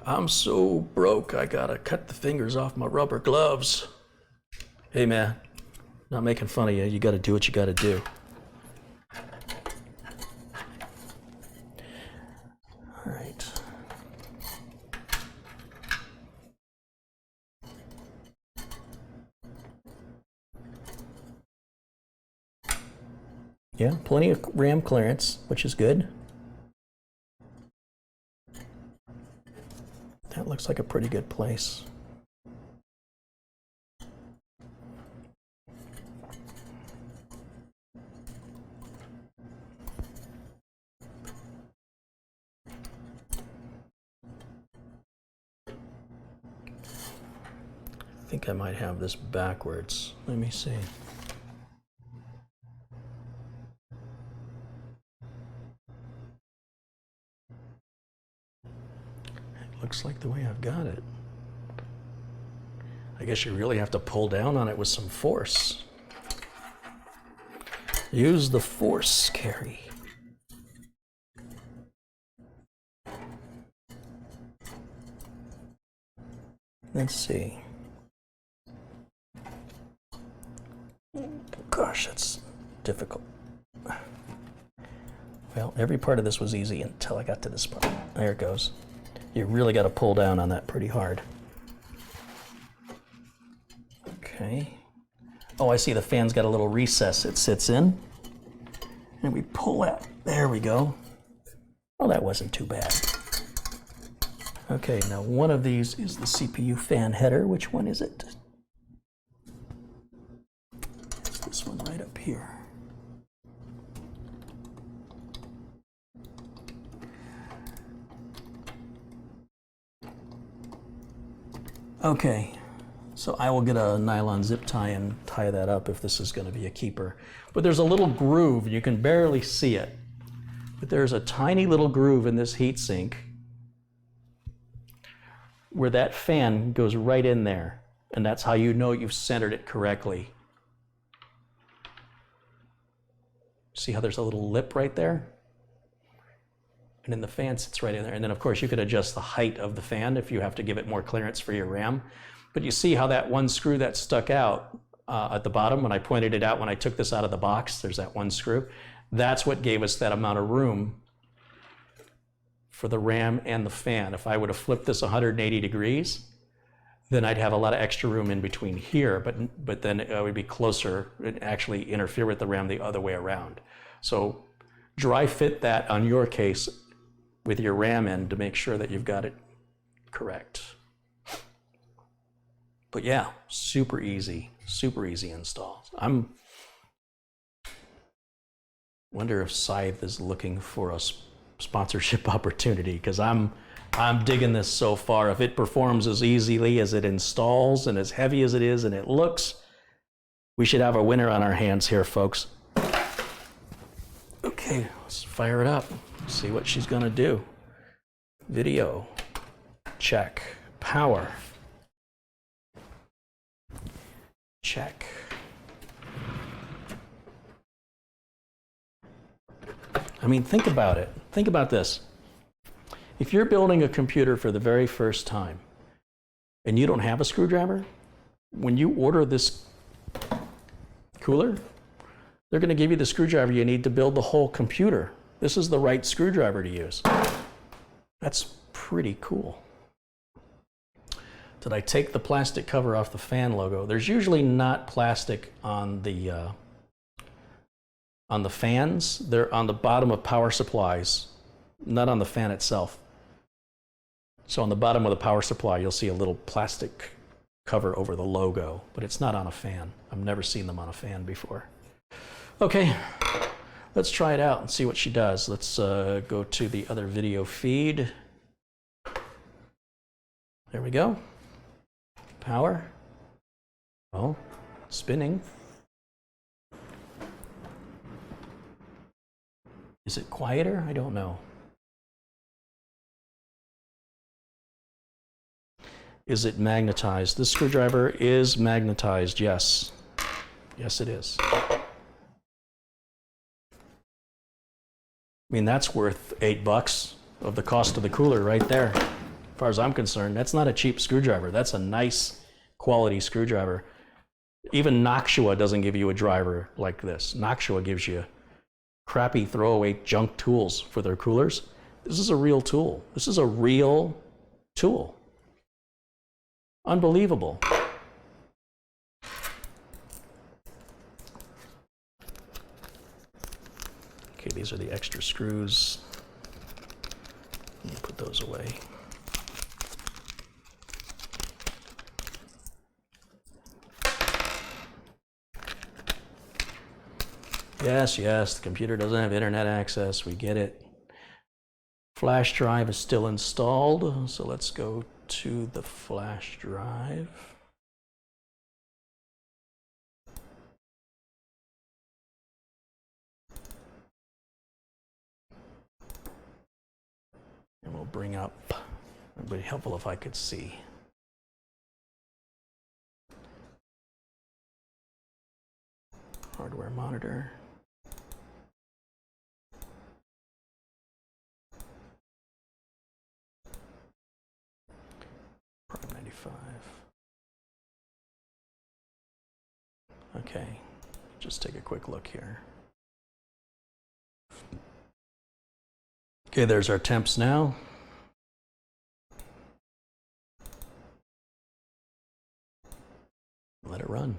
I'm so broke, I gotta cut the fingers off my rubber gloves. Hey man, not making fun of you. You gotta do what you gotta do. All right. Yeah, plenty of RAM clearance, which is good. That looks like a pretty good place. I think I might have this backwards. Let me see. Looks like the way I've got it. I guess you really have to pull down on it with some force. Use the force carry. Let's see. Gosh, that's difficult. Well, every part of this was easy until I got to this part. There it goes. You really got to pull down on that pretty hard. Okay. Oh, I see the fan's got a little recess it sits in. And we pull that. There we go. Oh, that wasn't too bad. Okay, now one of these is the CPU fan header. Which one is it? It's this one right up here. Okay, so I will get a nylon zip tie and tie that up if this is going to be a keeper. But there's a little groove, you can barely see it. But there's a tiny little groove in this heatsink where that fan goes right in there. And that's how you know you've centered it correctly. See how there's a little lip right there? And then the fan sits right in there. And then of course you could adjust the height of the fan if you have to give it more clearance for your RAM. But you see how that one screw that stuck out at the bottom when I pointed it out when I took this out of the box, there's that one screw. That's what gave us that amount of room for the RAM and the fan. If I would have flipped this 180 degrees, then I'd have a lot of extra room in between here, but then it would be closer and actually interfere with the RAM the other way around. So dry fit that on your case with your RAM end to make sure that you've got it correct. But yeah, super easy install. Wonder if Scythe is looking for a sponsorship opportunity, because I'm digging this so far. If it performs as easily as it installs and as heavy as it is and it looks, we should have a winner on our hands here, folks. Okay, let's fire it up. See what she's gonna do. Video, check. Power, check. I mean, think about it. Think about this. If you're building a computer for the very first time and you don't have a screwdriver, when you order this cooler, they're going to give you the screwdriver you need to build the whole computer. This is the right screwdriver to use. That's pretty cool. Did I take the plastic cover off the fan logo? There's usually not plastic on the fans. They're on the bottom of power supplies, not on the fan itself. So on the bottom of the power supply, you'll see a little plastic cover over the logo, but it's not on a fan. I've never seen them on a fan before. Okay, let's try it out and see what she does. Let's go to the other video feed. There we go. Power. Oh, spinning. Is it quieter? I don't know. Is it magnetized? This screwdriver is magnetized, yes. Yes, it is. I mean, that's worth $8 of the cost of the cooler right there. As far as I'm concerned, that's not a cheap screwdriver. That's a nice quality screwdriver. Even Noctua doesn't give you a driver like this. Noctua gives you crappy throwaway junk tools for their coolers. This is a real tool. This is a real tool. Unbelievable. Okay, these are the extra screws. Let me put those away. Yes, yes, the computer doesn't have internet access. We get it. Flash drive is still installed, so let's go to the flash drive. And we'll bring up, it would be helpful if I could see. Hardware monitor. 25. Okay, just take a quick look here. Okay, there's our temps now. Let it run.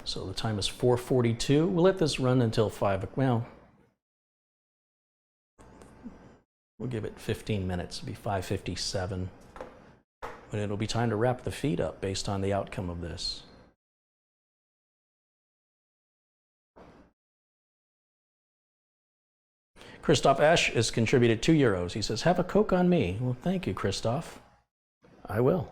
So the time is 4:42. We'll let this run until 5. Well, we'll give it 15 minutes. It'll be 5:57. But it'll be time to wrap the feed up based on the outcome of this. Christoph Esch has contributed €2. He says, have a Coke on me. Well, thank you, Christoph. I will.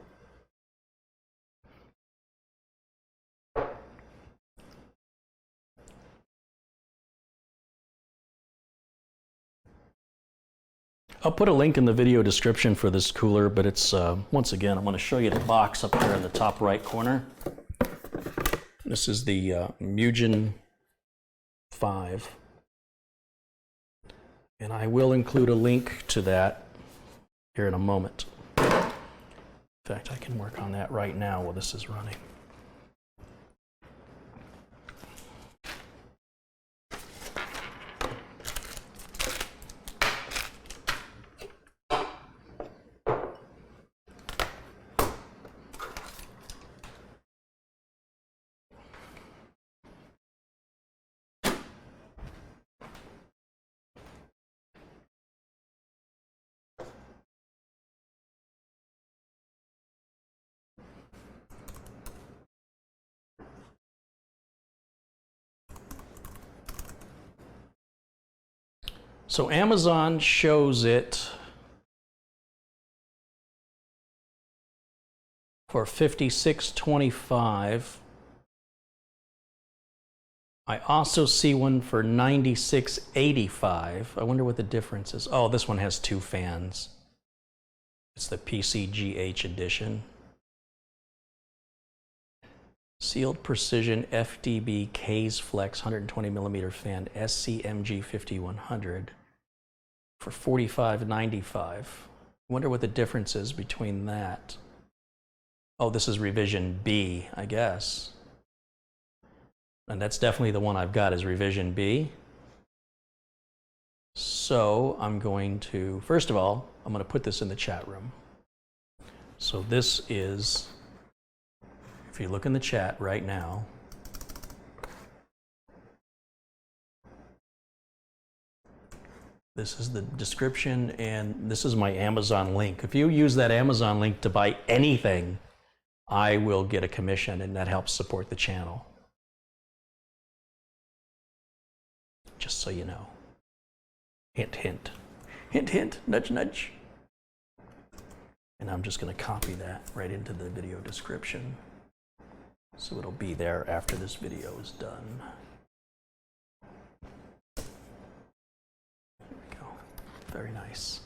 I'll put a link in the video description for this cooler, but it's, once again, I'm going to show you the box up there in the top right corner. This is the Mugen 5. And I will include a link to that here in a moment. In fact, I can work on that right now while this is running. So Amazon shows it for $56.25. I also see one for $96.85. I wonder what the difference is. Oh, this one has 2 fans. It's the PCGH edition. Sealed Precision FDB Case Flex 120mm fan SCMG 5100 for $45.95. I wonder what the difference is between that. Oh, this is revision B, I guess. And that's definitely the one I've got is revision B. So I'm going to, first of all, I'm going to put this in the chat room. So this is, if you look in the chat right now, this is the description and this is my Amazon link. If you use that Amazon link to buy anything, I will get a commission and that helps support the channel. Just so you know. Hint, hint. Hint, hint. Nudge, nudge. And I'm just going to copy that right into the video description. So it'll be there after this video is done. There we go. Very nice.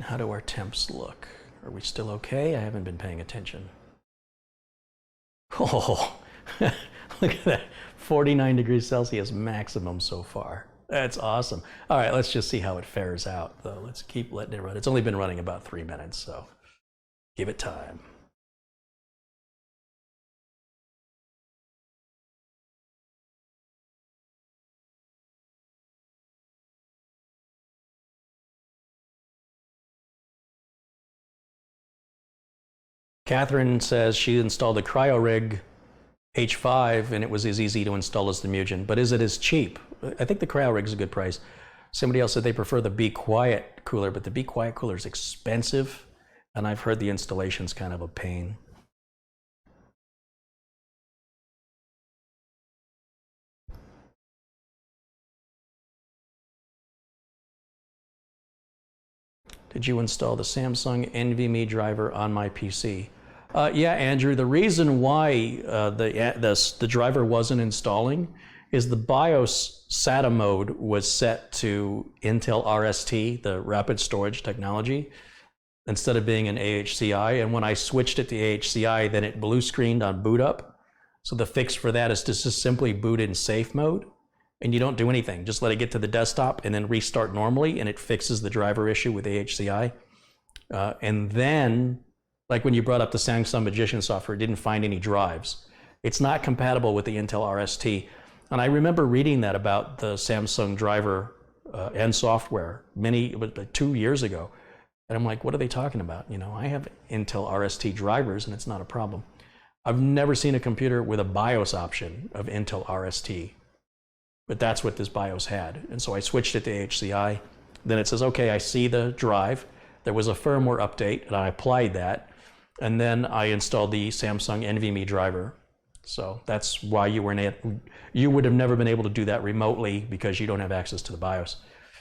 How do our temps look? Are we still okay? I haven't been paying attention. Oh, look at that. 49 degrees Celsius maximum so far. That's awesome. All right, let's just see how it fares out, though. Let's keep letting it run. It's only been running about 3 minutes, so give it time. Catherine says she installed a CryoRig H5 and it was as easy to install as the Mugen, but is it as cheap? I think the CryoRig is a good price. Somebody else said they prefer the Be Quiet cooler, but the Be Quiet cooler is expensive, and I've heard the installation's kind of a pain. Did you install the Samsung NVMe driver on my PC? Yeah, Andrew, the reason why the driver wasn't installing is the BIOS SATA mode was set to Intel RST, the rapid storage technology, instead of being an AHCI. And when I switched it to AHCI, then it blue screened on boot up. So the fix for that is to just simply boot in safe mode. and you don't do anything. Just let it get to the desktop and then restart normally, and it fixes the driver issue with AHCI. And then, like when you brought up the Samsung Magician software, it didn't find any drives. It's not compatible with the Intel RST. And I remember reading that about the Samsung driver and software 2 years ago. And I'm like, what are they talking about? You know, I have Intel RST drivers and it's not a problem. I've never seen a computer with a BIOS option of Intel RST, but that's what this BIOS had. And so I switched it to HCI. Then it says, okay, I see the drive. There was a firmware update and I applied that. And then I installed the Samsung NVMe driver. So that's why you would have never been able to do that remotely, because you don't have access to the BIOS.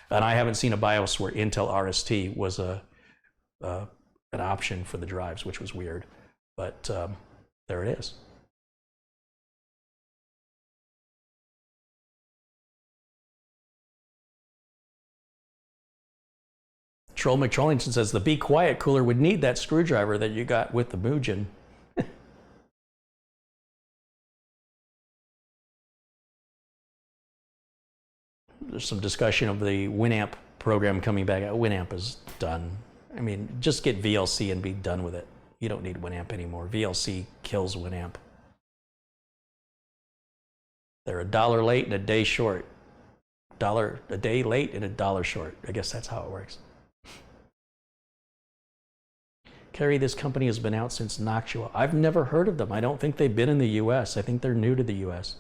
And I haven't seen a BIOS where Intel RST was an option for the drives, which was weird. But there it is. Troll McTrollington says the Be Quiet cooler would need that screwdriver that you got with the Mugen. There's some discussion of the Winamp program coming back. Winamp is done. I mean, just get VLC and be done with it. You don't need Winamp anymore. VLC kills Winamp. They're $1 late and a day short. A day late and $1 short. I guess that's how it works. Carrie, this company has been out since Noctua. I've never heard of them. I don't think they've been in the US. I think they're new to the US.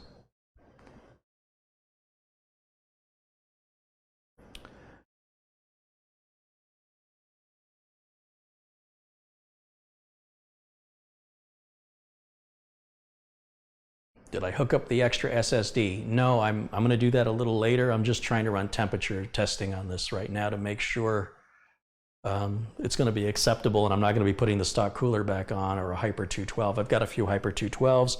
Did I hook up the extra SSD? No, I'm going to do that a little later. I'm just trying to run temperature testing on this right now to make sure it's going to be acceptable, and I'm not going to be putting the stock cooler back on or a Hyper 212. I've got a few Hyper 212s.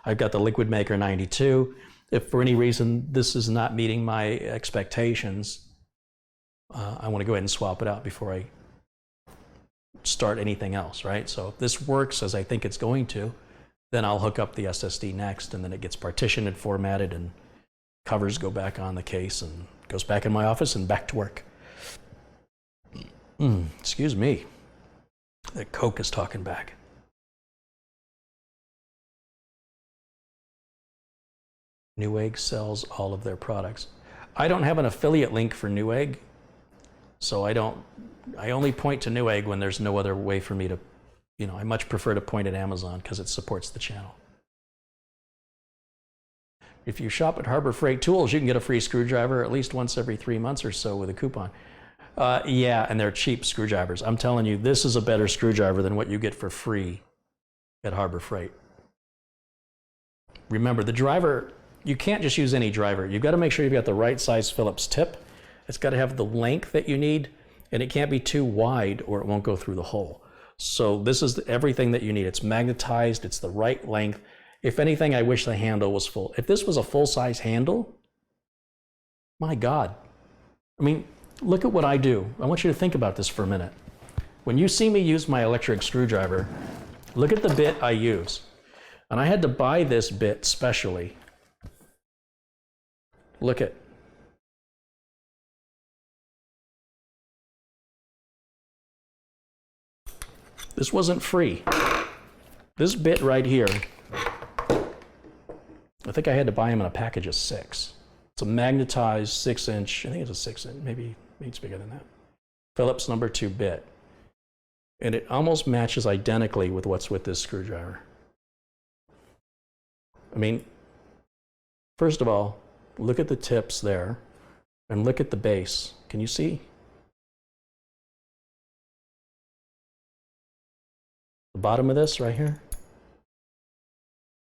I've got the Liquid Maker 92. If for any reason this is not meeting my expectations, I want to go ahead and swap it out before I start anything else, right? So if this works as I think it's going to, then I'll hook up the SSD next, and then it gets partitioned and formatted, and covers go back on the case, and goes back in my office and back to work. Excuse me. That Coke is talking back. Newegg sells all of their products. I don't have an affiliate link for Newegg, so I only point to Newegg when there's no other way for me to, you know, I much prefer to point at Amazon because it supports the channel. If you shop at Harbor Freight Tools, you can get a free screwdriver at least once every 3 months or so with a coupon. Yeah, and they're cheap screwdrivers. I'm telling you, this is a better screwdriver than what you get for free at Harbor Freight. Remember, the driver, you can't just use any driver. You've got to make sure you've got the right size Phillips tip. It's got to have the length that you need, and it can't be too wide or it won't go through the hole. So this is everything that you need. It's magnetized, it's the right length. If anything, I wish the handle was full. If this was a full-size handle, my God. I mean, look at what I do. I want you to think about this for a minute. When you see me use my electric screwdriver, look at the bit I use. And I had to buy this bit specially. Look at. This wasn't free. This bit right here, I think I had to buy them in a package of 6. It's a magnetized 6-inch, I think it's a 6-inch, maybe it's bigger than that. Phillips number 2 bit. And it almost matches identically with what's with this screwdriver. I mean, first of all, look at the tips there and look at the base. Can you see? The bottom of this right here,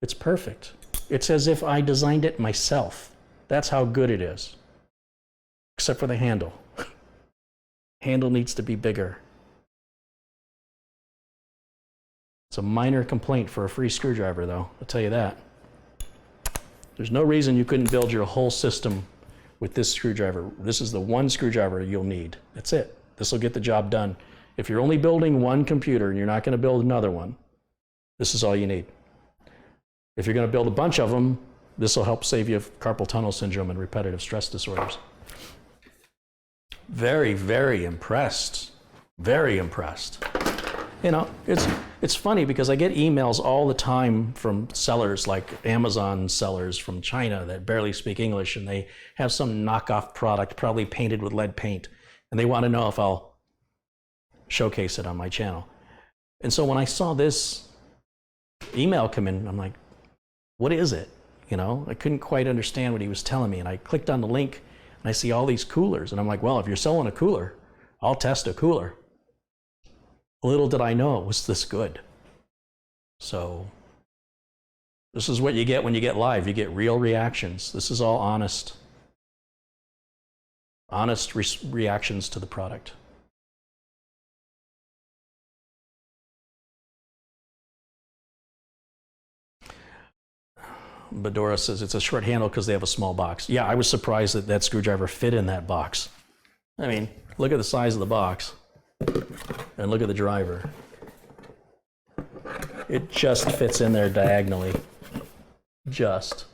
it's perfect. It's as if I designed it myself. That's how good it is. Except for the handle. Handle needs to be bigger. It's a minor complaint for a free screwdriver, though, I'll tell you that. There's no reason you couldn't build your whole system with this screwdriver. This is the one screwdriver you'll need. That's it. This will get the job done. If you're only building one computer and you're not going to build another one, this is all you need. If you're going to build a bunch of them, This will help save you carpal tunnel syndrome and repetitive stress disorders. Very, very impressed. Very impressed. You know, it's funny because I get emails all the time from sellers, like Amazon sellers from China that barely speak English, and they have some knockoff product probably painted with lead paint, and they want to know if I'll showcase it on my channel. And so when I saw this email come in, I'm like, what is it? You know, I couldn't quite understand what he was telling me, and I clicked on the link and I see all these coolers, and I'm like, well, if you're selling a cooler, I'll test a cooler. Little did I know it was this good. So this is what you get when you get live. You get real reactions. This is all honest reactions to the product. Bedora says it's a short handle because they have a small box. Yeah, I was surprised that that screwdriver fit in that box. I mean, look at the size of the box and look at the driver. It just fits in there diagonally. Just.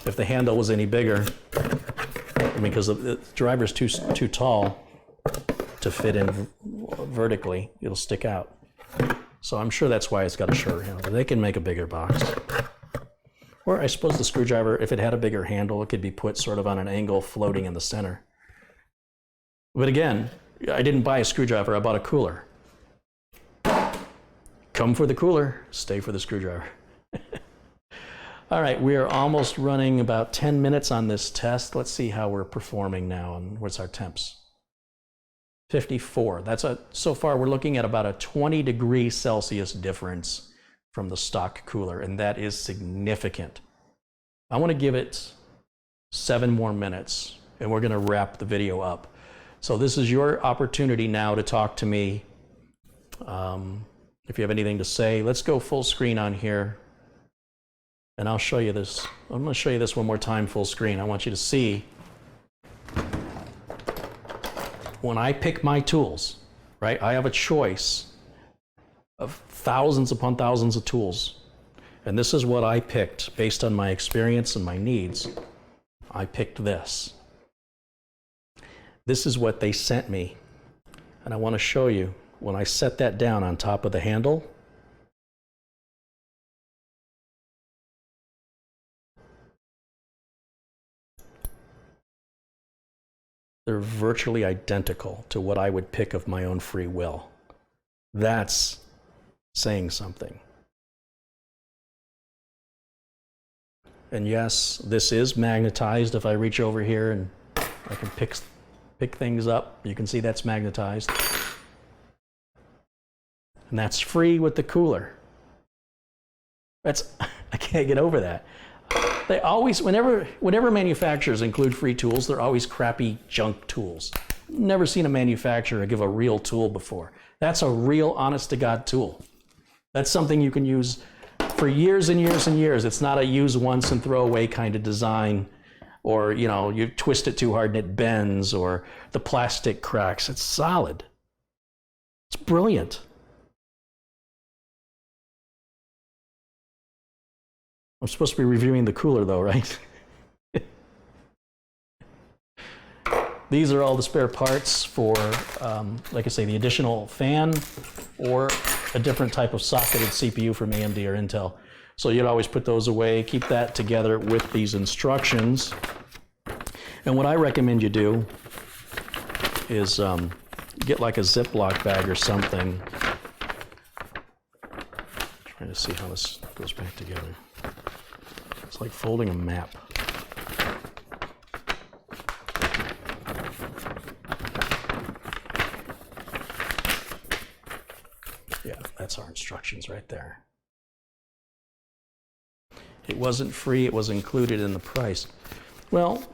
If the handle was any bigger, I mean, because the driver's too tall to fit in vertically, it'll stick out. So I'm sure that's why it's got a short handle. They can make a bigger box. Or I suppose the screwdriver, if it had a bigger handle, it could be put sort of on an angle floating in the center. But again, I didn't buy a screwdriver, I bought a cooler. Come for the cooler, stay for the screwdriver. All right, we are almost running about 10 minutes on this test. Let's see how we're performing now and what's our temps. 54. So far we're looking at about a 20°C difference from the stock cooler, and that is significant. I want to give it 7 more minutes, and we're going to wrap the video up. So this is your opportunity now to talk to me. If you have anything to say, let's go full screen on here, and I'll show you this. I'm going to show you this one more time full screen. I want you to see when I pick my tools, right? I have a choice of thousands upon thousands of tools. And this is what I picked based on my experience and my needs. I picked this. This is what they sent me. And I want to show you when I set that down on top of the handle. They're virtually identical to what I would pick of my own free will. That's saying something. And yes, this is magnetized. If I reach over here and I can pick things up, you can see that's magnetized. And that's free with the cooler. I can't get over that. They always, whenever manufacturers include free tools, they're always crappy junk tools. Never seen a manufacturer give a real tool before. That's a real honest-to-God tool. That's something you can use for years and years and years. It's not a use once and throw away kind of design, or you know, you twist it too hard and it bends, or the plastic cracks. It's solid. It's brilliant. I'm supposed to be reviewing the cooler though, right? These are all the spare parts for, like I say, the additional fan or a different type of socketed CPU from AMD or Intel. So you'd always put those away, keep that together with these instructions. And what I recommend you do is get like a Ziploc bag or something. Trying to see how this goes back together. It's like folding a map. Yeah, that's our instructions right there. It wasn't free, it was included in the price. Well,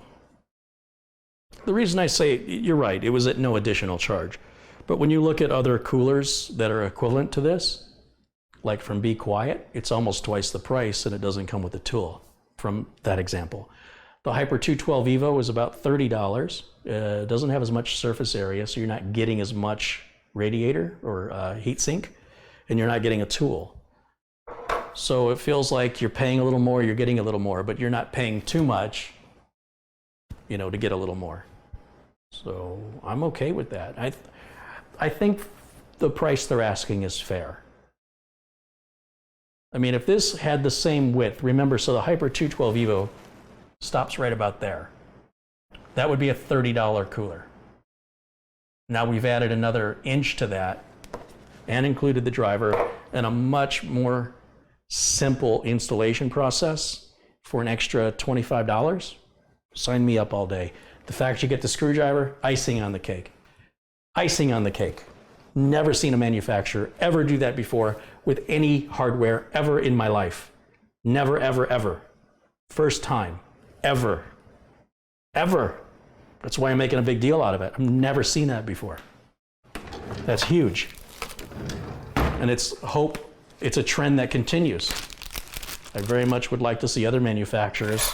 the reason I say, you're right, it was at no additional charge. But when you look at other coolers that are equivalent to this, like from Be Quiet, it's almost twice the price and it doesn't come with a tool from that example. The Hyper 212 Evo is about $30. It doesn't have as much surface area, so you're not getting as much radiator or heat sink, and you're not getting a tool. So it feels like you're paying a little more, you're getting a little more, but you're not paying too much, you know, to get a little more. So I'm okay with that. I think the price they're asking is fair. I mean, if this had the same width, remember, so the Hyper 212 Evo stops right about there. That would be a $30 cooler. Now we've added another inch to that and included the driver and a much more simple installation process for an extra $25. Sign me up all day. The fact you get the screwdriver, icing on the cake. Icing on the cake. Never seen a manufacturer ever do that before with any hardware ever in my life. Never, ever, ever. First time, ever. Ever. That's why I'm making a big deal out of it. I've never seen that before. That's huge. And it's a trend that continues. I very much would like to see other manufacturers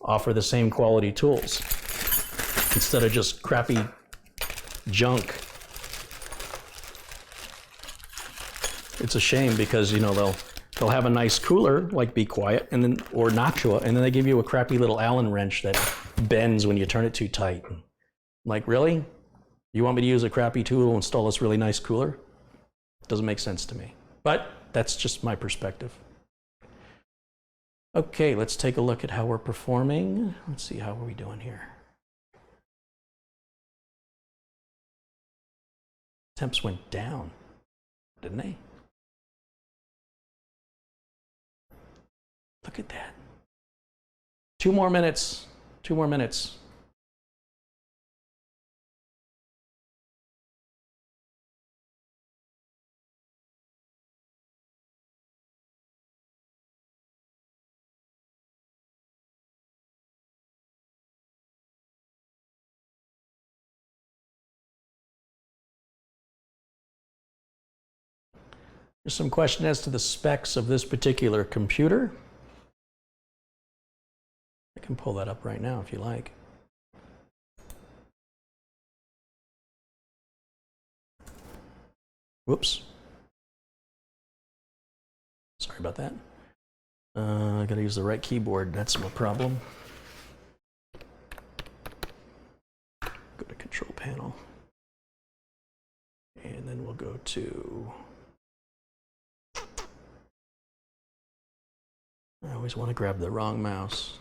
offer the same quality tools instead of just crappy junk. It's a shame because, you know, they'll have a nice cooler like Be Quiet and then or Noctua, and then they give you a crappy little Allen wrench that bends when you turn it too tight. I'm like, really? You want me to use a crappy tool to install this really nice cooler? Doesn't make sense to me. But that's just my perspective. Okay, let's take a look at how we're performing. Let's see, how are we doing here? Temps went down, didn't they? Look at that. 2 more minutes. 2 more minutes. There's some question as to the specs of this particular computer. I can pull that up right now if you like. Whoops. Sorry about that. I gotta use the right keyboard. That's my problem. Go to Control Panel. And then we'll go to... I always want to grab the wrong mouse.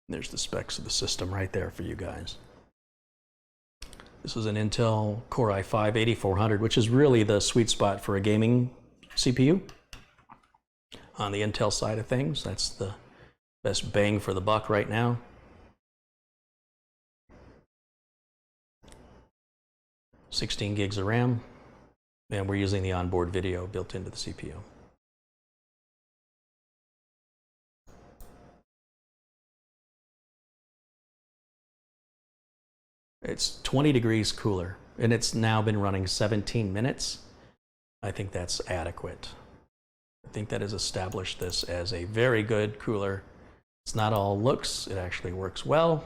There's the specs of the system right there for you guys. This is an Intel Core i5-8400, which is really the sweet spot for a gaming CPU. On the Intel side of things, that's the best bang for the buck right now. $16 gigs of RAM, and we're using the onboard video built into the CPU. It's 20 degrees cooler, and it's now been running 17 minutes. I think that's adequate. I think that has established this as a very good cooler. It's not all looks, it actually works well.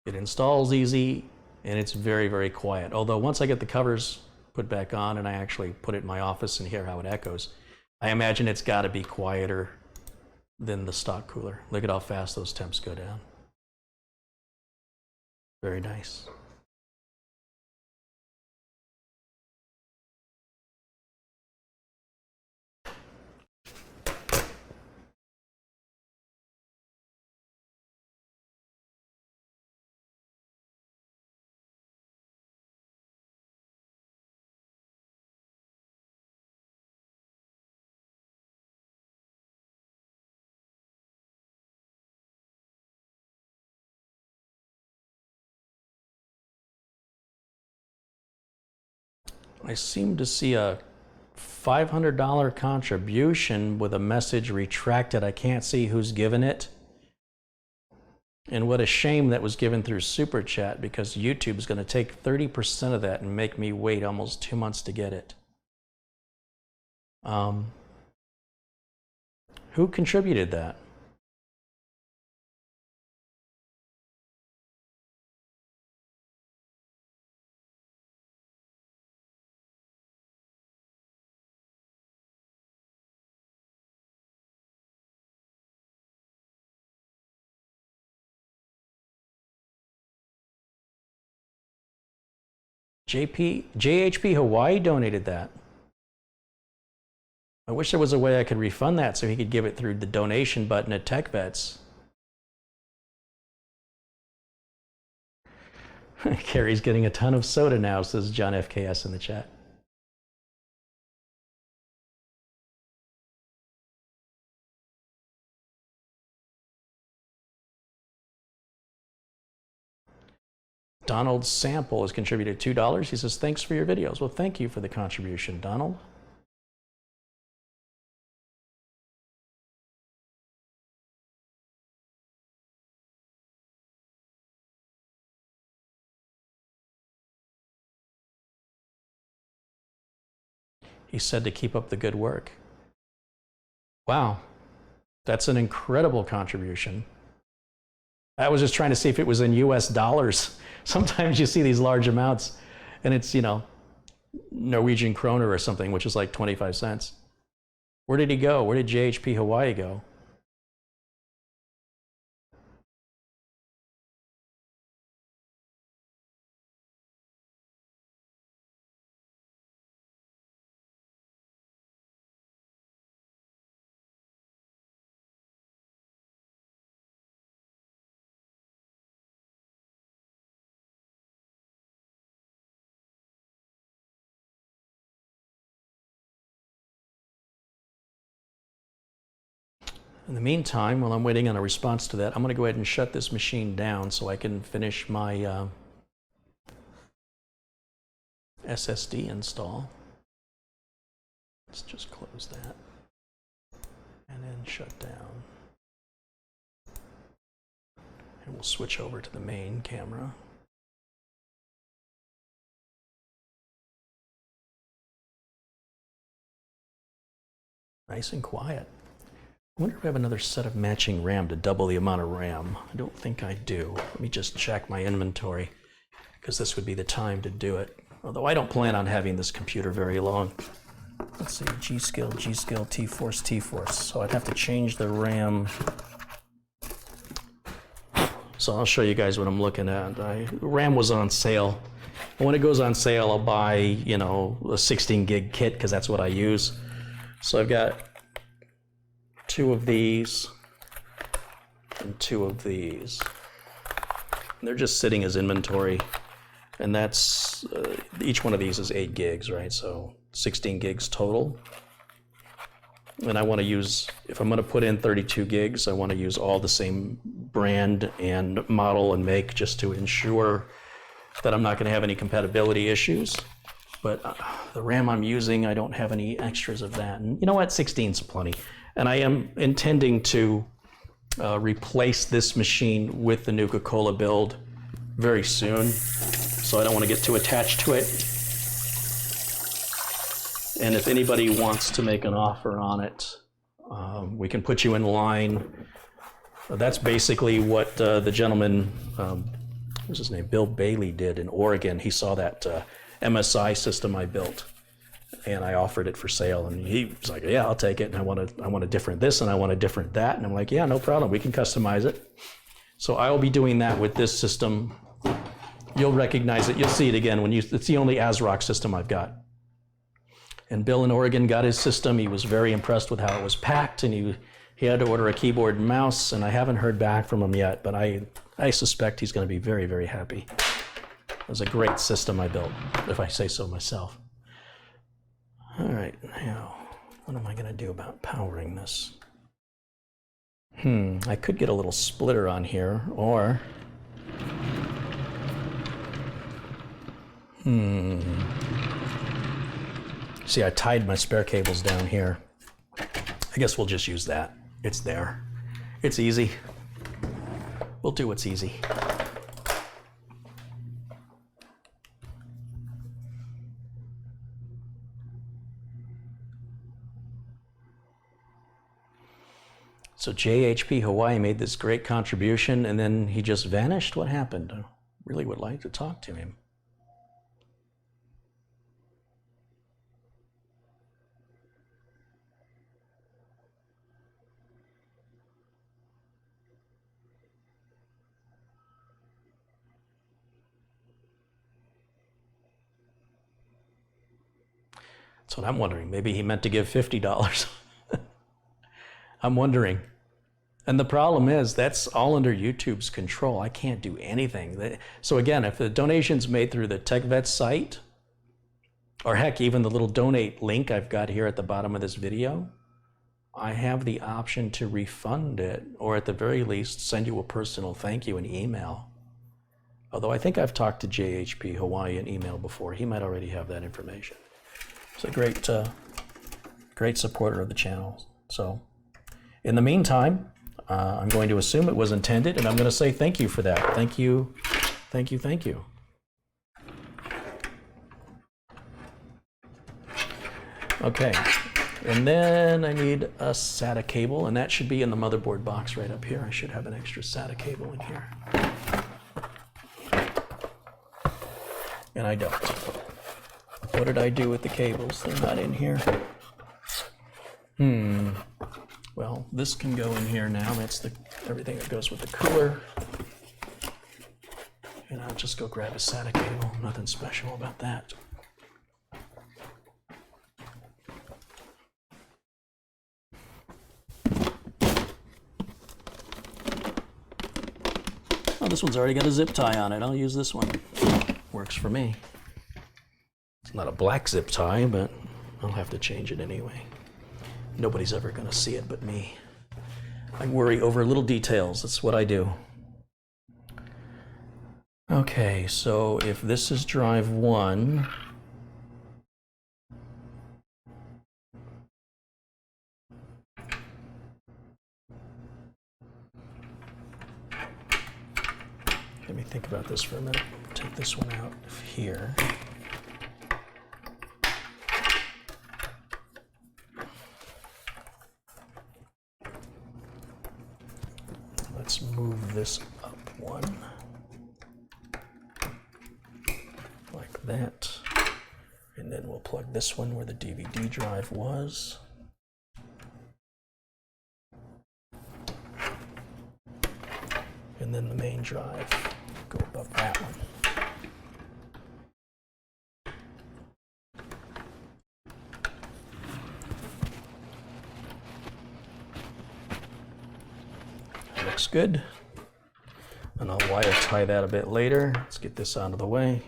It installs easy, and it's very, very quiet. Although once I get the covers put back on and I actually put it in my office and hear how it echoes, I imagine it's got to be quieter than the stock cooler. Look at how fast those temps go down. Very nice. I seem to see a $500 contribution with a message retracted. I can't see who's given it. And what a shame that was given through Super Chat, because YouTube is going to take 30% of that and make me wait almost 2 months to get it. Who contributed that? JHP Hawaii donated that. I wish there was a way I could refund that so he could give it through the donation button at TechVets. Carrie's getting a ton of soda now, says John FKS in the chat. Donald Sample has contributed $2. He says, thanks for your videos. Well, thank you for the contribution, Donald. He said to keep up the good work. Wow, that's an incredible contribution. I was just trying to see if it was in US dollars. Sometimes you see these large amounts and it's, you know, Norwegian kroner or something, which is like 25 cents. Where did he go? Where did JHP Hawaii go? In the meantime, while I'm waiting on a response to that, I'm going to go ahead and shut this machine down so I can finish my SSD install. Let's just close that and then shut down. And we'll switch over to the main camera. Nice and quiet. I wonder if I have another set of matching RAM to double the amount of RAM. I don't think I do. Let me just check my inventory, because this would be the time to do it. Although I don't plan on having this computer very long. Let's see, G-Skill, G-Skill, T-Force, T-Force. So I'd have to change the RAM. So I'll show you guys what I'm looking at. RAM was on sale. When it goes on sale, I'll buy, you know, a 16 gig kit, because that's what I use. So I've got 2 of these and 2 of these. And they're just sitting as inventory, and that's each one of these is 8 gigs, right? So 16 gigs total. And I want to use, if I'm going to put in 32 gigs, I want to use all the same brand and model and make, just to ensure that I'm not going to have any compatibility issues. But the RAM I'm using, I don't have any extras of that. And you know what? 16's plenty. And I am intending to replace this machine with the Nuka-Cola build very soon. So I don't want to get too attached to it. And if anybody wants to make an offer on it, we can put you in line. That's basically what the gentleman, what's his name, Bill Bailey did in Oregon. He saw that MSI system I built, and I offered it for sale, and he was like, yeah, I'll take it, and I want a different this, and I want a different that, and I'm like, yeah, no problem, we can customize it. So I will be doing that with this system. You'll recognize it, you'll see it again when it's the only ASRock system I've got. And Bill in Oregon got his system. He was very impressed with how it was packed, and he had to order a keyboard and mouse, and I haven't heard back from him yet, but I suspect he's going to be very, very happy. It was a great system I built, if I say so myself. All right, now, what am I going to do about powering this? I could get a little splitter on here, or... See, I tied my spare cables down here. I guess we'll just use that. It's there. It's easy. We'll do what's easy. So JHP Hawaii made this great contribution, and then he just vanished. What happened? I really would like to talk to him. That's what I'm wondering. Maybe he meant to give $50. I'm wondering. And the problem is that's all under YouTube's control. I can't do anything. So again, if the donation's made through the TechVet site, or heck, even the little donate link I've got here at the bottom of this video, I have the option to refund it, or at the very least, send you a personal thank you in email. Although I think I've talked to JHP Hawaii in email before. He might already have that information. He's a great supporter of the channel. So in the meantime, I'm going to assume it was intended, and I'm going to say thank you for that. Thank you, thank you, thank you. Okay, and then I need a SATA cable, and that should be in the motherboard box right up here. I should have an extra SATA cable in here. And I don't. What did I do with the cables? They're not in here. Well, this can go in here now. That's everything that goes with the cooler. And I'll just go grab a SATA cable. Nothing special about that. Oh, this one's already got a zip tie on it. I'll use this one. Works for me. It's not a black zip tie, but I'll have to change it anyway. Nobody's ever going to see it but me. I worry over little details. That's what I do. Okay, so if this is drive 1, let me think about this for a minute. Take this one out of here. Let's move this up one, like that. And then we'll plug this one where the DVD drive was. And then the main drive, go above that one. Looks good. And I'll wire tie that a bit later. Let's get this out of the way.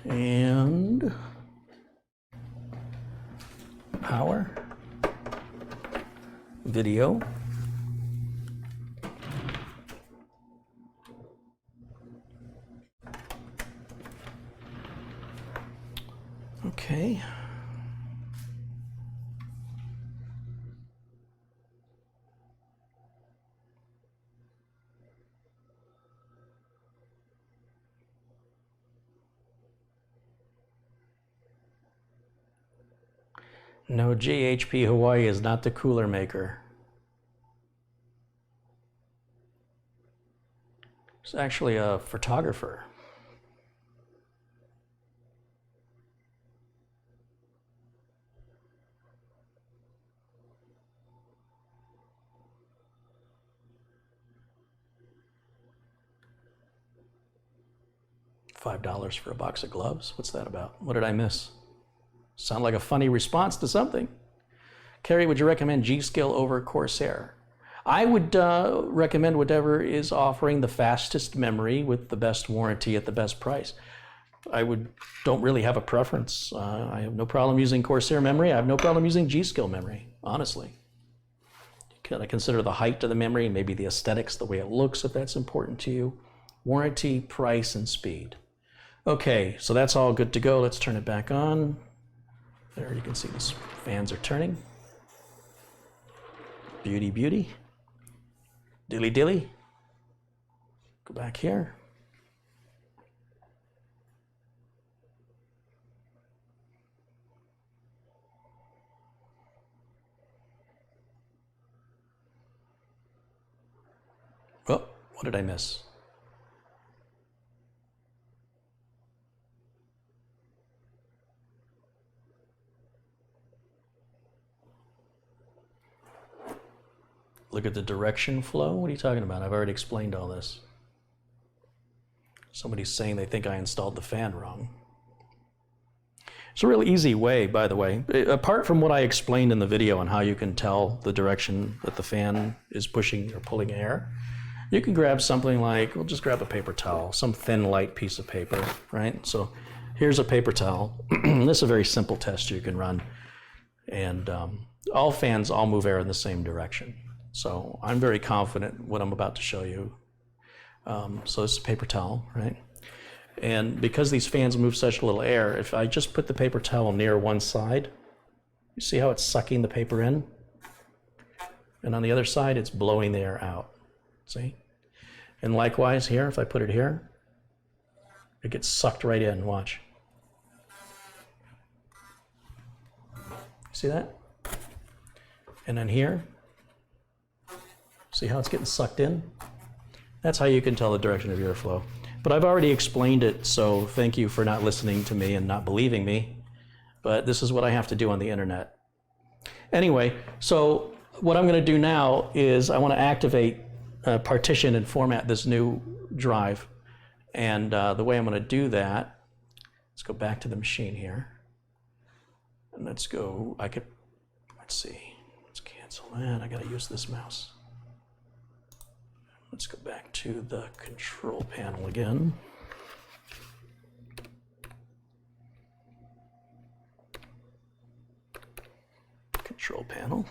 And power, video, okay. No, JHP Hawaii is not the cooler maker. It's actually a photographer. $5 for a box of gloves? What's that about? What did I miss? Sound like a funny response to something. Carrie, would you recommend G.Skill over Corsair? I would recommend whatever is offering the fastest memory with the best warranty at the best price. Don't really have a preference. I have no problem using Corsair memory. I have no problem using G.Skill memory, honestly. You gotta consider the height of the memory, maybe the aesthetics, the way it looks, if that's important to you. Warranty, price, and speed. Okay, so that's all good to go. Let's turn it back on. There, you can see the fans are turning. Beauty, beauty. Dilly, dilly. Go back here. Oh, what did I miss? Look at the direction flow. What are you talking about? I've already explained all this. Somebody's saying they think I installed the fan wrong. It's a real easy way, by the way. Apart from what I explained in the video on how you can tell the direction that the fan is pushing or pulling air, you can grab something like, we'll just grab a paper towel, some thin, light piece of paper, right? So here's a paper towel. This is a very simple test you can run. And all fans all move air in the same direction. So I'm very confident what I'm about to show you. So this is a paper towel, right? And because these fans move such little air, if I just put the paper towel near one side, you see how it's sucking the paper in? And on the other side, it's blowing the air out, see? And likewise here, if I put it here, it gets sucked right in, watch. See that? And then here, see how it's getting sucked in? That's how you can tell the direction of airflow. But I've already explained it, so thank you for not listening to me and not believing me. But this is what I have to do on the internet. Anyway, so what I'm going to do now is I want to activate, partition and format this new drive. And the way I'm going to do that, let's go back to the machine here. And let's go, let's see, let's cancel that. I got to use this mouse. Let's go back to the control panel again. Control panel.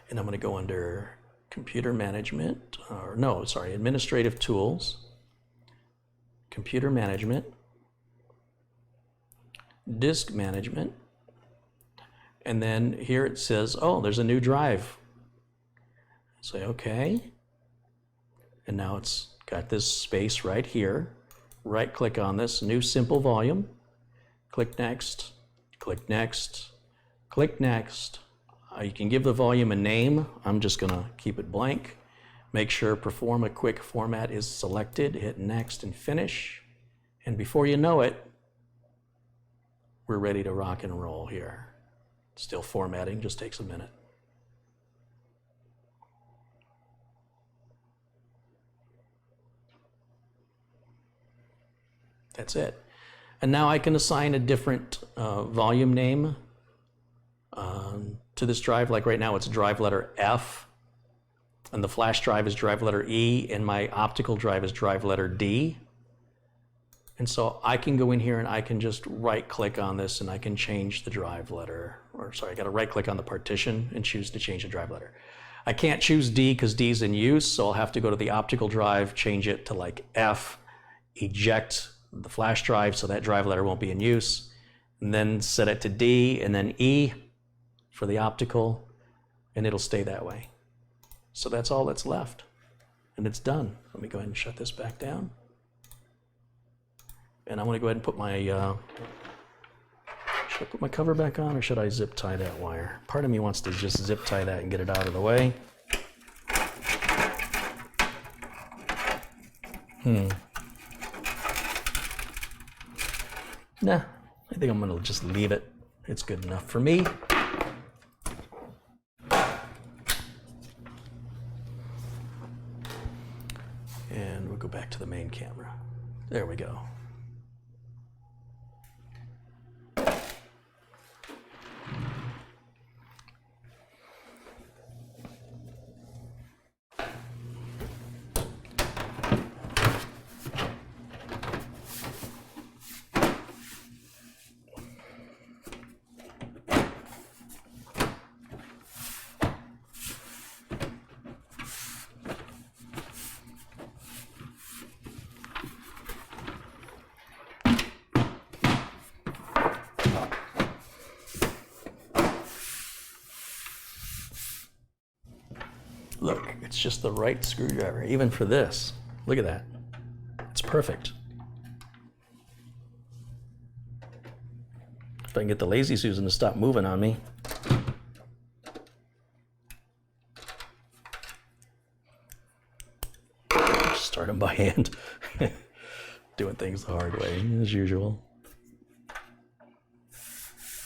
And I'm going to go under computer management, or no, sorry, administrative tools, computer management, disk management, and then here it says, oh, there's a new drive. Say, okay. And now it's got this space right here. Right click on this, new simple volume. Click next, click next, click next. You can give the volume a name. I'm just gonna keep it blank. Make sure perform a quick format is selected. Hit next and finish. And before you know it, we're ready to rock and roll here. Still formatting, just takes a minute. That's it. And now I can assign a different volume name to this drive. Like right now it's drive letter F, and the flash drive is drive letter E, and my optical drive is drive letter D. And so I can go in here and I can just right click on this and I can change the drive letter, or sorry, I got to right click on the partition and choose to change the drive letter. I can't choose D because D is in use, so I'll have to go to the optical drive, change it to like F, eject the flash drive so that drive letter won't be in use, and then set it to D and then E for the optical, and it'll stay that way. So that's all that's left, and it's done. Let me go ahead and shut this back down. And I'm going to go ahead and put my, should I put my cover back on, or should I zip tie that wire? Part of me wants to just zip tie that and get it out of the way. Nah, I think I'm going to just leave it. It's good enough for me. And we'll go back to the main camera. There we go. Look, it's just the right screwdriver, even for this. Look at that. It's perfect. If I can get the lazy Susan to stop moving on me. Start them by hand. Doing things the hard way, as usual.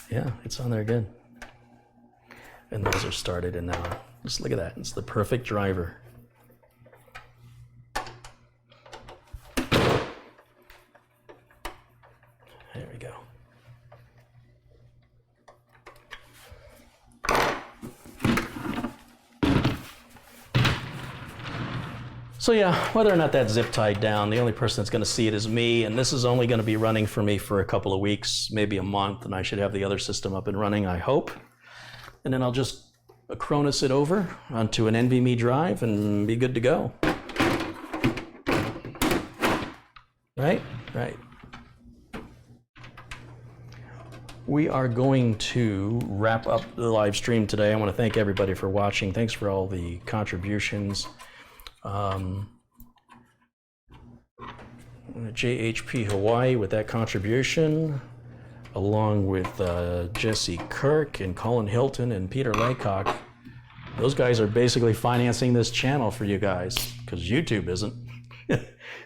Yeah, it's on there good. And those are started, and now just look at that. It's the perfect driver. There we go. So yeah, whether or not that's zip tied down, the only person that's going to see it is me, and this is only going to be running for me for a couple of weeks, maybe a month, and I should have the other system up and running, I hope. And then I'll just Acronis it over onto an NVMe drive and be good to go. Right? Right. We are going to wrap up the live stream today. I want to thank everybody for watching. Thanks for all the contributions. JHP Hawaii with that contribution, along with Jesse Kirk and Colin Hilton and Peter Laycock. Those guys are basically financing this channel for you guys, because YouTube isn't.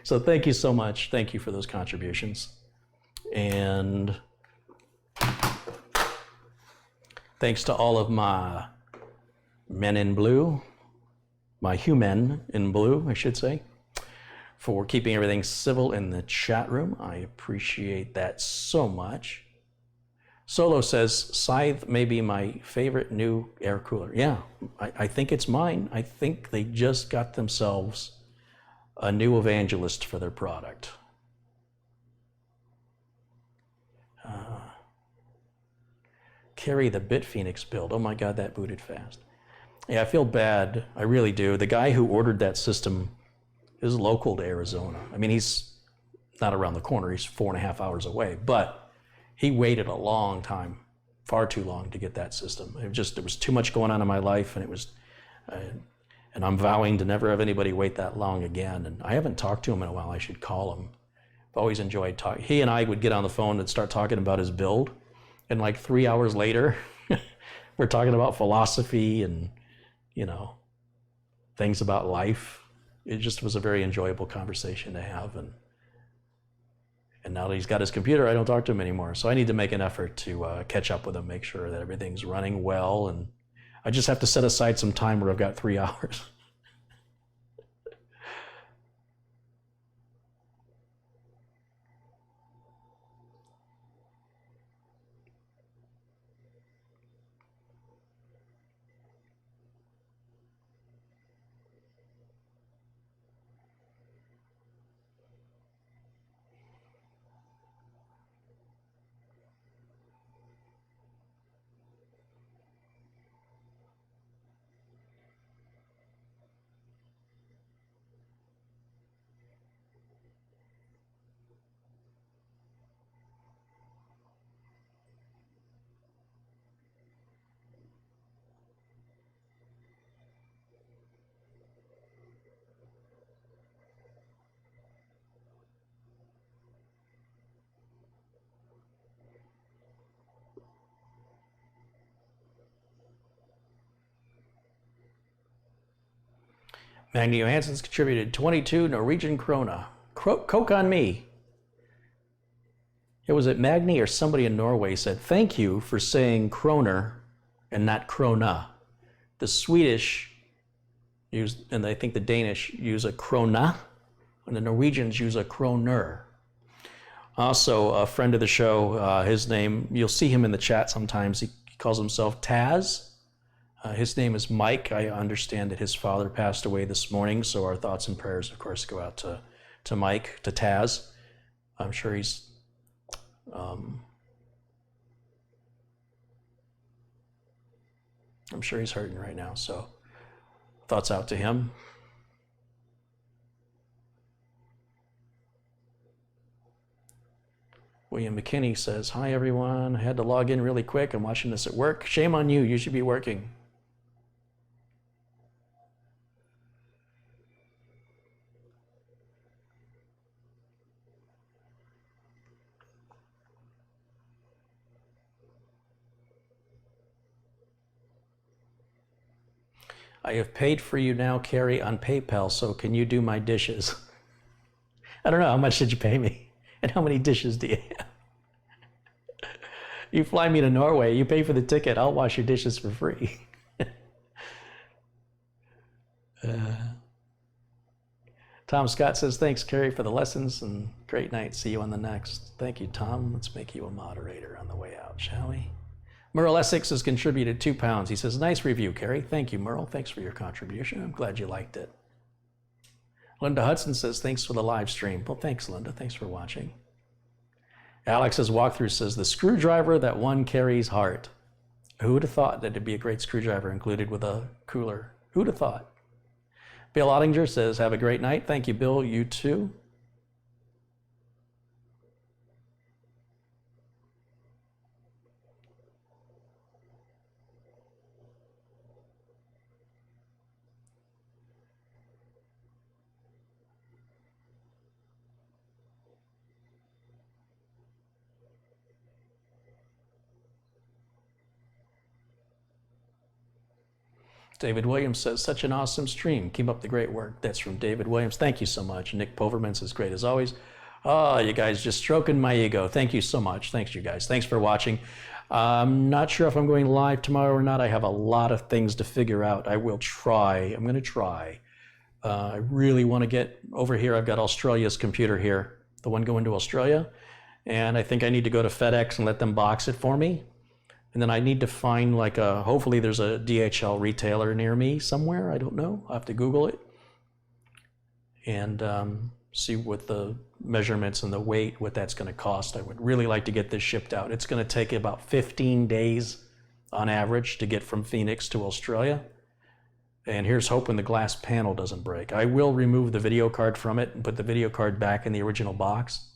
So thank you so much. Thank you for those contributions. And thanks to all of my men in blue, my human in blue, I should say, for keeping everything civil in the chat room. I appreciate that so much. Solo says, Scythe may be my favorite new air cooler. Yeah, I think it's mine. I think they just got themselves a new evangelist for their product. Carry the BitPhoenix build. Oh my God, that booted fast. Yeah, I feel bad. I really do. The guy who ordered that system is local to Arizona. I mean, he's not around the corner. He's 4.5 hours away, but he waited a long time, far too long to get that system. There was too much going on in my life, and and I'm vowing to never have anybody wait that long again. And I haven't talked to him in a while. I should call him. I've always enjoyed talking. He and I would get on the phone and start talking about his build, and like 3 hours later, we're talking about philosophy and, you know, things about life. It just was a very enjoyable conversation to have. And now that he's got his computer, I don't talk to him anymore. So I need to make an effort to catch up with him, make sure that everything's running well. And I just have to set aside some time where I've got 3 hours. Magni Johansson's contributed 22 Norwegian krona. Coke on me. Was it Magni or somebody in Norway said, thank you for saying kroner and not krona. The Swedish use, and I think the Danish use a krona, and the Norwegians use a kroner. Also, a friend of the show, his name, you'll see him in the chat sometimes. He calls himself Taz. His name is Mike. I understand that his father passed away this morning, so our thoughts and prayers, of course, go out to Mike, to Taz. I'm sure he's hurting right now, so thoughts out to him. William McKinney says, hi everyone, I had to log in really quick. I'm watching this at work. Shame on you, you should be working. I have paid for you now, Carrie, on PayPal, so can you do my dishes? I don't know, how much did you pay me? And how many dishes do you have? You fly me to Norway, you pay for the ticket, I'll wash your dishes for free. Tom Scott says, thanks, Carrie, for the lessons, and great night. See you on the next. Thank you, Tom. Let's make you a moderator on the way out, shall we? Merle Essex has contributed £2. He says, nice review, Carrie. Thank you, Merle. Thanks for your contribution. I'm glad you liked it. Linda Hudson says, thanks for the live stream. Well, thanks, Linda. Thanks for watching. Alex's walkthrough says, the screwdriver that won Carrie's heart. Who would have thought that it'd be a great screwdriver included with a cooler? Who'd have thought? Bill Ottinger says, have a great night. Thank you, Bill. You too. David Williams says, such an awesome stream. Keep up the great work. That's from David Williams. Thank you so much. Nick Poverman says, great as always. Oh, you guys just stroking my ego. Thank you so much. Thanks, you guys. Thanks for watching. I'm not sure if I'm going live tomorrow or not. I have a lot of things to figure out. I will try. I'm going to try. I really want to get over here. I've got Australia's computer here, the one going to Australia. And I think I need to go to FedEx and let them box it for me. And then I need to find like hopefully there's a DHL retailer near me somewhere. I don't know. I'll have to Google it and see what the measurements and the weight, what that's going to cost. I would really like to get this shipped out. It's going to take about 15 days on average to get from Phoenix to Australia. And here's hoping the glass panel doesn't break. I will remove the video card from it and put the video card back in the original box.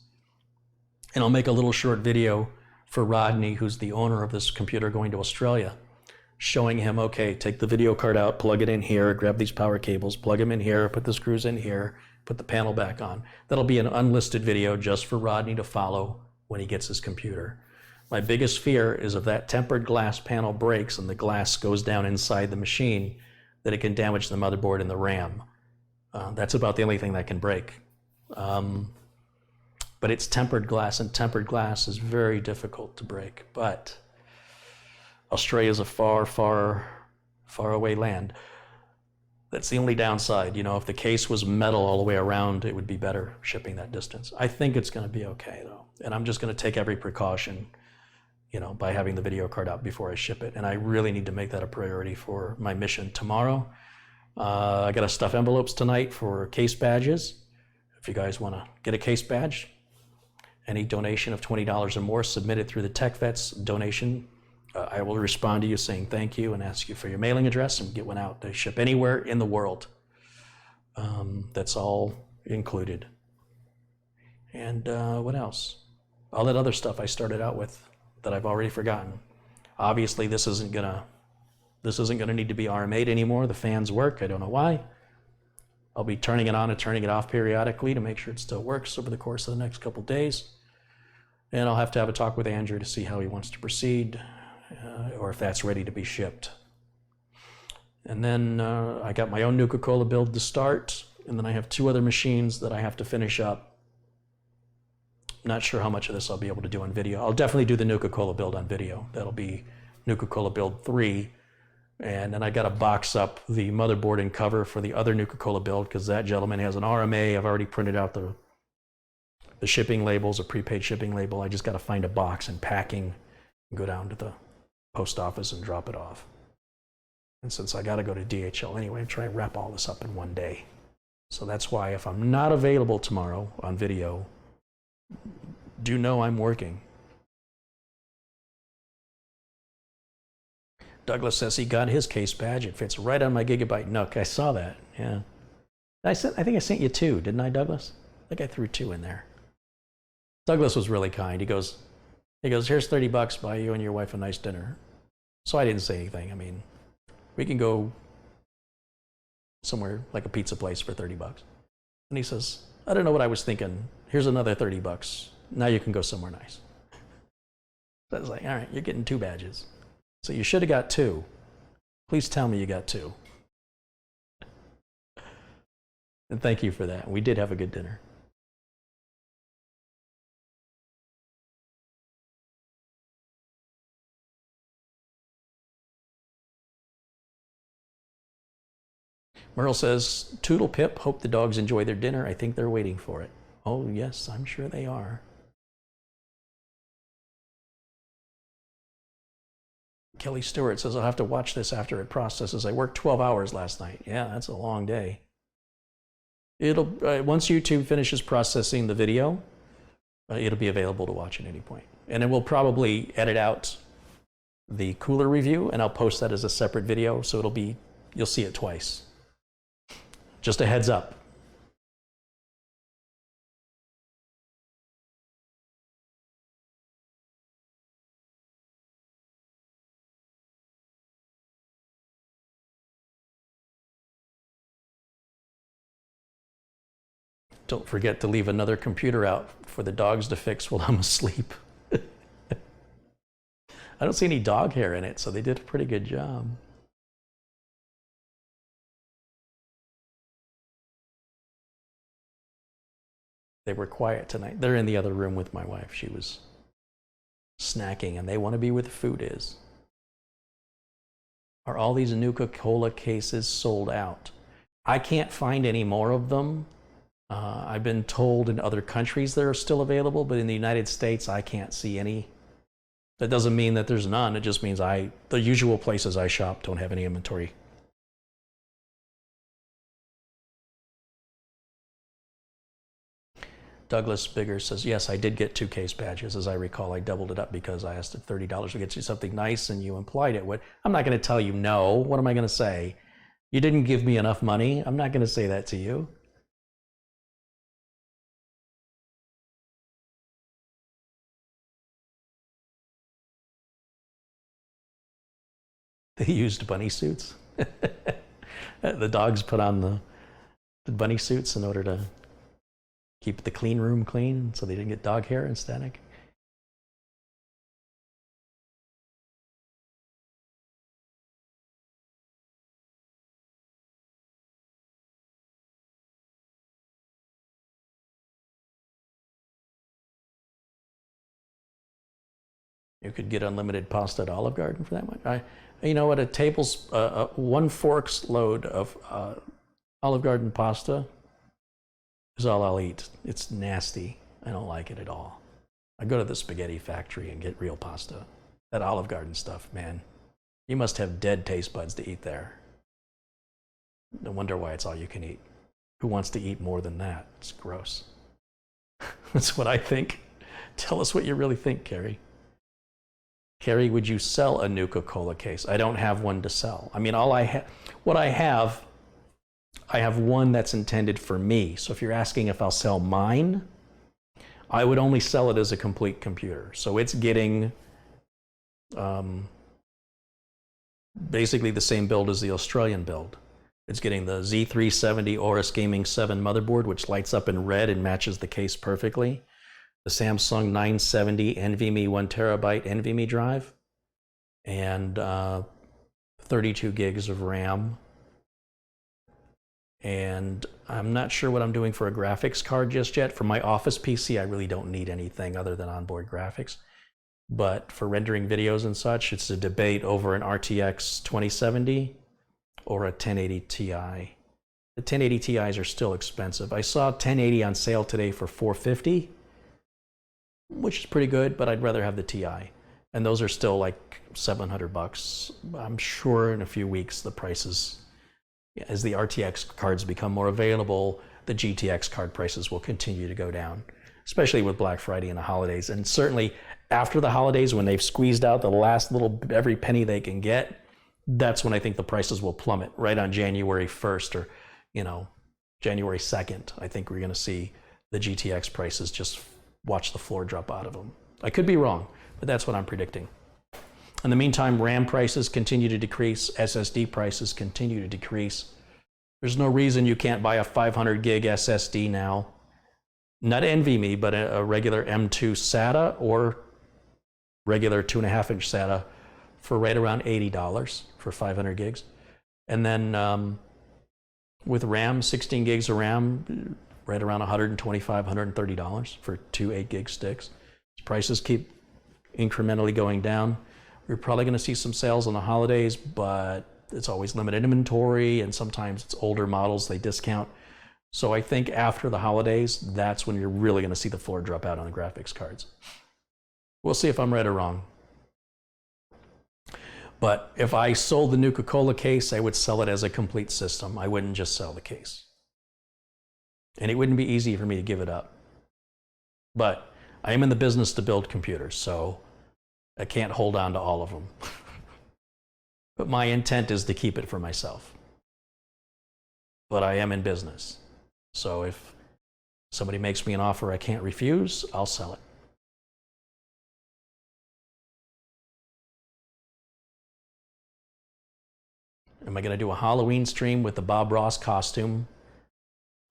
And I'll make a little short video for Rodney, who's the owner of this computer going to Australia, showing him, okay, take the video card out, plug it in here, grab these power cables, plug them in here, put the screws in here, put the panel back on. That'll be an unlisted video just for Rodney to follow when he gets his computer. My biggest fear is if that tempered glass panel breaks and the glass goes down inside the machine, that it can damage the motherboard and the RAM. That's about the only thing that can break. But it's tempered glass, and tempered glass is very difficult to break. But Australia is a far, far, far away land. That's the only downside. You know, if the case was metal all the way around, it would be better shipping that distance. I think it's going to be okay, though. And I'm just going to take every precaution, you know, by having the video card out before I ship it. And I really need to make that a priority for my mission tomorrow. I got to stuff envelopes tonight for case badges. If you guys want to get a case badge, any donation of $20 or more submitted through the TechVets donation, I will respond to you saying thank you and ask you for your mailing address and get one out to ship anywhere in the world. That's all included. And what else? All that other stuff I started out with that I've already forgotten. Obviously, this isn't gonna need to be RMA'd anymore. The fans work. I don't know why. I'll be turning it on and turning it off periodically to make sure it still works over the course of the next couple days. And I'll have to have a talk with Andrew to see how he wants to proceed, or if that's ready to be shipped. And then I got my own Nuka-Cola build to start, and then I have 2 other machines that I have to finish up. Not sure how much of this I'll be able to do on video. I'll definitely do the Nuka-Cola build on video. That'll be Nuka-Cola build 3. And then I got to box up the motherboard and cover for the other Nuka-Cola build because that gentleman has an RMA. I've already printed out the shipping labels, a prepaid shipping label. I just got to find a box and packing and go down to the post office and drop it off. And since I got to go to DHL anyway, I'm trying to wrap all this up in one day. So that's why if I'm not available tomorrow on video, do know I'm working. Douglas says he got his case badge. It fits right on my Gigabyte Nook. I saw that. Yeah. I think I sent you 2, didn't I, Douglas? I think I threw 2 in there. Douglas was really kind. He goes, here's $30, buy you and your wife a nice dinner. So I didn't say anything. I mean, we can go somewhere like a pizza place for $30. And he says, I don't know what I was thinking. Here's another $30. Now you can go somewhere nice. So I was like, all right, you're getting 2 badges. So you should have got 2. Please tell me you got 2. And thank you for that. We did have a good dinner. Merle says, Toodle Pip, hope the dogs enjoy their dinner. I think they're waiting for it. Oh, yes, I'm sure they are. Kelly Stewart says, I'll have to watch this after it processes. I worked 12 hours last night. Yeah, that's a long day. It'll once YouTube finishes processing the video, it'll be available to watch at any point. And then we'll probably edit out the cooler review, and I'll post that as a separate video, so you'll see it twice. Just a heads up. Don't forget to leave another computer out for the dogs to fix while I'm asleep. I don't see any dog hair in it, so they did a pretty good job. They were quiet tonight. They're in the other room with my wife. She was snacking, and they want to be where the food is. Are all these Nuka-Cola cases sold out? I can't find any more of them. I've been told in other countries they're still available, but in the United States, I can't see any. That doesn't mean that there's none. It just means the usual places I shop don't have any inventory. Douglas Bigger says, yes, I did get 2 case badges. As I recall, I doubled it up because I asked if $30 would get you something nice, and you implied it would. I'm not going to tell you no. What am I going to say? You didn't give me enough money. I'm not going to say that to you. They used bunny suits. The dogs put on the bunny suits in order to keep the clean room clean so they didn't get dog hair and static. You could get unlimited pasta at Olive Garden for that much. You know what? One fork's load of Olive Garden pasta is all I'll eat. It's nasty. I don't like it at all. I go to the spaghetti factory and get real pasta. That Olive Garden stuff, man. You must have dead taste buds to eat there. No wonder why it's all you can eat. Who wants to eat more than that? It's gross. That's what I think. Tell us what you really think, Carrie. Carrie, would you sell a Nuka-Cola case? I don't have one to sell. I mean, what I have one that's intended for me. So if you're asking if I'll sell mine, I would only sell it as a complete computer. So it's getting basically the same build as the Australian build. It's getting the Z370 Aorus Gaming 7 motherboard, which lights up in red and matches the case perfectly. The Samsung 970 NVMe 1TB NVMe drive, and 32 gigs of RAM. And I'm not sure what I'm doing for a graphics card just yet. For my office PC, I really don't need anything other than onboard graphics. But for rendering videos and such, it's a debate over an RTX 2070 or a 1080 Ti. The 1080 Ti's are still expensive. I saw 1080 on sale today for $450. Which is pretty good, but I'd rather have the Ti. And those are still like $700. I'm sure in a few weeks the prices, as the RTX cards become more available, the GTX card prices will continue to go down, especially with Black Friday and the holidays. And certainly after the holidays, when they've squeezed out the last little, every penny they can get, that's when I think the prices will plummet, right on January 1st or, January 2nd. I think we're going to see the GTX prices just watch the floor drop out of them. I could be wrong, but that's what I'm predicting. In the meantime, RAM prices continue to decrease, SSD prices continue to decrease. There's no reason you can't buy a 500 gig SSD now. Not NVMe, but a regular M2 SATA or regular 2.5-inch SATA for right around $80 for 500 gigs. And then with RAM, 16 gigs of RAM, right around $125, $130 for 2 8-gig sticks. Prices keep incrementally going down. We're probably going to see some sales on the holidays, but it's always limited inventory, and sometimes it's older models they discount. So I think after the holidays, that's when you're really going to see the floor drop out on the graphics cards. We'll see if I'm right or wrong. But if I sold the Nuka-Cola case, I would sell it as a complete system. I wouldn't just sell the case. And it wouldn't be easy for me to give it up. But I am in the business to build computers, so I can't hold on to all of them. But my intent is to keep it for myself. But I am in business. So if somebody makes me an offer I can't refuse, I'll sell it. Am I going to do a Halloween stream with the Bob Ross costume?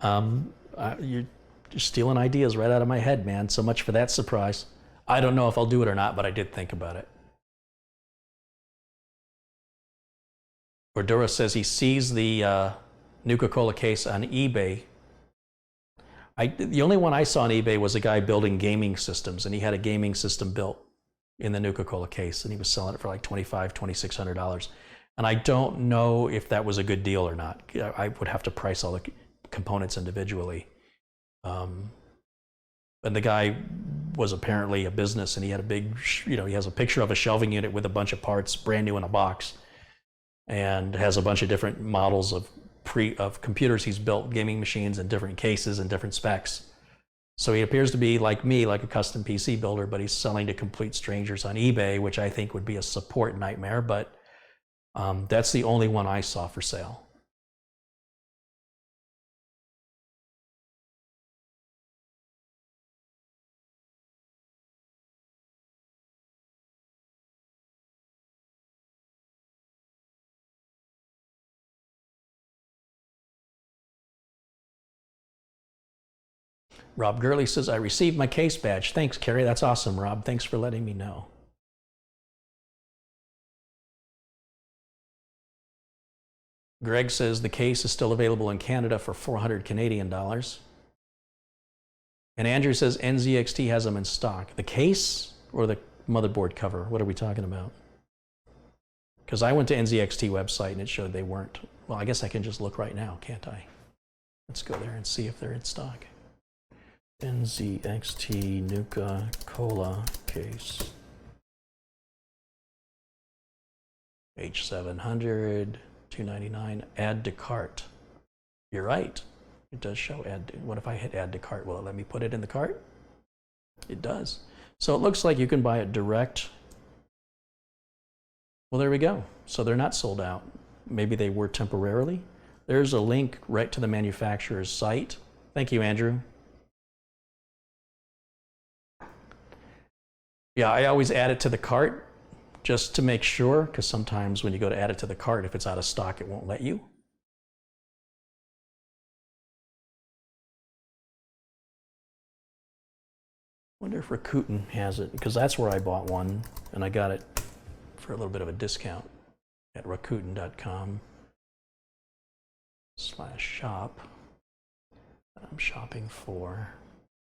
You're stealing ideas right out of my head, man. So much for that surprise. I don't know if I'll do it or not, but I did think about it. Ordura says he sees the Nuka-Cola case on eBay. The only one I saw on eBay was a guy building gaming systems, and he had a gaming system built in the Nuka-Cola case, and he was selling it for like $2,500, $2,600. And I don't know if that was a good deal or not. I would have to price all the components individually. And the guy was apparently a business, and he had a big, he has a picture of a shelving unit with a bunch of parts, brand new in a box, and has a bunch of different models of computers he's built, gaming machines in different cases and different specs. So he appears to be like me, like a custom PC builder, but he's selling to complete strangers on eBay, which I think would be a support nightmare, but that's the only one I saw for sale. Rob Gurley says, I received my case badge. Thanks, Carrie. That's awesome, Rob. Thanks for letting me know. Greg says the case is still available in Canada for $400 Canadian. And Andrew says NZXT has them in stock. The case or the motherboard cover? What are we talking about? Because I went to NZXT website and it showed they weren't. Well, I guess I can just look right now, can't I? Let's go there and see if they're in stock. NZXT Nuka-Cola case. H700, $299, add to cart. You're right. It does show add to, what if I hit add to cart? Will it let me put it in the cart? It does. So it looks like you can buy it direct. Well, there we go. So they're not sold out. Maybe they were temporarily. There's a link right to the manufacturer's site. Thank you, Andrew. Yeah, I always add it to the cart just to make sure, because sometimes when you go to add it to the cart, if it's out of stock, it won't let you. Wonder if Rakuten has it, because that's where I bought one, and I got it for a little bit of a discount at Rakuten.com/shop. I'm shopping for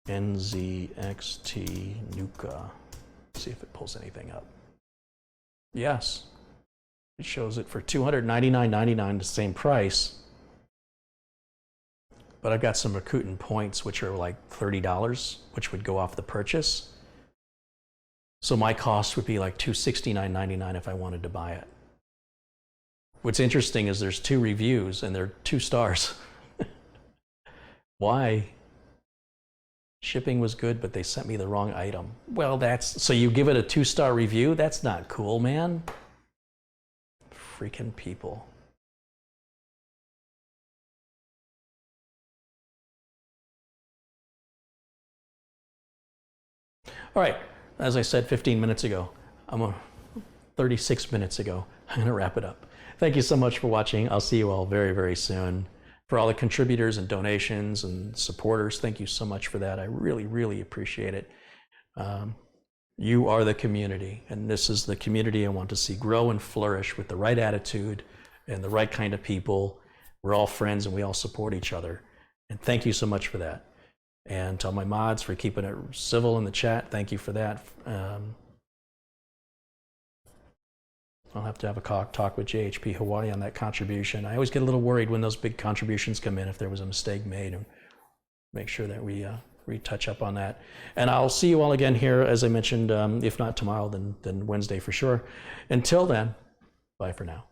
NZXT Nuka. See if it pulls anything up. Yes, it shows it for $299.99, the same price. But I've got some Rakuten points, which are like $30, which would go off the purchase. So my cost would be like $269.99 if I wanted to buy it. What's interesting is there's 2 reviews and they're 2 stars. Why? Shipping was good, but they sent me the wrong item. Well, so you give it a 2-star review? That's not cool, man. Freaking people. All right, as I said 15 minutes ago, 36 minutes ago, I'm gonna wrap it up. Thank you so much for watching. I'll see you all very, very soon. For all the contributors and donations and supporters, thank you so much for that. I really, really appreciate it. You are the community, and this is the community I want to see grow and flourish with the right attitude and the right kind of people. We're all friends and we all support each other. And thank you so much for that. And to all my mods for keeping it civil in the chat, thank you for that. I'll have to have a talk with JHP Hawaii on that contribution. I always get a little worried when those big contributions come in if there was a mistake made, and make sure that we touch up on that. And I'll see you all again here, as I mentioned, if not tomorrow, then Wednesday for sure. Until then, bye for now.